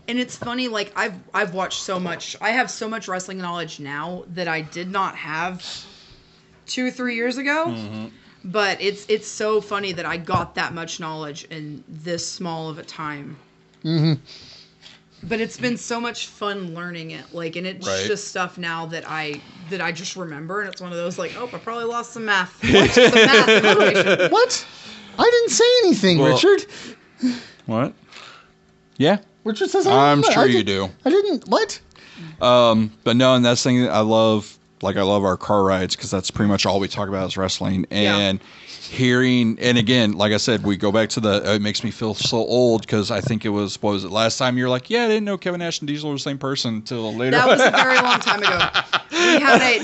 it's funny, like I've watched so much. I have so much wrestling knowledge now that I did not have 2-3 years ago. But it's so funny that I got that much knowledge in this small of a time. But it's been so much fun learning it, like, and it's just stuff now that I just remember, and it's one of those like, oh, I probably lost some math. What? I didn't say anything, Richard. What? Yeah. Richard says I'm sure you do. I didn't. What? But no, and that's the thing that I love. Like, I love our car rides because that's pretty much all we talk about is wrestling. And hearing, and again, like I said, we go back to it makes me feel so old because I think it was, what was it, last time you were like, yeah, I didn't know Kevin Nash and Diesel were the same person until later. That was a very long time ago. We had it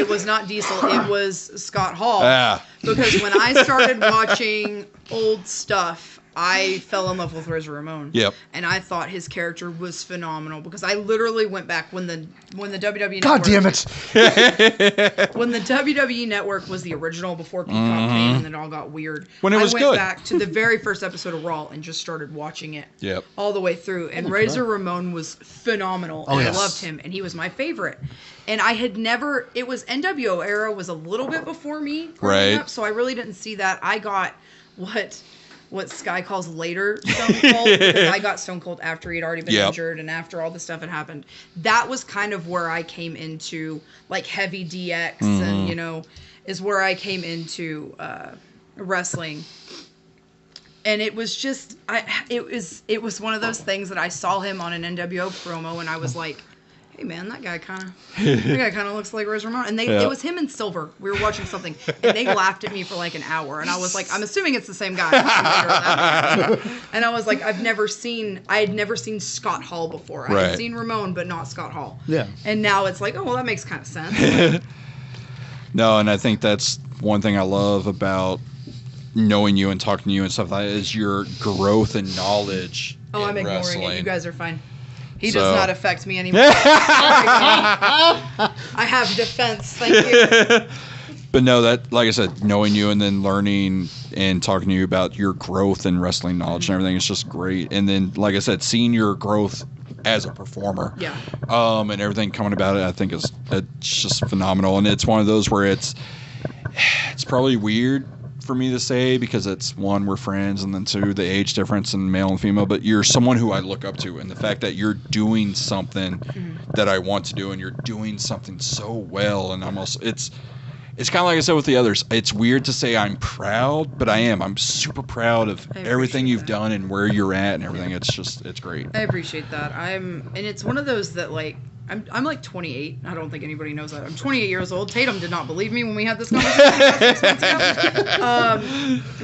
was not Diesel, it was Scott Hall. Because when I started watching old stuff, I fell in love with Razor Ramon. And I thought his character was phenomenal because I literally went back when the WWE God damn it. When the WWE Network was the original before Peacock came and it all got weird. When it was good. I went back to the very first episode of Raw and just started watching it all the way through. And Razor Ramon was phenomenal. And I loved him. And he was my favorite. And I had never, it was NWO era was a little bit before me growing up, so I really didn't see that. I got what Sky calls later Stone Cold, because I got Stone Cold after he'd already been injured and after all the stuff had happened. That was kind of where I came into like heavy DX and is where I came into wrestling. And it was just it was one of those things that I saw him on an NWO promo and I was like, hey man, that guy kind of looks like Razor Ramon. And it was him and Silver. We were watching something, and they laughed at me for like an hour. And I was like, I'm assuming it's the same guy. And I was like, I had never seen Scott Hall before. I had seen Ramon, but not Scott Hall. And now it's like, oh well, that makes kind of sense. No, and I think that's one thing I love about knowing you and talking to you and stuff like that is your growth and knowledge. I'm ignoring it. You guys are fine. He does not affect me anymore. I have defense. Thank you. But no, that, like I said, knowing you and then learning and talking to you about your growth and wrestling knowledge and everything is just great. And then, like I said, seeing your growth as a performer, and everything coming about it, I think it's just phenomenal. And it's one of those where it's probably weird for me to say because it's, one, we're friends, and then two, the age difference in male and female, but you're someone who I look up to, and the fact that you're doing something that I want to do, and you're doing something so well, and I'm also, it's kind of like I said with the others, it's weird to say I'm proud, but I am. I'm super proud of everything you've done and where you're at and everything. It's great. I appreciate that. And it's one of those that, like, I'm like 28. I don't think anybody knows that. I'm 28 years old. Tatum did not believe me when we had this conversation.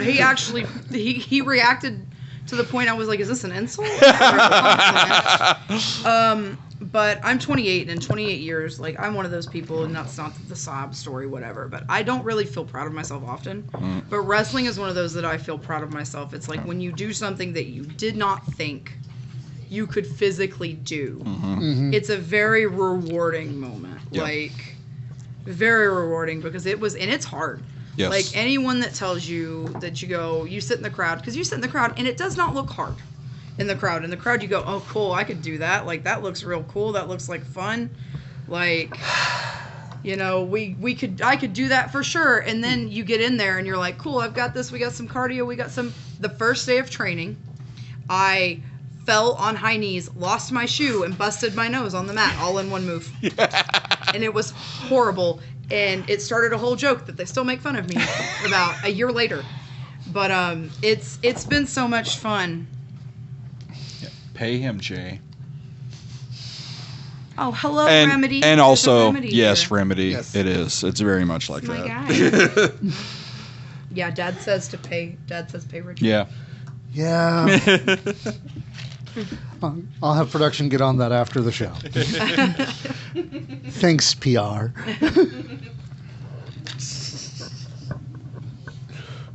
He actually, he reacted to the point I was like, is this an insult? But I'm 28, and in 28 years, like, I'm one of those people, and that's not the sob story, whatever, but I don't really feel proud of myself often. But wrestling is one of those that I feel proud of myself. It's like when you do something that you did not think you could physically do. It's a very rewarding moment. Like, very rewarding, because it's hard. Yes. Like, anyone that tells you that you sit in the crowd, because you sit in the crowd, and it does not look hard. In the crowd, you go, oh, cool, I could do that. Like, that looks real cool. That looks like fun. Like, you know, I could do that for sure. And then you get in there and you're like, cool, I've got this. We got some cardio. The first day of training, I fell on high knees, lost my shoe, and busted my nose on the mat all in one move. And it was horrible. And it started a whole joke that they still make fun of me about a year later. But it's been so much fun. Pay him, Jay. Oh, hello, Remedy. And also, Remedy yes, here. Remedy. Yes. It is. It's very much like My that. guy. Yeah, Dad says pay Richard. Yeah. I'll have production get on that after the show. Thanks, PR.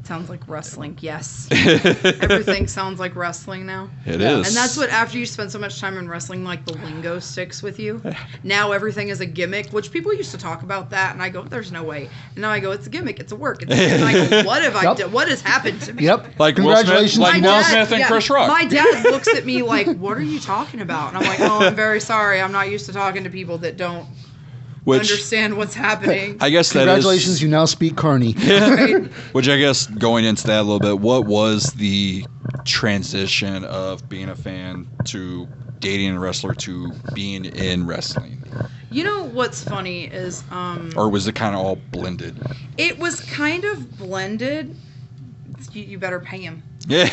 Sounds like wrestling, yes. Everything sounds like wrestling now. It is. And that's what, after you spend so much time in wrestling, like, the lingo sticks with you. Now everything is a gimmick, which people used to talk about that, and I go, there's no way. And now I go, it's a gimmick, it's a work. And I go, what have I done? What has happened to me? Yep. Like Congratulations. Will Smith and Chris Rock. My dad looks at me like, what are you talking about? And I'm like, oh, I'm very sorry. I'm not used to talking to people that don't understand what's happening. I guess congratulations, you now speak Carney. Right? Which I guess, going into that a little bit, what was the transition of being a fan to dating a wrestler to being in wrestling? You know what's funny is or was it kind of all blended? It was kind of blended. You better pay him. Yeah.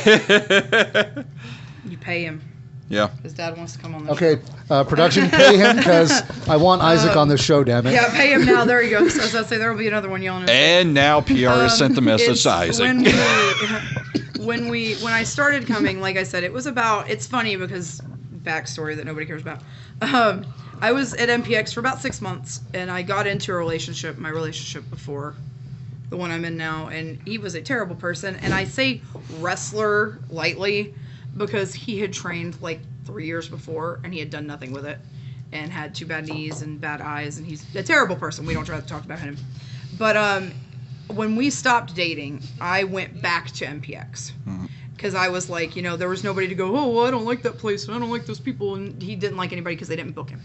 You pay him. Yeah. His dad wants to come on the show. Okay, production, pay him, because I want Isaac on this show, damn it. Yeah, pay him now. There you go. So I was say there will be another one yelling. And now PR has sent the message to Isaac. When I started coming, like I said, it's funny because backstory that nobody cares about. I was at MPX for about 6 months, and I got into my relationship before the one I'm in now, and he was a terrible person. And I say wrestler lightly, because he had trained like 3 years before and he had done nothing with it and had 2 bad knees and bad eyes, and he's a terrible person. We don't try to talk about him. But when we stopped dating, I went back to MPX because I was like, there was nobody to go, oh, well, I don't like that place and I don't like those people, and he didn't like anybody because they didn't book him.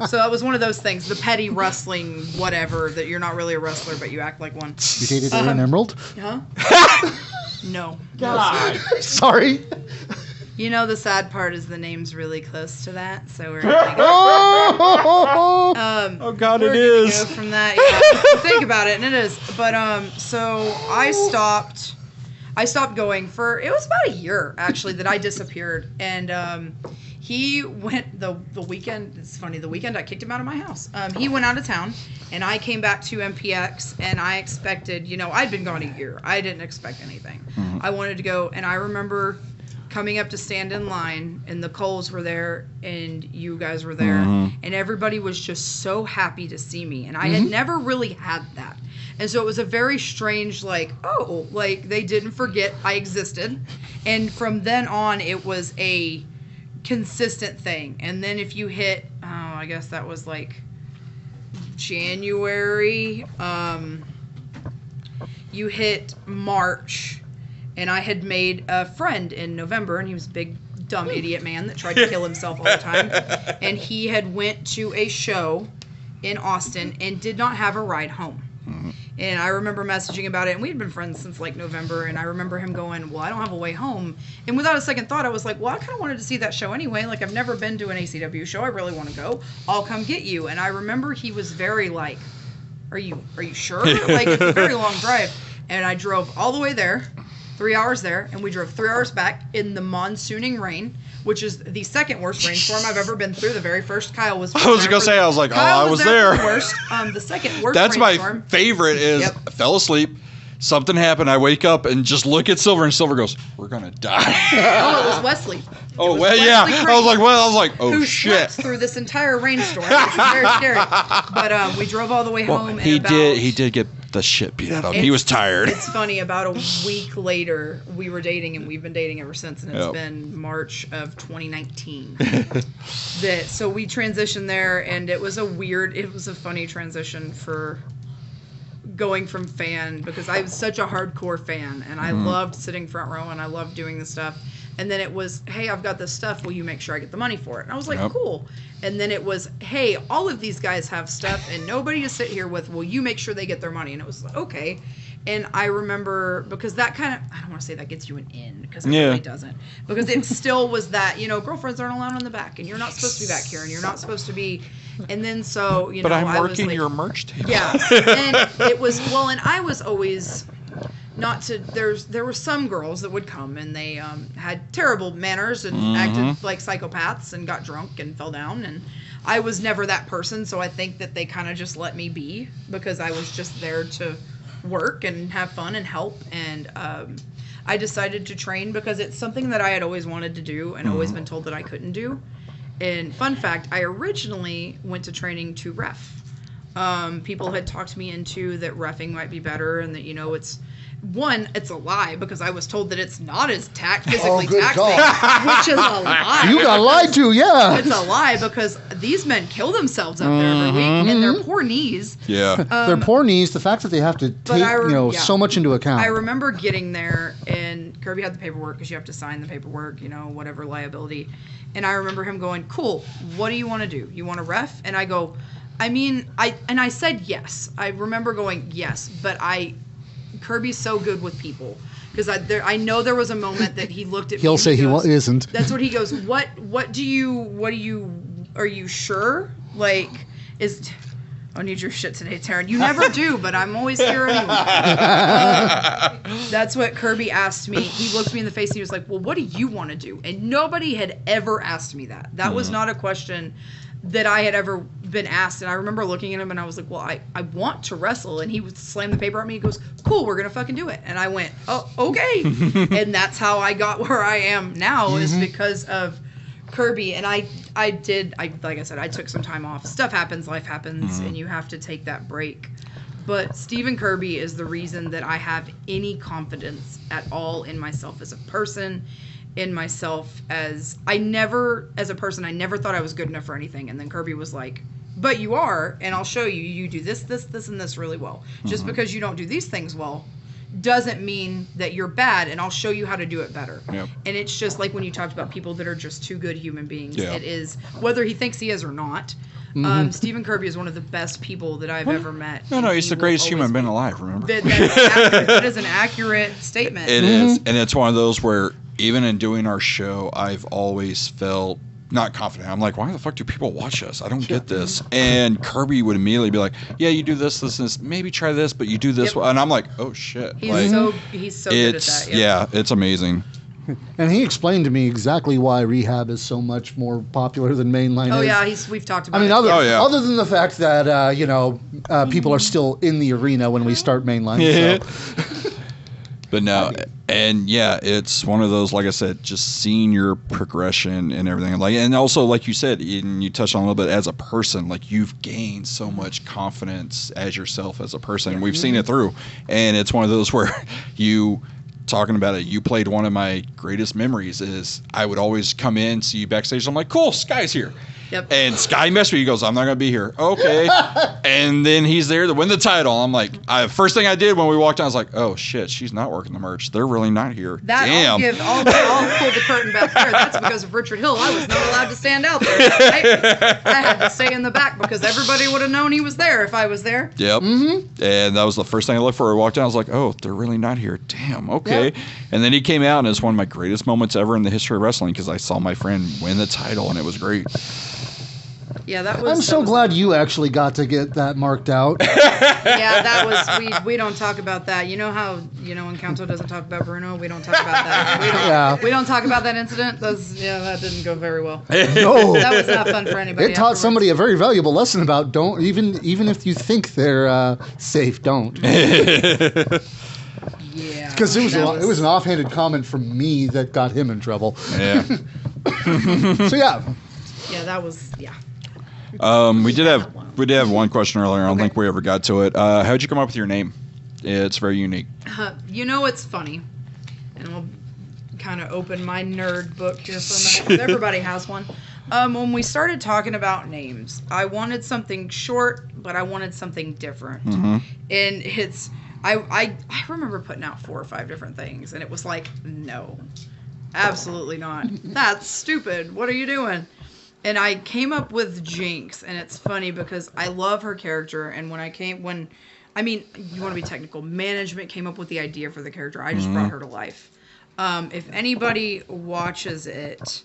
So that was one of those things, the petty wrestling whatever, that you're not really a wrestler but you act like one. You dated Aaron Emerald? Huh? No. God. Sorry. The sad part is the name's really close to that, so we're oh God, it is. Go from that, yeah. Think about it, and it is. But so I stopped going for, it was about a year actually that I disappeared, and he went the weekend. It's funny, the weekend I kicked him out of my house. He went out of town, and I came back to MPX, and I expected, I'd been gone a year. I didn't expect anything. I wanted to go, and I remember coming up to stand in line, and the Coles were there, and you guys were there, and everybody was just so happy to see me, and I had never really had that. And so it was a very strange, like, oh, like, they didn't forget I existed. And from then on, it was a consistent thing. And then if you hit, I guess that was like January, you hit March, and I had made a friend in November, and he was a big dumb idiot man that tried to kill himself all the time. And he had went to a show in Austin and did not have a ride home. And I remember messaging about it, and we had been friends since like November, and I remember him going, well, I don't have a way home. And without a second thought, I was like, well, I kind of wanted to see that show anyway. Like, I've never been to an ACW show. I really want to go. I'll come get you. And I remember he was very like, are you sure? Like, it's a very long drive. And I drove all the way there, 3 hours there, and we drove 3 hours back in the monsooning rain, which is the second worst rainstorm I've ever been through. The very first, Kyle was. I was gonna say, I was like, Kyle I was there. The worst. The second worst. That's rainstorm. my favorite. Is I fell asleep, something happened. I wake up and just look at Silver, and Silver goes, "We're gonna die." Oh, it was Wesley. Oh, well, yeah. I was like, oh who shit. Slept through this entire rainstorm. It's very scary. But we drove all the way home. He did get the shit beat out of him. He was tired. It's funny. About a week later, we were dating, and we've been dating ever since. And it's been March of 2019. So we transitioned there, and it was a funny transition for going from fan, because I was such a hardcore fan, and I loved sitting front row, and I loved doing the stuff. And then it was, hey, I've got this stuff. Will you make sure I get the money for it? And I was like, cool. And then it was, hey, all of these guys have stuff and nobody to sit here with. Will you make sure they get their money? And it was like, okay. And I remember, because that kind of, I don't want to say that gets you an in, because it really doesn't. Because it still was that, girlfriends aren't allowed on the back, and you're not supposed to be back here, and you're not supposed to be. And then so, but I'm working like, your merch table. Yeah. And it was, and I was always. There were some girls that would come, and they had terrible manners and acted like psychopaths and got drunk and fell down, and I was never that person, so I think that they kind of just let me be, because I was just there to work and have fun and help. And I decided to train because it's something that I had always wanted to do and always been told that I couldn't do. And fun fact, I originally went to training to ref. People had talked me into that reffing might be better, and that it's a lie, because I was told that it's not as physically taxing, which is a lie. You got lied to, yeah. It's a lie, because these men kill themselves up there every week, and their poor knees. Yeah. Their poor knees, the fact that they have to take, so much into account. I remember getting there, and Kirby had the paperwork, because you have to sign the paperwork, whatever liability. And I remember him going, cool, what do you want to do? You want to ref? And I go, I said yes. I remember going, yes, but Kirby's so good with people, because I know there was a moment that he looked at me. He'll say he isn't. That's what he goes. Are you sure? Like, I need your shit today, Taryn. You never do, but I'm always here anyway. That's what Kirby asked me. He looked me in the face and he was like, well, what do you want to do? And nobody had ever asked me that. That was not a question that I had ever been asked. And I remember looking at him and I was like, well, I want to wrestle. And he would slam the paper at me. He goes, cool, we're going to fucking do it. And I went, oh, okay. And that's how I got where I am now, is because of Kirby. And like I said, I took some time off. Stuff happens, life happens, and you have to take that break. But Stephen Kirby is the reason that I have any confidence at all in myself as a person, in myself as a person, I never thought I was good enough for anything. And then Kirby was like, but you are, and I'll show you. You do this, and this really well. Just because you don't do these things well doesn't mean that you're bad, and I'll show you how to do it better. Yep. And it's just like when you talked about people that are just too good human beings. Yeah. It is, whether he thinks he is or not. Stephen Kirby is one of the best people that I've ever met. No, he's the greatest human being alive, remember? That is an accurate statement. It is, and it's one of those where even in doing our show, I've always felt not confident. I'm like, why the fuck do people watch us? I don't get this. And Kirby would immediately be like, yeah, you do this, maybe try this, but you do this. And I'm like, oh shit. He's so good at that. Yeah, it's amazing. And he explained to me exactly why Rehab is so much more popular than Mainline is. Oh yeah, we've talked about it. Other than the fact that people are still in the arena when we start Mainline. So. But no, and yeah, it's one of those, like I said, just seeing your progression and everything. Like, and also, like you said, and you touched on a little bit, as a person, like you've gained so much confidence as yourself as a person. We've seen it through, and it's one of those where you talking about it, you played one of my greatest memories. Is I would always come in, see you backstage. I'm like, cool, Sky's here. Yep. And Sky messed me. He goes, I'm not going to be here. Okay. And then he's there to win the title. I'm like, first thing I did when we walked on, I was like, oh shit, she's not working the merch. They're really not here. Damn. I'll pull the curtain back there. That's because of Richard Hill. I was not allowed to stand out there. Right? I had to stay in the back because everybody would have known he was there if I was there. Yep. Mm-hmm. And that was the first thing I looked for. I walked in, I was like, oh, they're really not here. Damn. Okay. Yep. And then he came out, and it's one of my greatest moments ever in the history of wrestling because I saw my friend win the title, and it was great. Yeah, that was. I'm so glad you actually got to get that marked out. Yeah, that was. We don't talk about that. You know how when Council doesn't talk about Bruno, we don't talk about that. We don't talk about that incident. That didn't go very well. No, that was not fun for anybody. It taught somebody a very valuable lesson about don't even if you think they're safe, don't. Yeah. Because it was an offhanded comment from me that got him in trouble. Yeah. So yeah. Yeah, that was yeah. We did have one question earlier. I don't think we ever got to it. How'd you come up with your name? It's very unique. It's funny, and we'll kind of open my nerd book here for a minute. 'Cause everybody has one. When we started talking about names, I wanted something short, but I wanted something different. Mm-hmm. And I remember putting out 4 or 5 different things, and it was like, no, absolutely not. That's stupid. What are you doing? And I came up with Jinx, and it's funny because I love her character. And you want to be technical, management came up with the idea for the character. I just brought her to life. If anybody watches it,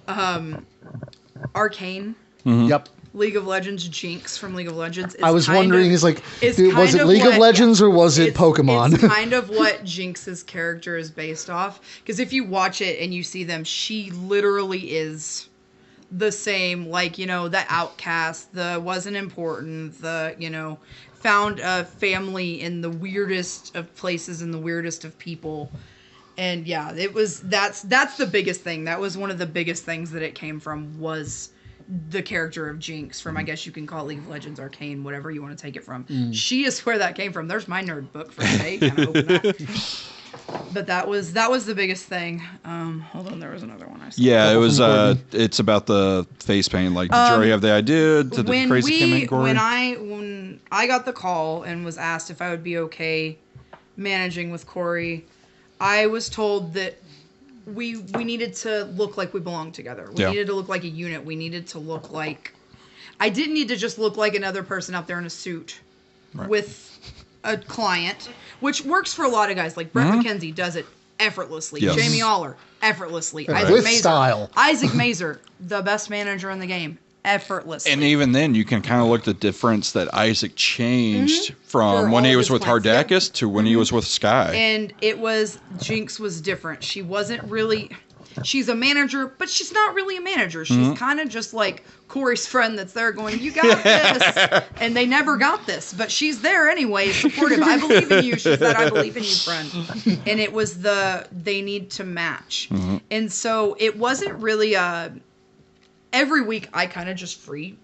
Arcane. Mm-hmm. Yep. League of Legends, Jinx from League of Legends. I was wondering, was it League of Legends or was it Pokemon? It's kind of what Jinx's character is based off. Because if you watch it and you see them, she literally is the same, the outcast, the wasn't important, the, found a family in the weirdest of places and the weirdest of people. And yeah, that's the biggest thing. That was one of the biggest things that it came from was the character of Jinx from, I guess you can call it League of Legends, Arcane, whatever you want to take it from. She is where that came from. There's my nerd book for today. Kind of open that. But that was the biggest thing. Hold on, there was another one I saw. Yeah, it was. It's about the face paint. Like, did you already have the idea? Did the crazy come in, Corey? When I got the call and was asked if I would be okay managing with Corey, I was told that we needed to look like we belonged together. We needed to look like a unit. We needed to look like. I didn't need to just look like another person out there in a suit with a client, which works for a lot of guys. Like Brett McKenzie does it effortlessly. Yes. Jamie Aller, effortlessly. With style. Isaac Mazer, the best manager in the game, effortlessly. And even then, you can kind of look at the difference that Isaac changed from when he was with Hardakis to when he was with Sky. And Jinx was different. She wasn't really... She's a manager, but she's not really a manager. She's kind of just like Corey's friend that's there going, you got this. And they never got this. But she's there anyway, supportive. I believe in you. She said, I believe in you, friend. And it was they need to match. And so it wasn't really every week I kind of just free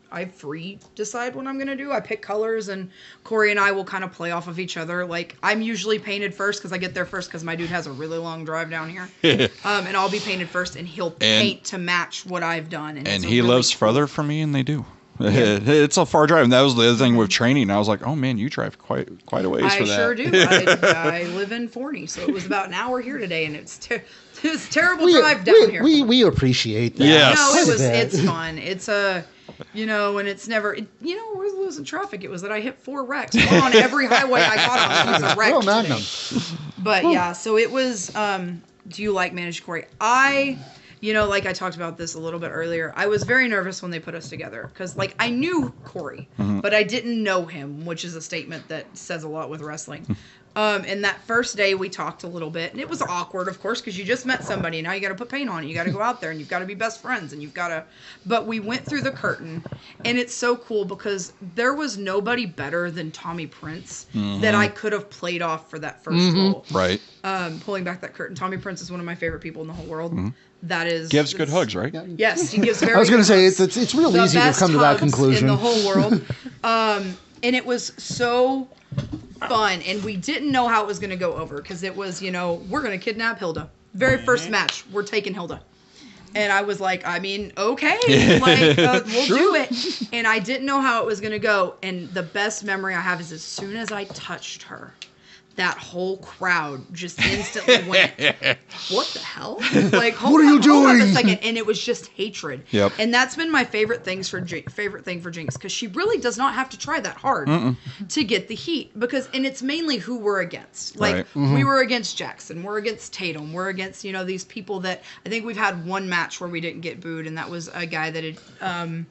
decide what I'm going to do. I pick colors and Corey and I will kind of play off of each other. Like I'm usually painted first because I get there first because my dude has a really long drive down here. And I'll be painted first and he'll paint to match what I've done. And he lives further from me and they do. Yeah. It's a far drive. And that was the other thing with training. I was like, oh man, you drive quite a ways for that. I sure do. I live in Forney, so it was about an hour here today and it's terrible drive down here. We appreciate that. Yes. No, it's fun. It's and it's never, we're losing traffic. It was that I hit 4 wrecks. One on every highway I got on was a wreck today. But yeah, so it was, do you like manage Corey? Like I talked about this a little bit earlier, I was very nervous when they put us together because, I knew Corey, but I didn't know him, which is a statement that says a lot with wrestling. And that first day we talked a little bit, and it was awkward, of course, because you just met somebody, and now you got to put paint on it. You got to go out there, and you've got to be best friends, and you've got to. But we went through the curtain, and it's so cool because there was nobody better than Tommy Prince that I could have played off for that first role. Right. Pulling back that curtain, Tommy Prince is one of my favorite people in the whole world. That is gives good hugs, right? Yes, he gives very. I was going to say hugs. it's real easy to come to that conclusion in the whole world. And it was so fun, and we didn't know how it was going to go over because it was, we're going to kidnap Hilda. Very first match, we're taking Hilda. And I was like, I mean, okay, we'll do it. And I didn't know how it was going to go. And the best memory I have is as soon as I touched her, that whole crowd just instantly went, what the hell? Like, hold on a second. And it was just hatred. Yep. And that's been my favorite thing for Jinx, because she really does not have to try that hard to get the heat. And it's mainly who we're against. Like, we were against Jackson. We're against Tatum. We're against, these people that I think we've had one match where we didn't get booed, and that was a guy that had come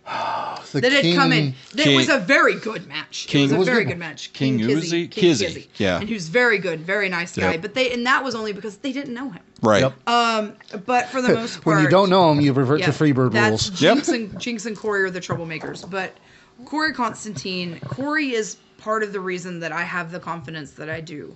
in. It was a very good match. It was a very good match. King Kizzy. Yeah. And he was very good, very nice guy. But that was only because they didn't know him. Right. Yep. But for the most part, when you don't know him, you revert to Freebird rules. Jinx and Corey are the troublemakers. But Corey is part of the reason that I have the confidence that I do.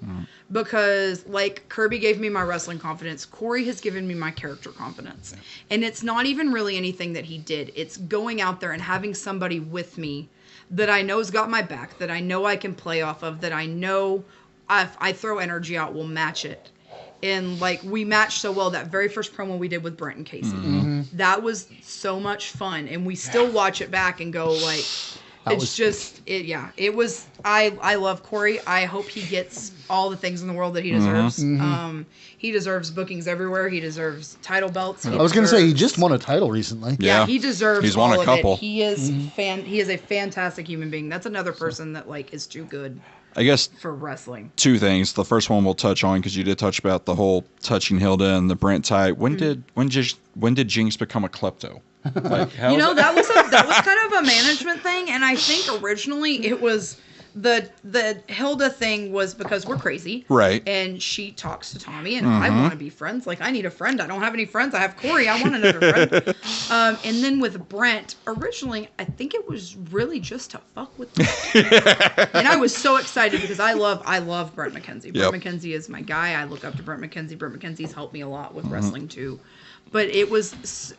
Because like Kirby gave me my wrestling confidence, Corey has given me my character confidence. And it's not even really anything that he did. It's going out there and having somebody with me that I know's got my back, that I know I can play off of, that I know if I throw energy out, we'll match it. And like we matched so well that very first promo we did with Brent and Casey. That was so much fun, and we still watch it back and go like, it was. I love Corey. I hope he gets all the things in the world that he deserves. He deserves bookings everywhere. He deserves title belts. I was going to say he just won a title recently. Yeah, he deserves. He's won a couple. He is He is a fantastic human being. That's another person that like is too good. I guess for wrestling. Two things. The first one we'll touch on because you did touch about the whole touching Hilda and the Brent tie. When did Jinx become a klepto? Like, that was kind of a management thing, and I think originally it was the Hilda thing was because we're crazy, right? And she talks to Tommy, and I want to be friends. Like I need a friend. I don't have any friends. I have Corey. I want another friend. And then with Brent, originally I think it was really just to fuck with me. And I was so excited because I love Brent McKenzie. Brent McKenzie is my guy. I look up to Brent McKenzie. Brent McKenzie's helped me a lot with wrestling too. But it was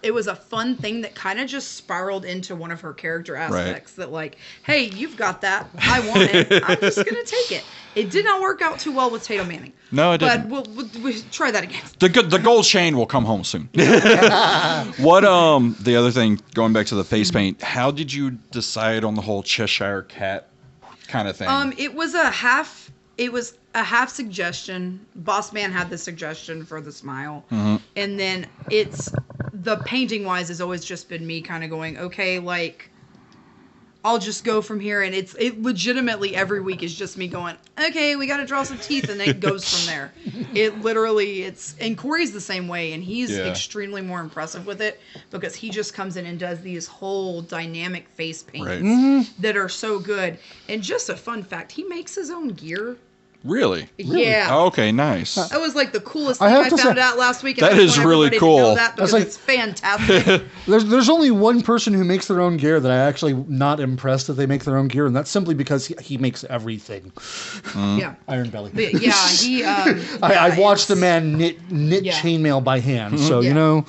a fun thing that kind of just spiraled into one of her character aspects that like, hey, you've got that. I want it. I'm just going to take it. It did not work out too well with Tatum Manning. No, it didn't. But we'll try that again. The gold chain will come home soon. What the other thing, going back to the face paint, how did you decide on the whole Cheshire Cat kind of thing? It was a half suggestion. Boss Man had the suggestion for the smile. And then it's the painting wise has always just been me kind of going, okay, like I'll just go from here. And it legitimately every week is just me going, okay, we got to draw some teeth. And then it goes from there. It literally and Corey's the same way. And he's extremely more impressive with it because he just comes in and does these whole dynamic face paints that are so good. And just a fun fact, he makes his own gear. Really? Yeah. Oh, okay, nice. That was like the coolest thing I found out last week. And that is really cool. That's like, it's fantastic. There's only one person who makes their own gear that I actually not impressed that they make their own gear, and that's simply because he makes everything. Yeah. Iron Belly. But yeah, he. I watched the man knit chainmail by hand, so you know.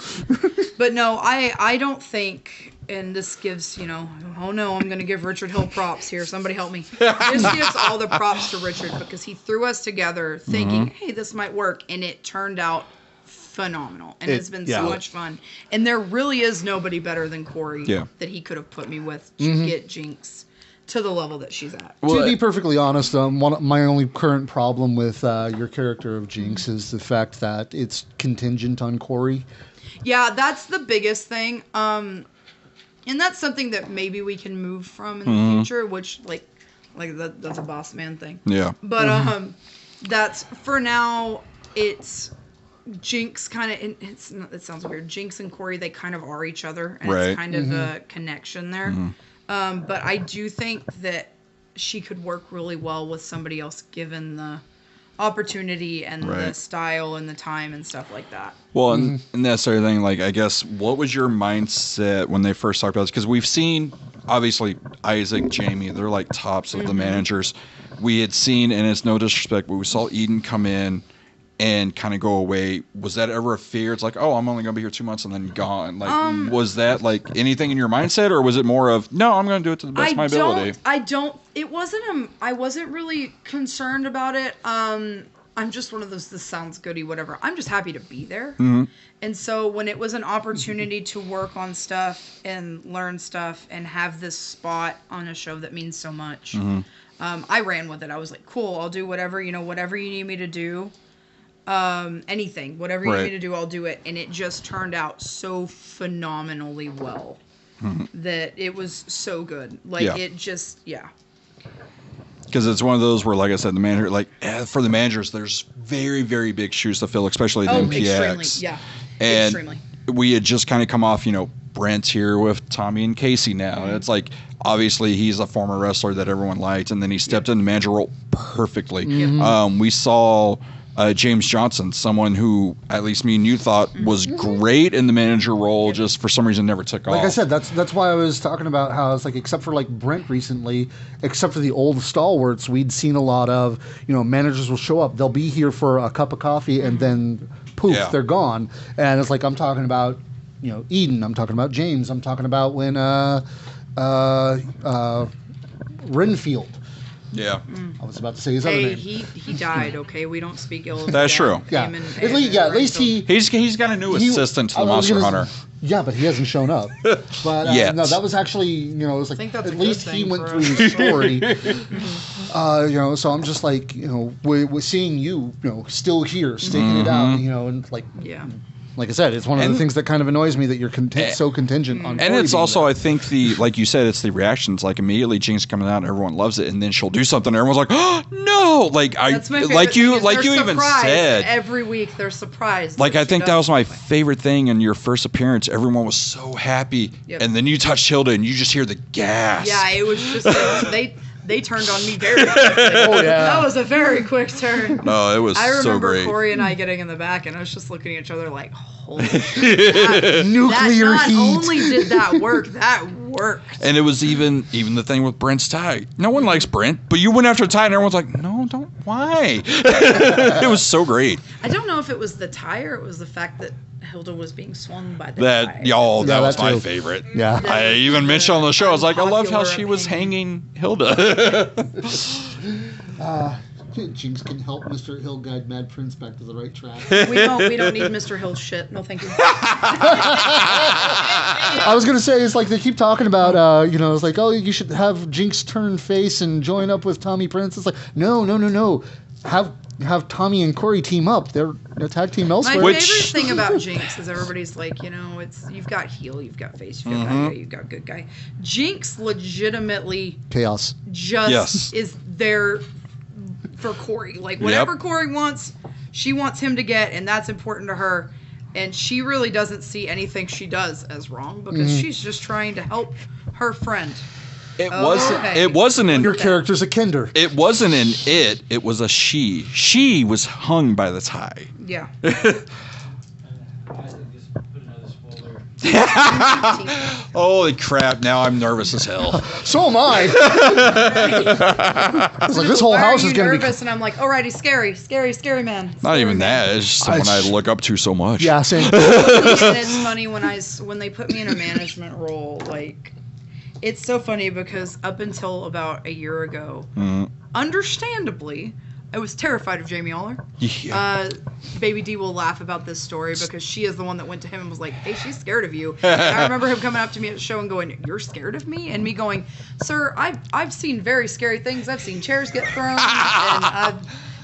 But no, I don't think. And this gives, oh no, I'm going to give Richard Hill props here. Somebody help me. This gives all the props to Richard because he threw us together thinking, hey, this might work. And it turned out phenomenal. And it's been so much fun. And there really is nobody better than Corey that he could have put me with to get Jinx to the level that she's at. Well, to be perfectly honest, my only current problem with your character of Jinx is the fact that it's contingent on Corey. Yeah, that's the biggest thing. And that's something that maybe we can move from in the future, which like that's a boss man thing. Yeah. But that's for now. It's Jinx kind of. It sounds weird. Jinx and Corey, they kind of are each other, and it's kind of a connection there. But I do think that she could work really well with somebody else, given the opportunity and the style and the time and stuff like that. Well, and that's the other thing, like, I guess, what was your mindset when they first talked about this? Because we've seen, obviously, Isaac, Jamie, they're like tops of the managers. We had seen, and it's no disrespect, but we saw Eden come in and kind of go away. Was that ever a fear? It's like, oh, I'm only going to be here 2 months and then gone. Like, was that like anything in your mindset, or was it more of, no, I'm going to do it to the best of my ability? I wasn't really concerned about it. I'm just one of those, this sounds goody, whatever. I'm just happy to be there. Mm-hmm. And so when it was an opportunity to work on stuff and learn stuff and have this spot on a show that means so much, I ran with it. I was like, cool, I'll do whatever you need me to do. Anything, whatever you need me to do, I'll do it. And it just turned out so phenomenally well that it was so good. Like, it just, Because it's one of those where, like I said, the manager, like for the managers, there's very, very big shoes to fill, especially the MPX. Extremely, and extremely. We had just kind of come off, Brent's here with Tommy and Casey now. And it's like, obviously, he's a former wrestler that everyone liked, and then he stepped in the manager role perfectly. We saw James Johnson, someone who, at least me and you thought was great in the manager role, just for some reason never took off. Like I said, that's why I was talking about how it's like, except for like Brent recently, except for the old stalwarts, we'd seen a lot of, managers will show up, they'll be here for a cup of coffee, and then poof, they're gone. And it's like, I'm talking about, Eden, I'm talking about James, I'm talking about when Renfield. Yeah. I was about to say his other name. He died, okay? We don't speak ill of That's true. Yeah. At least he's got a new assistant to the Monster Hunter. Yeah, but he hasn't shown up. But no, that was actually, it was like, at least he went through his story. So I'm just like, we're seeing you, still here, sticking it out, and like, like I said, it's one of the things that kind of annoys me that you're so contingent on. And it's also, I think, like you said, it's the reactions. Like, immediately Jinx coming out and everyone loves it, and then she'll do something and everyone's like, oh, no! Like, like you even said. Every week they're surprised. Like, I think that was my favorite thing in your first appearance. Everyone was so happy. Yep. And then you touch Hilda and you just hear the gas. Yeah, it was just, they turned on me very quickly. That was a very quick turn. No, it was so great. I remember Corey and I getting in the back, and I was just looking at each other like, holy shit. Nuclear heat. Not only did that work, that worked. And it was even the thing with Brent's tie. No one likes Brent, but you went after the tie, and everyone's like, no, don't. Why? It was so great. I don't know if it was the tie or it was the fact that Hilda was being swung by the tie. That was my favorite. Yeah. I even mentioned on the show, I was like, I loved how she was hanging Hilda. Jinx can help Mr. Hill guide Mad Prince back to the right track. We don't need Mr. Hill's shit. No, thank you. I was gonna say, it's like they keep talking about, it's like, oh, you should have Jinx turn face and join up with Tommy Prince. It's like, no. Have Tommy and Corey team up. They're a tag team elsewhere. My favorite thing about Jinx is everybody's like, it's you've got heel, you've got face, you've got bad guy, you've got good guy. Jinx legitimately chaos. Just is there for Corey. Like, whatever Corey wants, she wants him to get, and that's important to her. And she really doesn't see anything she does as wrong because she's just trying to help her friend. It wasn't an... Your character's a kinder. It wasn't an it. It was a she. She was hung by the tie. Yeah. Holy crap, now I'm nervous as hell. So am I. It's like, this whole house is going to be... nervous, and I'm like, alrighty, scary man. Not even that. It's just someone I look up to so much. Yeah, same. And it's funny when they put me in a management role, like... It's so funny because up until about a year ago, understandably, I was terrified of Jamie Aller. Yeah. Baby D will laugh about this story because she is the one that went to him and was like, hey, she's scared of you. And I remember him coming up to me at the show and going, you're scared of me? And me going, sir, I've seen very scary things. I've seen chairs get thrown. And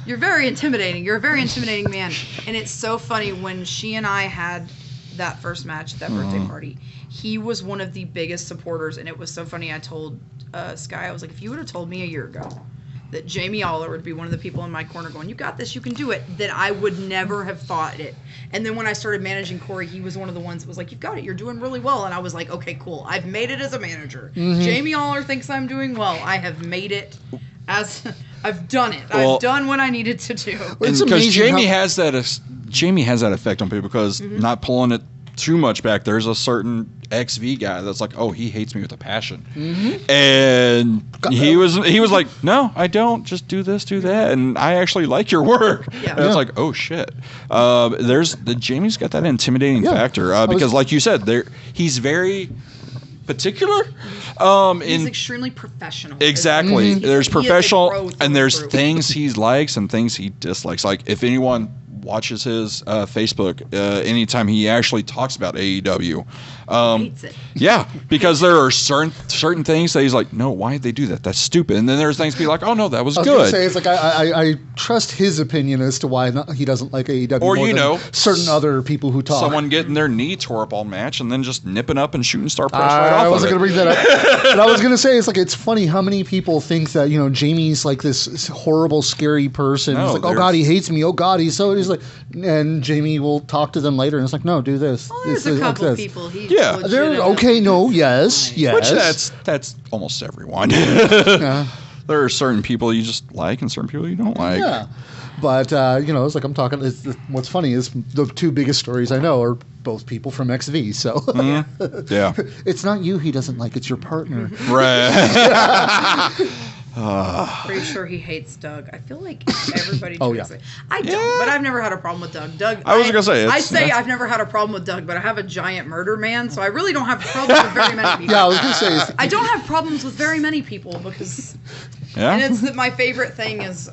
you're very intimidating. You're a very intimidating man. And it's so funny when she and I had that first match, that birthday party, he was one of the biggest supporters, and it was so funny. I told Sky, I was like, if you would have told me a year ago that Jamie Aller would be one of the people in my corner going, you got this, you can do it, then I would never have thought it. And then when I started managing Corey, he was one of the ones that was like, you've got it, you're doing really well. And I was like, okay, cool, I've made it as a manager. Jamie Aller thinks I'm doing well. I have made it as... I've done it. I've done what I needed to do. Because Jamie has that effect on people because not pulling it too much back, there's a certain XV guy that's like, oh, he hates me with a passion, and he was like, no, I don't. Just do this, do that, and I actually like your work. Yeah. And it's like, oh shit. Jamie's got that intimidating factor because, like you said, he's very particular. He's extremely professional. Exactly. There's professional, and there's through. things he likes and things he dislikes. Like if anyone watches his Facebook, anytime he actually talks about AEW, hates it. Yeah, because there are certain things that he's like, no, why did they do that? That's stupid. And then there's things be like, oh no, that was good. I was gonna say, it's like I trust his opinion as to why he doesn't like AEW. Or more than certain other people who talk. Someone getting their knee tore up all match and then just nipping up and shooting star press right off. I wasn't of it. gonna bring that up, but I was gonna say it's funny how many people think that Jamie's like this horrible, scary person. No, it's like, oh God, he hates me. Oh God, he's like, and Jamie will talk to them later, and it's like, no, do this. Well, there's a couple of people. They're okay. No, yes. Which that's almost everyone. Yeah. There are certain people you just like and certain people you don't like. Yeah. But, it's like I'm talking. What's funny is the two biggest stories I know are both people from XV. So, Yeah. It's not you he doesn't like, it's your partner. Right. Pretty sure he hates Doug. I feel like everybody Oh, tries yeah. it. I don't, but I've never had a problem with Doug. I was gonna say, I've never had a problem with Doug, but I have a giant murder man, so I really don't have problems with very many people. Yeah, I was going to say. I don't have problems with very many people because, Yeah. and it's that my favorite thing is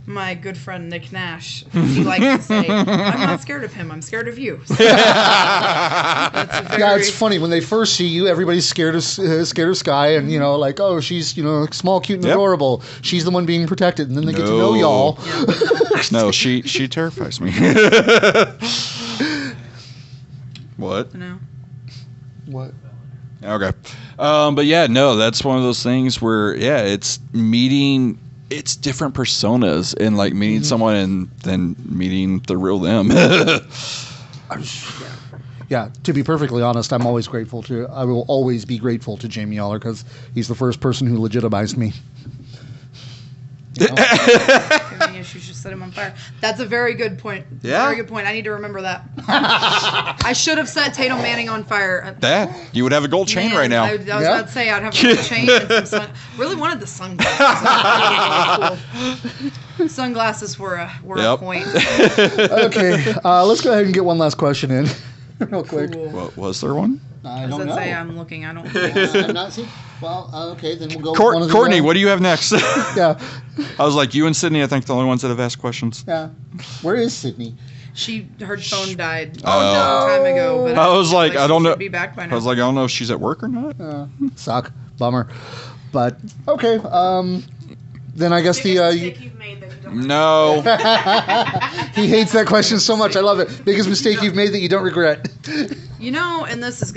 my good friend Nick Nash. He likes to say, "I'm not scared of him. I'm scared of you." So Yeah, it's funny when they first see you, everybody's scared of Sky, and like, oh, she's small, cute, and adorable. She's the one being protected, and then they get to know y'all. Yeah. No, she terrifies me. What? No. What? Okay. But yeah, no, that's one of those things where it's meeting. It's different personas and like meeting someone and then meeting the real them. Yeah, to be perfectly honest, I will always be grateful to Jamie Aller because he's the first person who legitimized me. Maybe you should set him on fire. That's a very good point. Yeah. Very good point. I need to remember that. I should have set Tatum Manning on fire. That you would have a gold chain right now. I was about to say I'd have a gold chain and some really wanted the sunglasses. Cool. Sunglasses were a point. Okay, let's go ahead and get one last question in, real quick. Cool. What, was there one? I Does don't it know. say I'm looking? I don't. I'm not seeing. Well, okay, then we'll go. with one of the, Courtney, what do you have next? Yeah, I was like, you and Sydney, I think the only ones that have asked questions. yeah. Where is Sydney? Her phone died a Oh. long time ago. But I was like, I don't she know. should be back by now. I was like, I don't know if she's at work or not. Suck. Bummer. But okay. Then I guess Biggest mistake you've made that you don't No. he hates that question so much. I love it. Biggest mistake you've made that you don't regret. And this is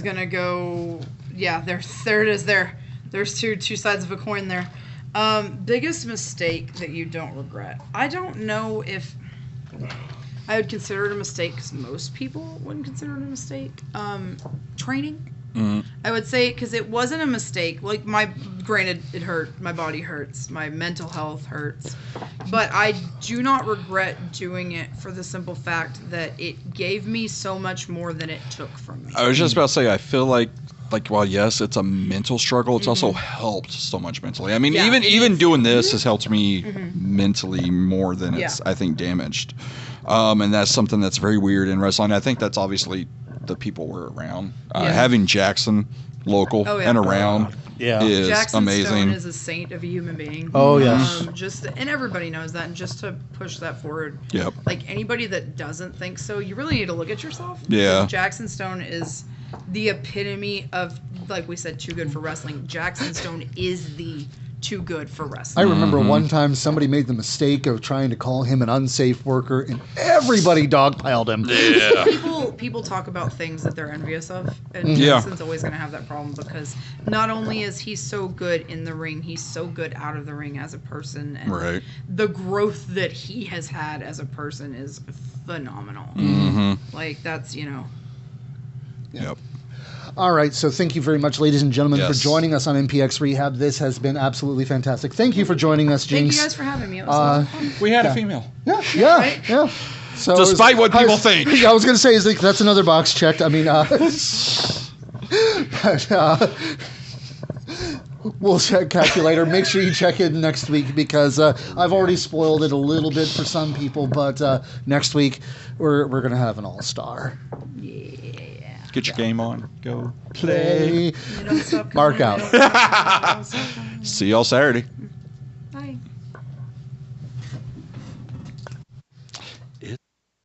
gonna go. Yeah, there it is. There's two sides of a coin there. Biggest mistake that you don't regret. I don't know if I would consider it a mistake because most people wouldn't consider it a mistake. Training. Mm-hmm. I would say because it wasn't a mistake. Like granted, it hurt. My body hurts. My mental health hurts. But I do not regret doing it for the simple fact that it gave me so much more than it took from me. I was just about to say, I feel like, while yes, it's a mental struggle, it's also helped so much mentally. I mean, Yeah, even doing this has helped me mentally more than it's, Yeah. I think, damaged. And that's something that's very weird in wrestling. I think that's obviously the people we're around. Yeah. Having Jackson local Oh, yeah. and around is Jackson amazing. Stone is a saint of a human being. Oh, yes. And everybody knows that. And just to push that forward, Yep. like anybody that doesn't think so, you really need to look at yourself. Yeah. Jackson Stone is the epitome of, like we said, too good for wrestling. Jackson Stone is the too good for wrestling. I remember one time somebody made the mistake of trying to call him an unsafe worker, and everybody dogpiled him. Yeah. People talk about things that they're envious of, and Yeah. Jackson's always going to have that problem because not only is he so good in the ring, he's so good out of the ring as a person, and Right. the growth that he has had as a person is phenomenal. Like that's Yep. All right, so thank you very much, ladies and gentlemen, for Yes. joining us on MPX Rehab. This has been absolutely fantastic. Thank you for joining us, Thank Jinx. you guys for having me. It was a lot of fun. We had a female. Yeah. Right? So despite what people think. I was going to say, that's another box checked. I mean, we'll check calculator. Make sure you check in next week because I've already spoiled it a little bit for some people. But next week we're gonna have an all-star. Yeah. Get your game on. Go play. Mark out. See y'all Saturday. Bye.